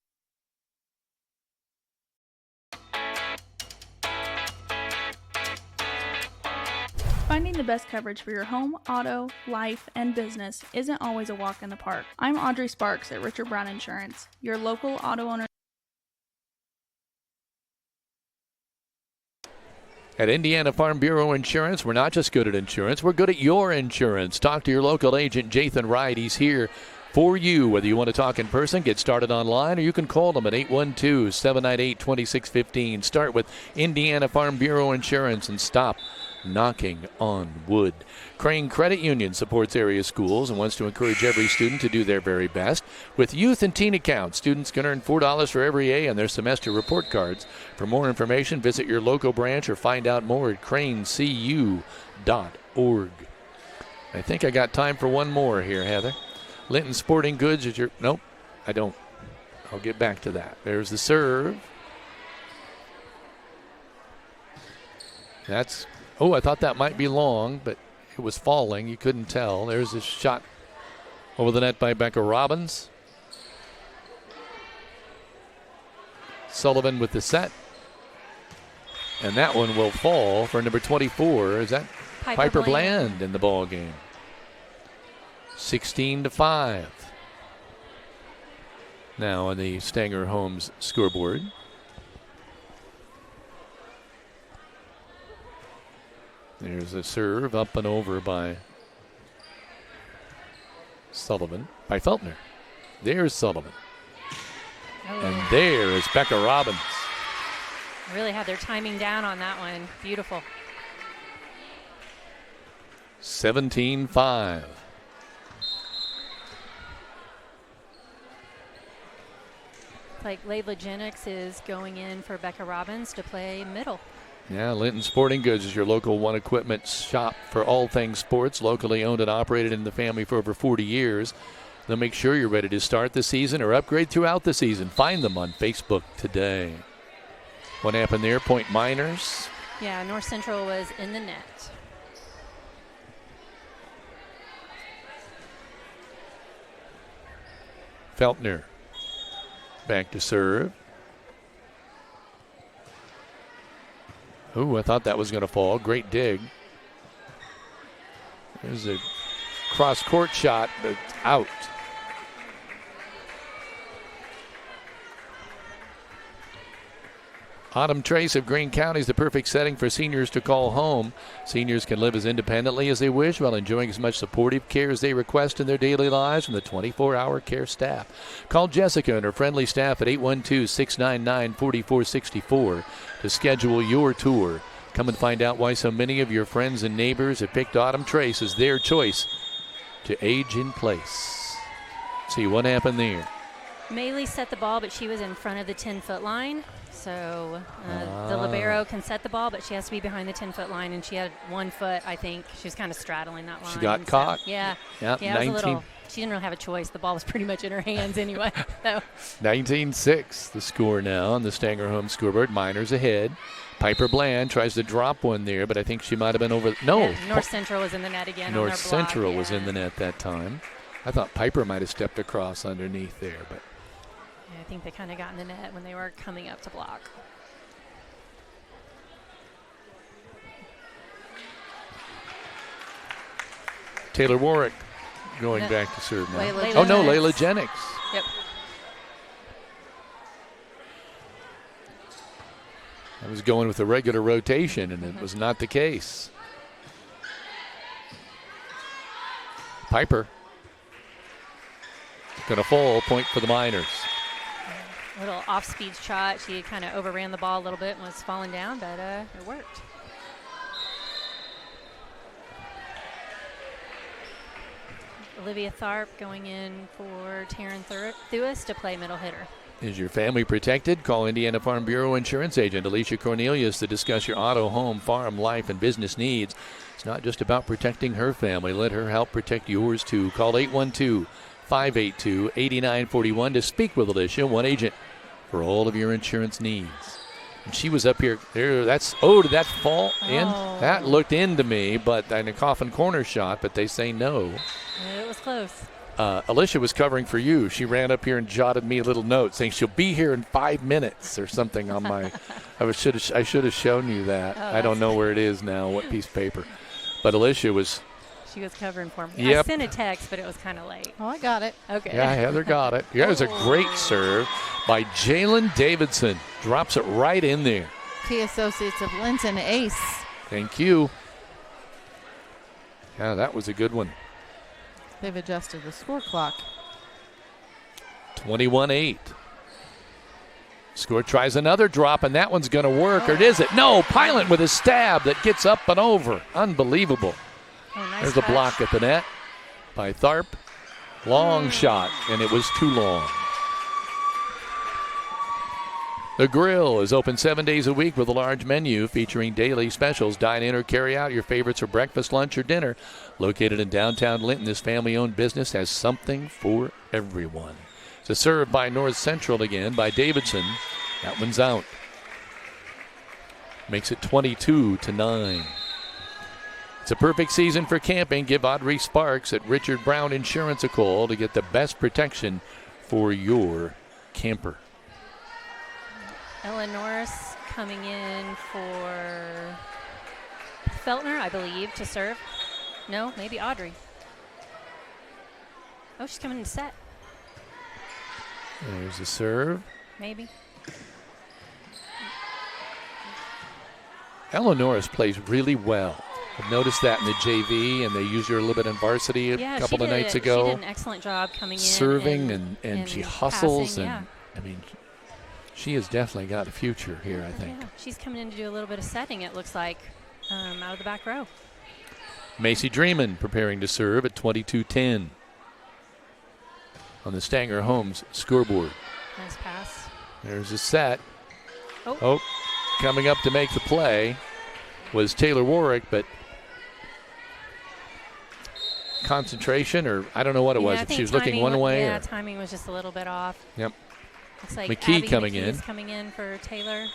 Finding the best coverage for your home, auto, life, and business isn't always a walk in the park. I'm Audrey Sparks at Richard Brown Insurance, your local auto owner. At Indiana Farm Bureau Insurance, we're not just good at insurance, we're good at your insurance. Talk to your local agent, Jathan Wright. He's here for you. Whether you want to talk in person, get started online, or you can call them at 812-798-2615. Start with Indiana Farm Bureau Insurance and stop knocking on wood. Crane Credit Union supports area schools and wants to encourage every student to do their very best. With youth and teen accounts, students can earn $4 for every A on their semester report cards. For more information, visit your local branch or find out more at cranecu.org. I think I got time for one more here, Heather. Linton Sporting Goods is your... Nope, I don't. I'll get back to that. There's the serve. That's... Oh, I thought that might be long, but it was falling. You couldn't tell. There's a shot over the net by Becca Robbins. Sullivan with the set. And that one will fall for number 24. Is that Piper Bland in the ball game? 16-5. Now on the Stanger Homes scoreboard. There's a serve up and over by Sullivan, by Feltner. There's Sullivan. Oh. And there is Becca Robbins. Really had their timing down on that one. Beautiful. 17-5. Like Layla Jennings is going in for Becca Robbins to play middle. Yeah, Linton Sporting Goods is your local one equipment shop for all things sports, locally owned and operated in the family for over 40 years. They'll make sure you're ready to start the season or upgrade throughout the season. Find them on Facebook today. What happened there? Point Miners. Yeah, North Central was in the net. Feltner back to serve. Ooh, I thought that was going to fall. Great dig. There's a cross-court shot, but it's out. Autumn Trace of Greene County is the perfect setting for seniors to call home. Seniors can live as independently as they wish while enjoying as much supportive care as they request in their daily lives from the 24-hour care staff. Call Jessica and her friendly staff at 812-699-4464 to schedule your tour. Come and find out why so many of your friends and neighbors have picked Autumn Trace as their choice to age in place. See what happened there. Maylee set the ball, but she was in front of the 10-foot line. So the libero can set the ball, but she has to be behind the 10-foot line, and she had 1 foot, I think. She was kind of straddling that line. She got caught. Yeah. Yep, Yeah, it was a little, she didn't really have a choice. The ball was pretty much in her hands anyway. So. 19-6 the score now on the Stanger home scoreboard. Miners ahead. Piper Bland tries to drop one there, but I think she might have been over. No. Yeah, North Central was in the net again. North on their block. Central was in the net that time. I thought Piper might have stepped across underneath there, but. Yeah, I think they kind of got in the net when they were coming up to block. Taylor Warwick going back to serve now. Layla oh, no, Jennings. Layla Jennings. Yep. I was going with a regular rotation, and it was not the case. Piper going to fall, point for the Miners. A little off-speed shot. She kind of overran the ball a little bit and was falling down, but it worked. Olivia Tharp going in for Taryn Thuis to play middle hitter. Is your family protected? Call Indiana Farm Bureau Insurance Agent Alicia Cornelius to discuss your auto, home, farm, life, and business needs. It's not just about protecting her family. Let her help protect yours, too. Call 812-582-8941 to speak with Alicia, one agent for all of your insurance needs. And she was up here. There. Did that fall in? That looked into me, but in a coffin corner shot, but they say no. It was close. Alicia was covering for you. She ran up here and jotted me a little note saying she'll be here in 5 minutes or something on my. I should have shown you that. I don't know where it is now, what piece of paper. But Alicia was. She was covering for me. Yep. I sent a text, but it was kind of late. Oh, I got it. Okay. Yeah, Heather got it. Yeah, it was a great serve by Jalen Davidson. Drops it right in there. Key Associates of Linton, ace. Thank you. Yeah, that was a good one. They've adjusted the score clock. 21-8. Score tries another drop, and that one's going to work. Or is it? No, Pilot with a stab that gets up and over. Unbelievable. Nice There's a block at the net by Tharp. Long shot, and it was too long. The Grill is open 7 days a week with a large menu featuring daily specials. Dine in or carry out your favorites for breakfast, lunch, or dinner. Located in downtown Linton, this family-owned business has something for everyone. It's a serve by North Central again by Davidson. That one's out. Makes it 22-9. It's a perfect season for camping. Give Audrey Sparks at Richard Brown Insurance a call to get the best protection for your camper. Ellen Norris coming in for Feltner, I believe, to serve. No, maybe Audrey. Oh, she's coming in to set. There's a serve. Maybe. Ellen Norris plays really well. I've noticed that in the JV, and they used her a little bit in varsity a couple of nights ago. She did an excellent job coming in. Serving and she hustles. Passing, and I mean, she has definitely got a future here, I think. Yeah, she's coming in to do a little bit of setting, it looks like, out of the back row. Macy Dreeman preparing to serve at 22-10 on the Stanger Homes scoreboard. Nice pass. There's a set. Oh, coming up to make the play was Taylor Warwick, but concentration, or I don't know what it was. If she was looking one way. Yeah, timing was just a little bit off. Yep. Looks like McKee Abby coming McKee's in. coming in for Taylor.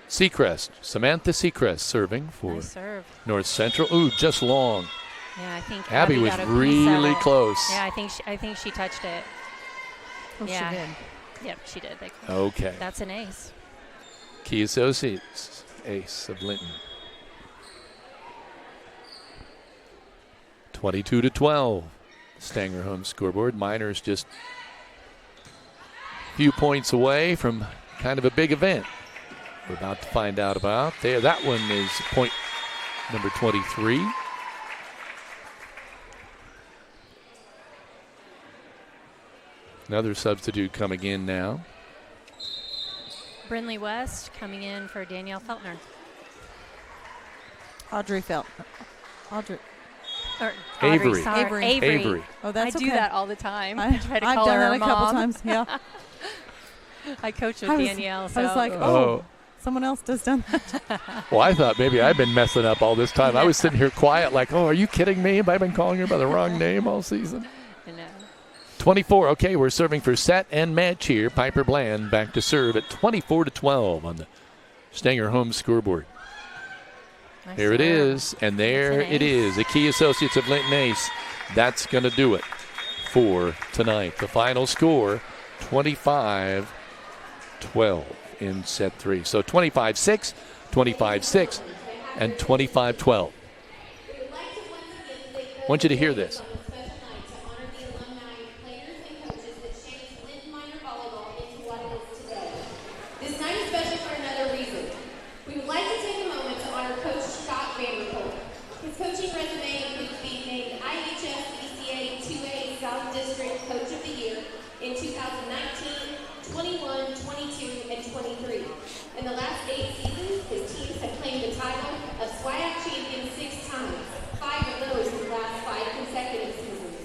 Seacrest, Samantha Seacrest serving for North Central. Ooh, just long. Yeah, I think Abby was got a really close. Yeah, I think she touched it. Oh, yeah. she did. Yep, she did. Okay. That's an ace. Key Associates, ace of Linton. 22-12. Stanger home scoreboard. Miners just a few points away from kind of a big event. We're about to find out about. There, that one is point number 23. Another substitute coming in now. Brinley West coming in for Danielle Feltner. Audrey Feltner. Avery. Avery. Oh, that's I do that all the time. I try to I've call done her that a mom. couple times. Yeah. I coach with Danielle. So. I was like, someone else does done that. Well, I thought maybe I've been messing up all this time. I was sitting here quiet like, are you kidding me? Have I been calling her by the wrong name all season? I know. 24. Okay, we're serving for set and match here. Piper Bland back to serve at 24-12 on the Stanger home scoreboard. Nice There it is, and there it is. The Key Associates of Linton ace. That's going to do it for tonight. The final score, 25-12 in set 3. So 25-6, 25-6, and 25-12. I want you to hear this. His coaching resume includes being named IHS-BCA 2A South District Coach of the Year in 2019, 21, 22, and 23. In the last 8 seasons, his teams have claimed the title of SWIAC champion 6 times, 5 of those in the last 5 consecutive seasons.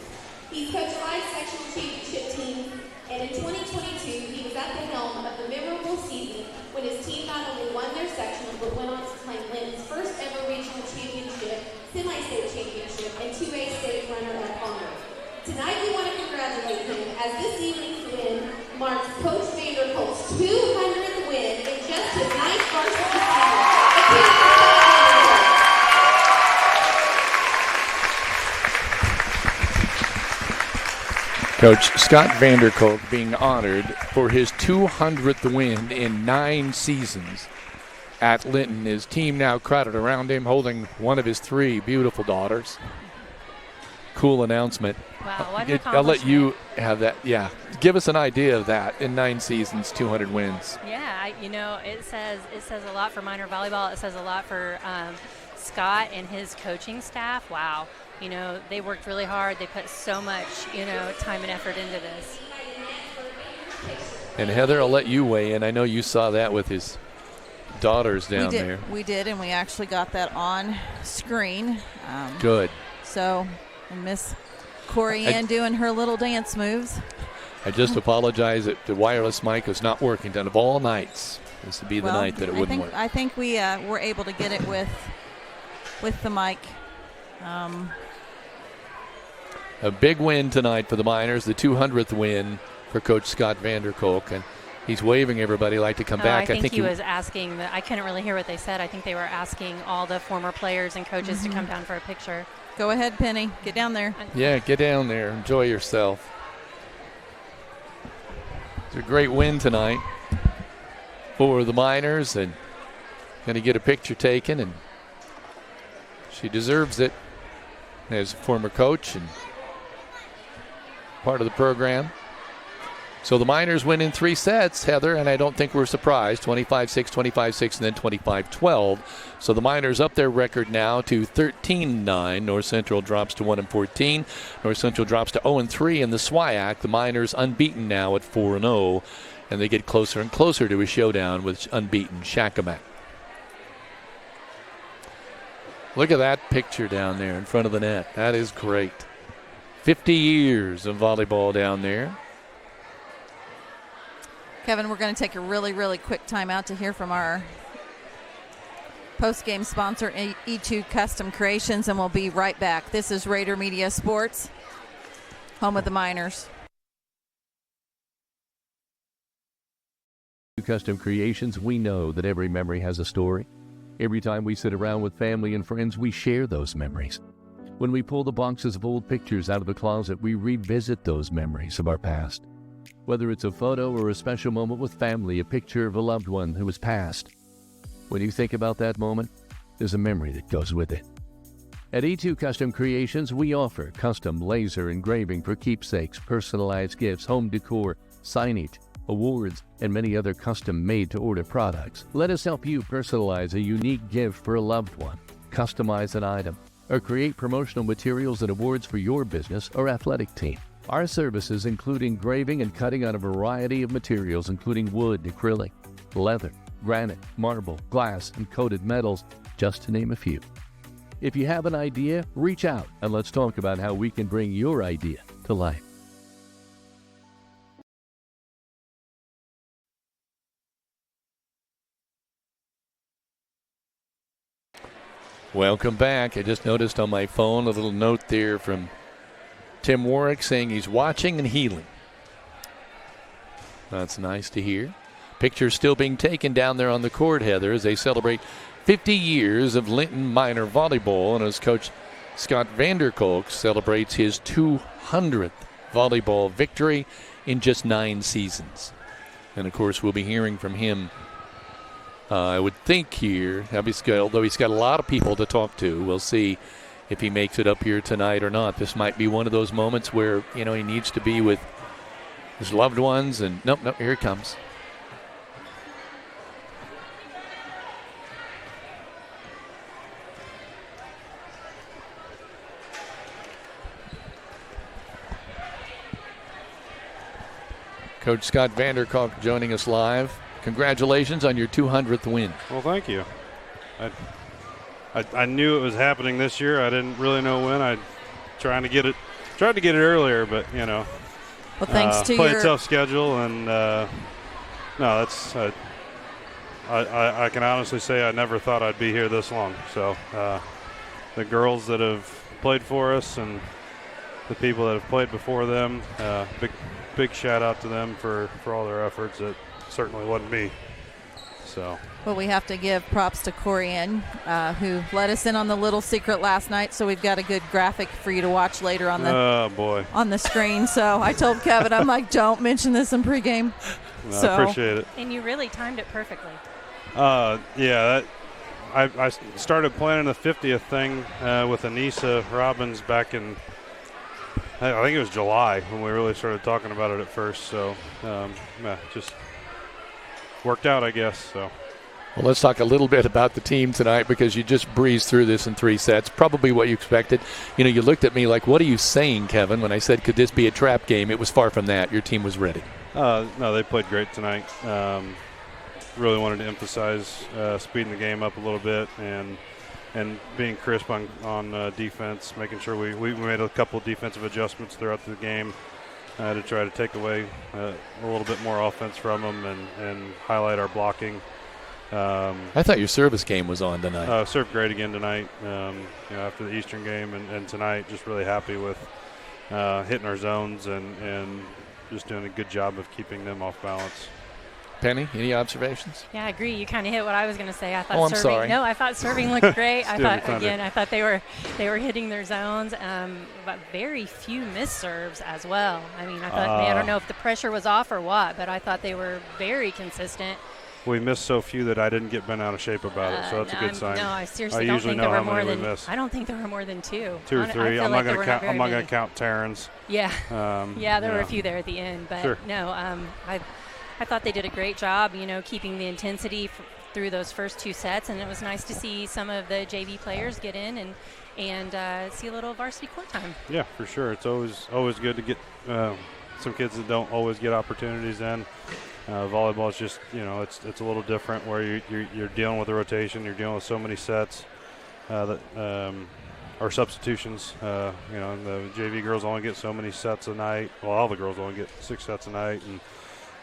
He's coached 5 sectional championship teams, and in 2022, he was at the helm of the memorable season when his team not only won their sectional, but went on to claim Linton's first ever regional championship, semi-state championship, and 2A state runner-up honor. Tonight, we want to congratulate him as this evening's win marks Coach Vanderkolk's 200th win in just his 9th varsity season. Coach Scott Vanderkolk being honored for his 200th win in 9 seasons at Linton. His team now crowded around him, holding one of his 3 beautiful daughters. Cool announcement. Wow, what an I'll let you have that. Yeah, give us an idea of that in 9 seasons, 200 wins. Yeah, it says a lot for minor volleyball. It says a lot for Scott and his coaching staff. Wow. They worked really hard. They put so much, time and effort into this. And Heather, I'll let you weigh in. I know you saw that with his daughters down there. We did, and we actually got that on screen. Good. So, and Miss Corey Ann doing her little dance moves. I just apologize that the wireless mic was not working. Done of all nights, this would be the night that it wouldn't work. I think we were able to get it with the mic. A big win tonight for the Miners, the 200th win for Coach Scott Vanderkolk, and he's waving everybody like to come back. I think he was asking, I couldn't really hear what they said. I think they were asking all the former players and coaches to come down for a picture. Go ahead, Penny. Get down there. Yeah, get down there. Enjoy yourself. It's a great win tonight for the Miners, and going to get a picture taken, and she deserves it as a former coach and part of the program. So the Miners win in 3 sets, Heather, and I don't think we're surprised. 25-6, 25-6, and then 25-12. So the Miners up their record now to 13-9. North Central drops to 1-14. North Central drops to 0-3 in the SWIAC. The Miners unbeaten now at 4-0, and they get closer and closer to a showdown with unbeaten Shakamak. Look at that picture down there in front of the net. That is great. 50 years of volleyball down there. Kevin, we're going to take a really, really quick timeout to hear from our post-game sponsor, E2 Custom Creations, and we'll be right back. This is Rader Media Sports, home of the Miners. Custom Creations, we know that every memory has a story. Every time we sit around with family and friends, we share those memories. When we pull the boxes of old pictures out of the closet, we revisit those memories of our past. Whether it's a photo or a special moment with family, a picture of a loved one who has passed. When you think about that moment, there's a memory that goes with it. At E2 Custom Creations, we offer custom laser engraving for keepsakes, personalized gifts, home decor, signage, awards, and many other custom made-to-order products. Let us help you personalize a unique gift for a loved one, customize an item, or create promotional materials and awards for your business or athletic team. Our services include engraving and cutting on a variety of materials, including wood, acrylic, leather, granite, marble, glass, and coated metals, just to name a few. If you have an idea, reach out and let's talk about how we can bring your idea to life. Welcome back. I just noticed on my phone a little note there from Tim Warwick saying he's watching and healing. That's nice to hear. Pictures still being taken down there on the court, Heather, as they celebrate 50 years of Linton minor volleyball, and as Coach Scott Vanderkolk celebrates his 200th volleyball victory in just 9 seasons. And, of course, we'll be hearing from him, I would think, here, although he's got a lot of people to talk to. We'll see if he makes it up here tonight or not. This might be one of those moments where, he needs to be with his loved ones. And nope, here it comes. Coach Scott Vanderkalk joining us live. Congratulations on your 200th win. Well, thank you. I knew it was happening this year. I didn't really know when. I tried to get it earlier, but well, thanks to play your a tough schedule, and no, that's I can honestly say I never thought I'd be here this long. So the girls that have played for us and the people that have played before them, big shout out to them for all their efforts. It certainly wasn't me. So. Well, we have to give props to Corianne, who let us in on the little secret last night. So we've got a good graphic for you to watch later on the on the screen. So I told Kevin, I'm like, don't mention this in pregame. No, I appreciate it. And you really timed it perfectly. Yeah, I started planning the 50th thing with Anissa Robbins back in, I think it was July when we really started talking about it at first. So just worked out, I guess. So. Well, let's talk a little bit about the team tonight, because you just breezed through this in 3 sets, probably what you expected. You looked at me like, what are you saying, Kevin, when I said, could this be a trap game? It was far from that. Your team was ready. No, they played great tonight. Really wanted to emphasize speeding the game up a little bit and being crisp on defense, making sure we made a couple of defensive adjustments throughout the game to try to take away a little bit more offense from them and highlight our blocking. I thought your service game was on tonight. Served great again tonight. After the Eastern game and tonight, just really happy with hitting our zones and just doing a good job of keeping them off balance. Penny, any observations? Yeah, I agree. You kind of hit what I was going to say. I thought I'm sorry. No, I thought serving looked great. I thought they were hitting their zones, but very few missed serves as well. I mean, I thought I don't know if the pressure was off or what, but I thought they were very consistent. We missed so few that I didn't get bent out of shape about it, so that's a good sign. No, I seriously don't think there were more than. I don't think there were more than 2. 2 or 3. I'm not going to count Terrence. Yeah. There were a few there at the end, but sure. No, I thought they did a great job, keeping the intensity through those first 2 sets, and it was nice to see some of the JV players get in and see a little varsity court time. Yeah, for sure. It's always good to get some kids that don't always get opportunities in. Volleyball is just, it's a little different where you're dealing with a rotation, you're dealing with so many sets or substitutions. The JV girls only get so many sets a night. Well, all the girls only get 6 sets a night, and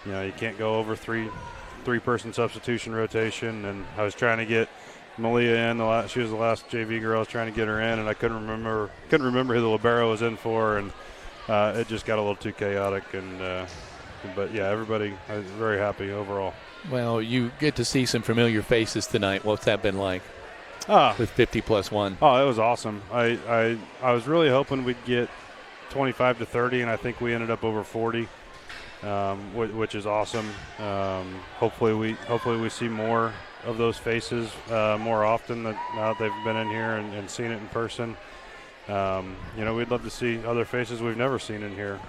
you can't go over three-person substitution rotation. And I was trying to get Malia in. She was the last JV girl. I was trying to get her in, and I couldn't remember who the libero was in for, and it just got a little too chaotic. But yeah, everybody is very happy overall. Well, you get to see some familiar faces tonight. What's that been like? With 50+1. Oh, it was awesome. I was really hoping we'd get 25 to 30, and I think we ended up over 40. Which is awesome. Hopefully we see more of those faces more often now that they've been in here and seen it in person. We'd love to see other faces we've never seen in here.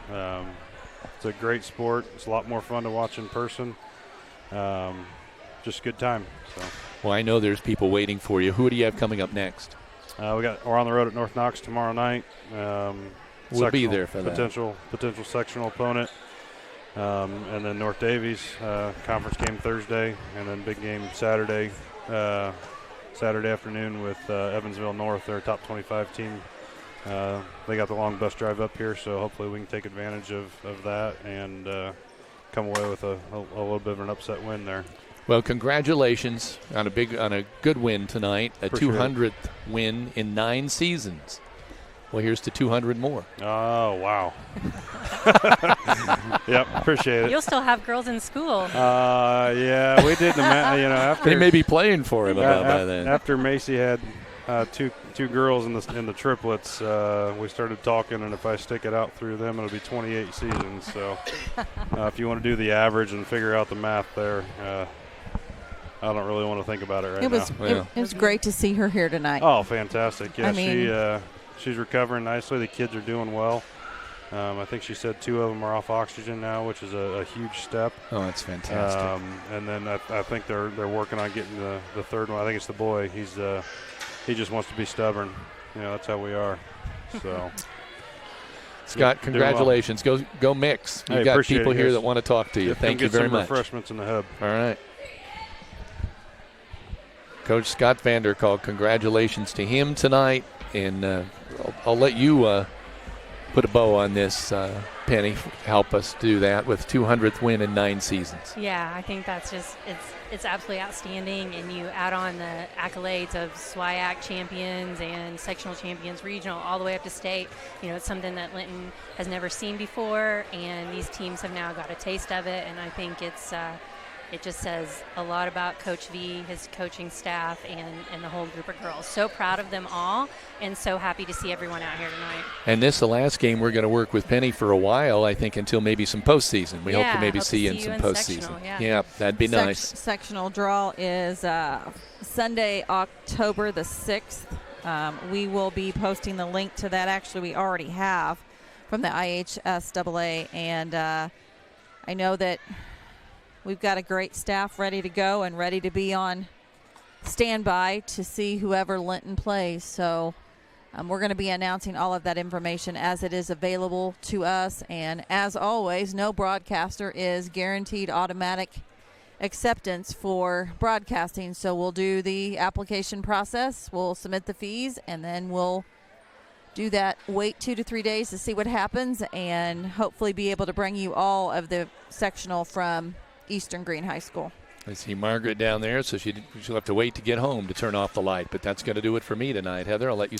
It's a great sport. It's a lot more fun to watch in person. Just a good time. So. Well, I know there's people waiting for you. Who do you have coming up next? We're on the road at North Knox tomorrow night. We'll be there for that. Potential sectional opponent. And then North Davies, conference game Thursday, and then big game Saturday afternoon with Evansville North, their top 25 team. They got the long bus drive up here, so hopefully we can take advantage of that and come away with a little bit of an upset win there. Well, congratulations on a good win tonight, a 200th win in 9 seasons. Well, here's to 200 more. Oh, wow. Yep, appreciate it. You'll still have girls in school. Yeah, we did. After they may be playing for him by then. After Macy had two girls in the triplets, we started talking, and if I stick it out through them, it'll be 28 seasons. So if you want to do the average and figure out the math there, I don't really want to think about it right now. It was great to see her here tonight. Oh, fantastic. Yeah, she's recovering nicely. The kids are doing well. I think she said 2 of them are off oxygen now, which is a huge step. Oh, that's fantastic. And then I think they're working on getting the third one. I think it's the boy. He just wants to be stubborn. That's how we are. So Scott, doing congratulations. Go Mix. You've got people here that want to talk to you. Thank you very much. Get some refreshments in the hub. All right. Coach Scott Vanderkalk, congratulations to him tonight. And I'll let you put a bow on this, Penny. Help us do that with 200th win in 9 seasons. Yeah, I think that's just it's absolutely outstanding, and you add on the accolades of SWIAC champions and sectional champions, regional, all the way up to state. It's something that Linton has never seen before, and these teams have now got a taste of it, and I think it just says a lot about Coach V, his coaching staff, and the whole group of girls. So proud of them all, and so happy to see everyone out here tonight. And this, the last game, we're going to work with Penny for a while, I think, until maybe some postseason. We hope to maybe see you in some postseason. Yeah, that'd be nice. Sectional draw is Sunday, October the 6th. We will be posting the link to that. Actually, we already have from the IHSAA, and I know that we've got a great staff ready to go and ready to be on standby to see whoever Linton plays. So we're going to be announcing all of that information as it is available to us. And as always, no broadcaster is guaranteed automatic acceptance for broadcasting. So we'll do the application process, we'll submit the fees, and then we'll do that, wait 2 to 3 days to see what happens, and hopefully be able to bring you all of the sectional from Eastern Green High School. I see Margaret down there, so she'll have to wait to get home to turn off the light. But that's going to do it for me tonight. Heather, I'll let you